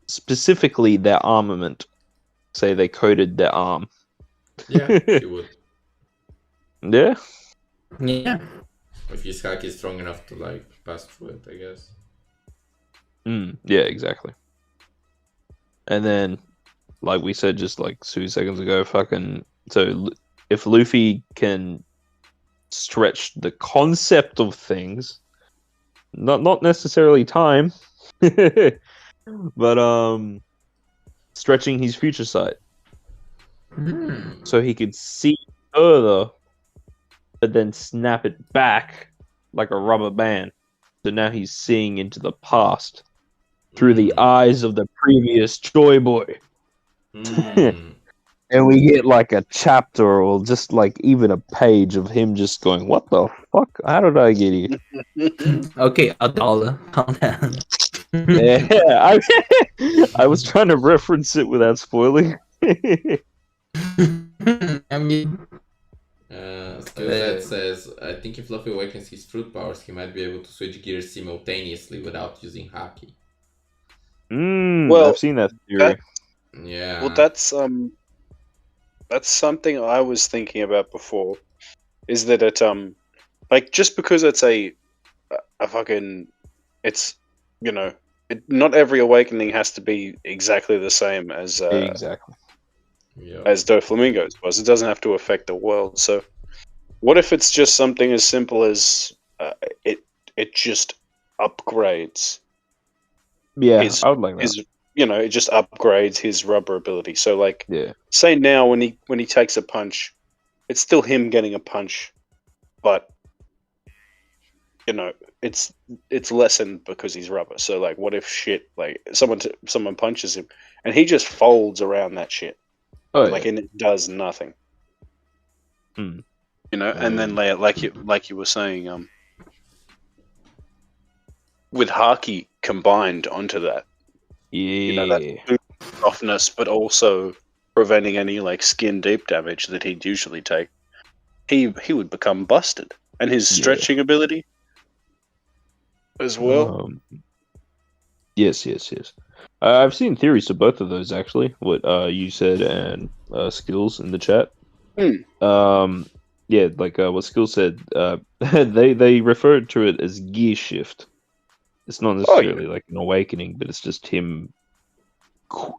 [SPEAKER 3] specifically their armament? Say they coated their arm.
[SPEAKER 2] Yeah, she would.
[SPEAKER 3] Yeah.
[SPEAKER 4] Yeah.
[SPEAKER 2] If his hack is strong enough to like pass through it, I guess.
[SPEAKER 3] Yeah, exactly. And then, like we said just like 2 seconds ago, so if Luffy can stretch the concept of things, not necessarily time, but stretching his future sight, so he could see further, but then snap it back like a rubber band. So now he's seeing into the past through the eyes of the previous Joy Boy. And we get like a chapter or just like even a page of him just going, "What the fuck? How did I get here?"
[SPEAKER 4] Okay, $1. Calm down.
[SPEAKER 3] Yeah, I was trying to reference it without spoiling.
[SPEAKER 4] I mean,
[SPEAKER 2] Skillset says, I think if Luffy awakens his fruit powers, he might be able to switch gears simultaneously without using Haki.
[SPEAKER 1] Well,
[SPEAKER 3] I've seen that theory.
[SPEAKER 2] Yeah.
[SPEAKER 1] Well, that's something I was thinking about before. Is that it like just because it's a fucking, it's, you know, not every awakening has to be exactly the same as
[SPEAKER 3] Exactly.
[SPEAKER 1] as Doflamingo's was. It doesn't have to affect the world. So, what if it's just something as simple as it just upgrades?
[SPEAKER 3] Yeah, I would like that.
[SPEAKER 1] It just upgrades his rubber ability. So, like,
[SPEAKER 3] Yeah.
[SPEAKER 1] say now when he takes a punch, it's still him getting a punch, but it's lessened because he's rubber. So, like, what if someone punches him and he just folds around that shit?
[SPEAKER 3] Oh,
[SPEAKER 1] and it does nothing. And then like you were saying, with Haki combined onto that, that softness, but also preventing any like skin deep damage that he'd usually take, he would become busted, and his stretching ability as well.
[SPEAKER 3] Yes. I've seen theories to both of those actually. What you said and Skills in the chat. Yeah, like what Skills said. They referred to it as gear shift. It's not necessarily like an awakening, but it's just him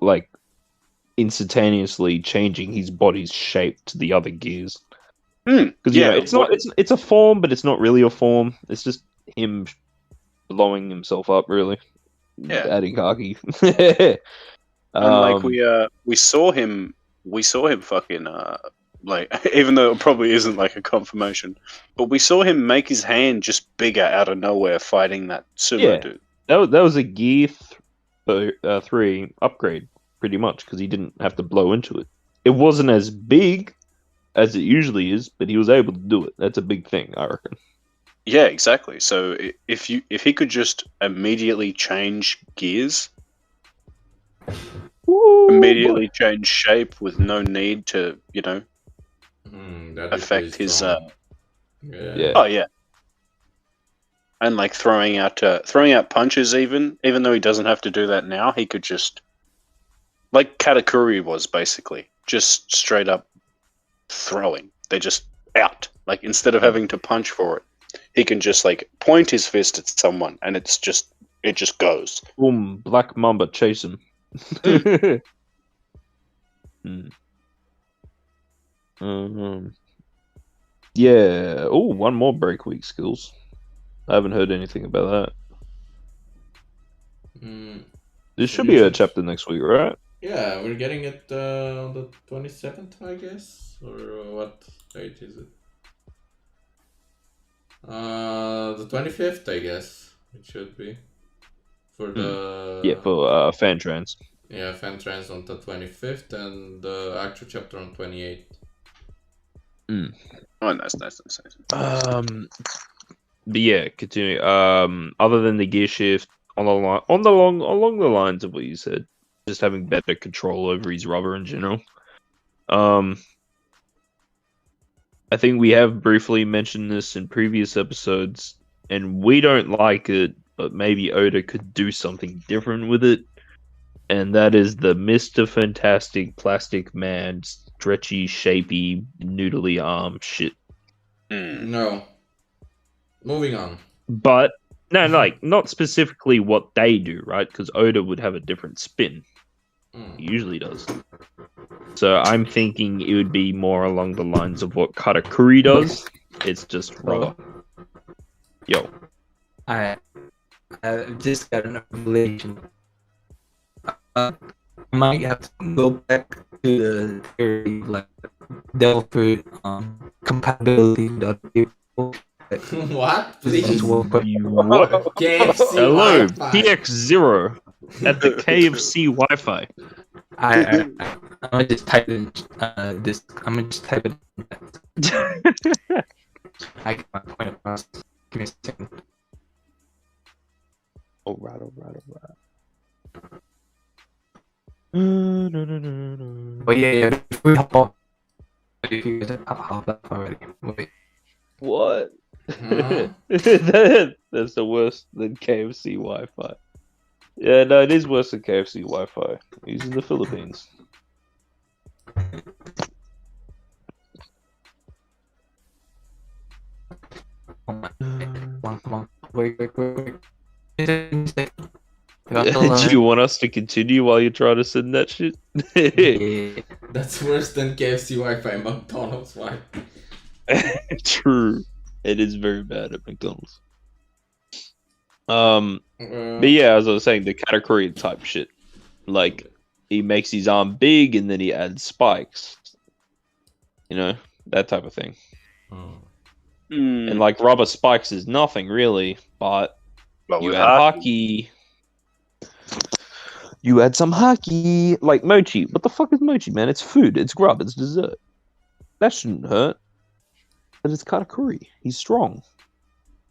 [SPEAKER 3] like instantaneously changing his body's shape to the other gears. Because it's a form, but it's not really a form. It's just him blowing himself up, really.
[SPEAKER 1] Yeah,
[SPEAKER 3] adding Haki.
[SPEAKER 1] And like we saw him fucking like, even though it probably isn't like a confirmation, but we saw him make his hand just bigger out of nowhere fighting that sumo dude.
[SPEAKER 3] That was a gear 3 upgrade, pretty much, because he didn't have to blow into it. It wasn't as big as it usually is, but he was able to do it. That's a big thing, I reckon.
[SPEAKER 1] Yeah, exactly. So if he could just immediately change gears, immediately change shape with no need to, affect his. Oh yeah. And like throwing out punches, even though he doesn't have to do that now, he could just, like Katakuri was basically just straight up throwing. They're just out. Like, instead of having to punch for it, he can just like point his fist at someone, and it just goes.
[SPEAKER 3] Boom! Black Mamba chase him. Yeah. Oh, one more break week skills. I haven't heard anything about that. There should be a chapter next week, right?
[SPEAKER 2] Yeah, we're getting it on the 27th, I guess, or what date is it? The 25th, I guess it should be. For the
[SPEAKER 3] for fan trans.
[SPEAKER 2] Yeah, fan trans on the 25th and the actual chapter on 28th.
[SPEAKER 1] Oh, nice.
[SPEAKER 3] But yeah, continue. Other than the gear shift, along the lines of what you said, just having better control over his rubber in general. I think we have briefly mentioned this in previous episodes, and we don't like it, but maybe Oda could do something different with it. And that is the Mr. Fantastic Plastic Man, stretchy, shapy, noodly arm shit.
[SPEAKER 2] No. Moving on.
[SPEAKER 3] But, no, like, not specifically what they do, right? Because Oda would have a different spin. He usually does. So I'm thinking it would be more along the lines of what Katakuri does. It's just rubber. Yo.
[SPEAKER 4] I just got an revelation. I might have to go back to the theory, like Devil Fruit compatibility.
[SPEAKER 2] What? Please.
[SPEAKER 3] What?
[SPEAKER 2] KFC
[SPEAKER 3] Hello,
[SPEAKER 2] Wi-Fi.
[SPEAKER 3] PX0 at the KFC Wi-Fi.
[SPEAKER 4] I'm gonna just type in this. I'm gonna just type it. I get my point across. Give me a second.
[SPEAKER 3] Alright.
[SPEAKER 4] But yeah. Before we hop off, if you guys have hopped off already. Wait.
[SPEAKER 3] What?
[SPEAKER 2] Huh?
[SPEAKER 3] That's the worst than KFC Wi-Fi. Yeah, no, it is worse than KFC Wi-Fi. He's in the Philippines.
[SPEAKER 4] Come on. Wait.
[SPEAKER 3] Do you want us to continue while you try to send that shit?
[SPEAKER 4] Yeah.
[SPEAKER 2] That's worse than KFC Wi-Fi, McDonald's Wi-Fi.
[SPEAKER 3] True. It is very bad at McDonald's. But yeah, as I was saying, the Katakuri type shit. Like, he makes his arm big and then he adds spikes. You know, that type of thing. And like, rubber spikes is nothing really, but you add hockey. You add some hockey. Like mochi. What the fuck is mochi, man? It's food. It's grub. It's dessert. That shouldn't hurt. But it's Katakuri. He's strong.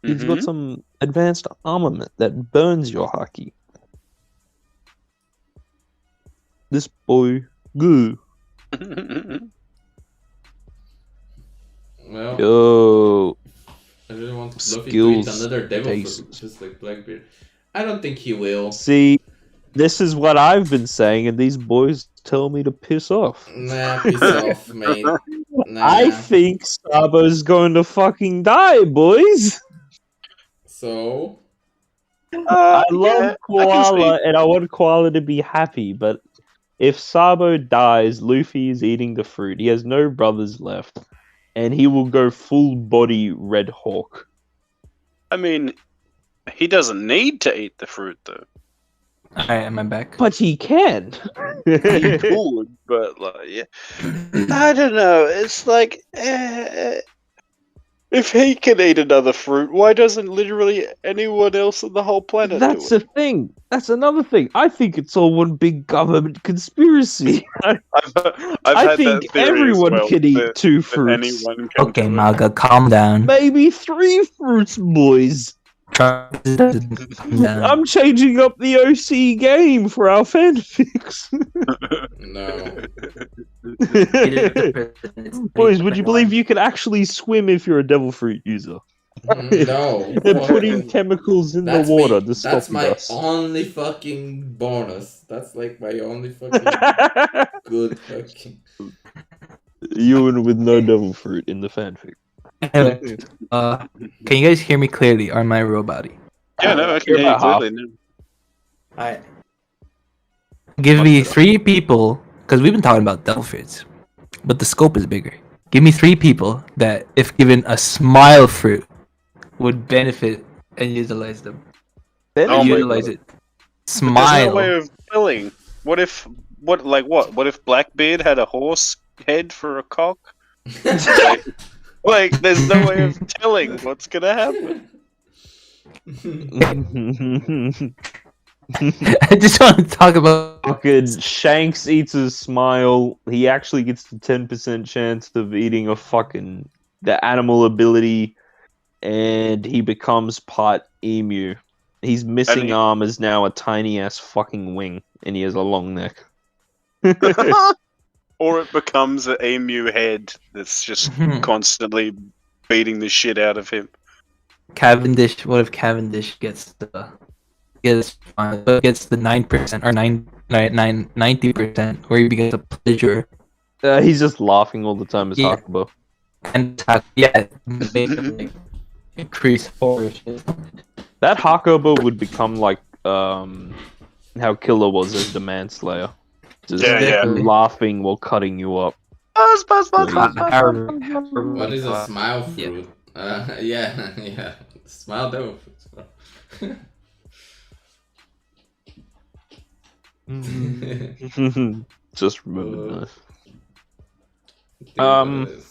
[SPEAKER 3] He's got some advanced armament that burns your hockey. This boy, good.
[SPEAKER 2] Well,
[SPEAKER 3] Yo,
[SPEAKER 2] I really want Luffy to
[SPEAKER 3] skills
[SPEAKER 2] eat another devil
[SPEAKER 3] taste.
[SPEAKER 2] fruit, just like Blackbeard. I don't think he will.
[SPEAKER 3] see, this is what I've been saying, and these boys tell me to piss off.
[SPEAKER 2] Nah, piss off, mate. Nah.
[SPEAKER 3] I think Sabo's going to fucking die, boys.
[SPEAKER 2] So?
[SPEAKER 3] I love Koala, and I want Koala to be happy, but if Sabo dies, Luffy is eating the fruit. He has no brothers left, and he will go full body Red Hawk.
[SPEAKER 1] I mean, he doesn't need to eat the fruit, though.
[SPEAKER 4] Alright, am I back?
[SPEAKER 3] But he can.
[SPEAKER 1] He could, but like, yeah. I don't know. It's like, if he can eat another fruit, why doesn't literally anyone else on the whole planet
[SPEAKER 3] That's
[SPEAKER 1] do
[SPEAKER 3] the thing. That's another thing. I think it's all one big government conspiracy.
[SPEAKER 1] it?
[SPEAKER 3] I
[SPEAKER 1] had
[SPEAKER 3] think
[SPEAKER 1] that theory
[SPEAKER 3] everyone
[SPEAKER 1] as well,
[SPEAKER 3] can eat
[SPEAKER 1] that
[SPEAKER 3] 2 fruits.
[SPEAKER 1] anyone can
[SPEAKER 4] Okay,
[SPEAKER 1] do it.
[SPEAKER 4] Malga, calm down.
[SPEAKER 3] Maybe 3 fruits, boys.
[SPEAKER 4] Calm down.
[SPEAKER 3] I'm changing up the OC game for our fanfics.
[SPEAKER 2] No.
[SPEAKER 3] Boys, would you believe you can actually swim if you're a devil fruit user?
[SPEAKER 2] No.
[SPEAKER 3] They're putting chemicals in the water to stop
[SPEAKER 2] That's my
[SPEAKER 3] us.
[SPEAKER 2] only fucking bonus. That's like my only fucking good fucking.
[SPEAKER 3] Yuen with no devil fruit in the fanfic.
[SPEAKER 4] Anyway, can you guys hear me clearly? Or am I robot-y?
[SPEAKER 1] Yeah, no, I can
[SPEAKER 3] You're
[SPEAKER 1] hear you
[SPEAKER 3] about
[SPEAKER 1] clearly now.
[SPEAKER 4] Alright. Give me 3 people, because we've been talking about devil fruits, but the scope is bigger. Give me 3 people that, if given a smile fruit, would benefit and utilize them.
[SPEAKER 1] Oh my
[SPEAKER 4] Utilize
[SPEAKER 1] God.
[SPEAKER 4] it.
[SPEAKER 1] There's
[SPEAKER 4] Smile.
[SPEAKER 1] no way of telling. What if Blackbeard had a horse head for a cock? like, there's no way of telling what's gonna happen.
[SPEAKER 4] I just want to talk about.
[SPEAKER 3] Fucking Shanks eats a smile. He actually gets the 10% chance of eating the animal ability, and he becomes part emu. His missing arm is now a tiny ass fucking wing, and he has a long neck.
[SPEAKER 1] Or it becomes an emu head that's just constantly beating the shit out of him.
[SPEAKER 4] Cavendish. What if Cavendish gets the 9% or 90%, where he becomes a pleasure
[SPEAKER 3] He's just laughing all the time as
[SPEAKER 4] Yeah.
[SPEAKER 3] Hakuba.
[SPEAKER 4] and like, increase force.
[SPEAKER 3] That Hakuba would become like how Killer was as the Manslayer. Just
[SPEAKER 1] Yeah.
[SPEAKER 3] laughing while cutting you up.
[SPEAKER 1] Buzz.
[SPEAKER 2] What is a smile fruit? Yeah. Smile devil fruit.
[SPEAKER 3] Just remember that.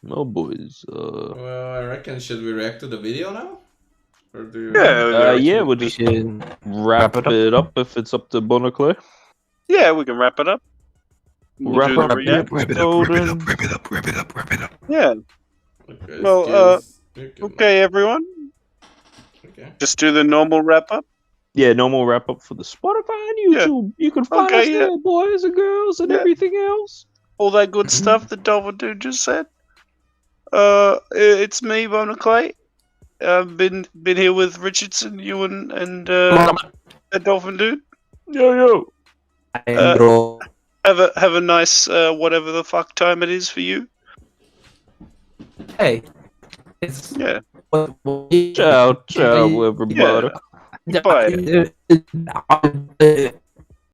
[SPEAKER 3] No boys.
[SPEAKER 2] Well, I reckon should we react to the video now? Or do you...
[SPEAKER 3] Yeah, we'll just wrap it up if it's up to Bonar.
[SPEAKER 1] Yeah, we can wrap it up.
[SPEAKER 3] Wrap
[SPEAKER 1] do
[SPEAKER 3] up
[SPEAKER 1] the
[SPEAKER 3] the
[SPEAKER 1] react.
[SPEAKER 3] episode.
[SPEAKER 5] Wrap it up.
[SPEAKER 1] Yeah.
[SPEAKER 2] Okay,
[SPEAKER 1] Well,
[SPEAKER 2] skills. You can-
[SPEAKER 1] Okay, everyone.
[SPEAKER 2] Okay.
[SPEAKER 1] Just do the normal wrap up.
[SPEAKER 3] Yeah, normal wrap up for the Spotify and YouTube. You can find
[SPEAKER 1] Okay,
[SPEAKER 3] us there, boys and girls, and
[SPEAKER 1] Yeah.
[SPEAKER 3] everything else.
[SPEAKER 1] All that good stuff that Dolphin Dude just said. It's me, Bonar Clay. I've been here with Rchrdsn, Yuen, and Dolphin Dude.
[SPEAKER 3] Yo.
[SPEAKER 1] Have a nice whatever the fuck time it is for you.
[SPEAKER 4] Hey, it's
[SPEAKER 1] Yeah.
[SPEAKER 3] Ciao, everybody.
[SPEAKER 1] Bye.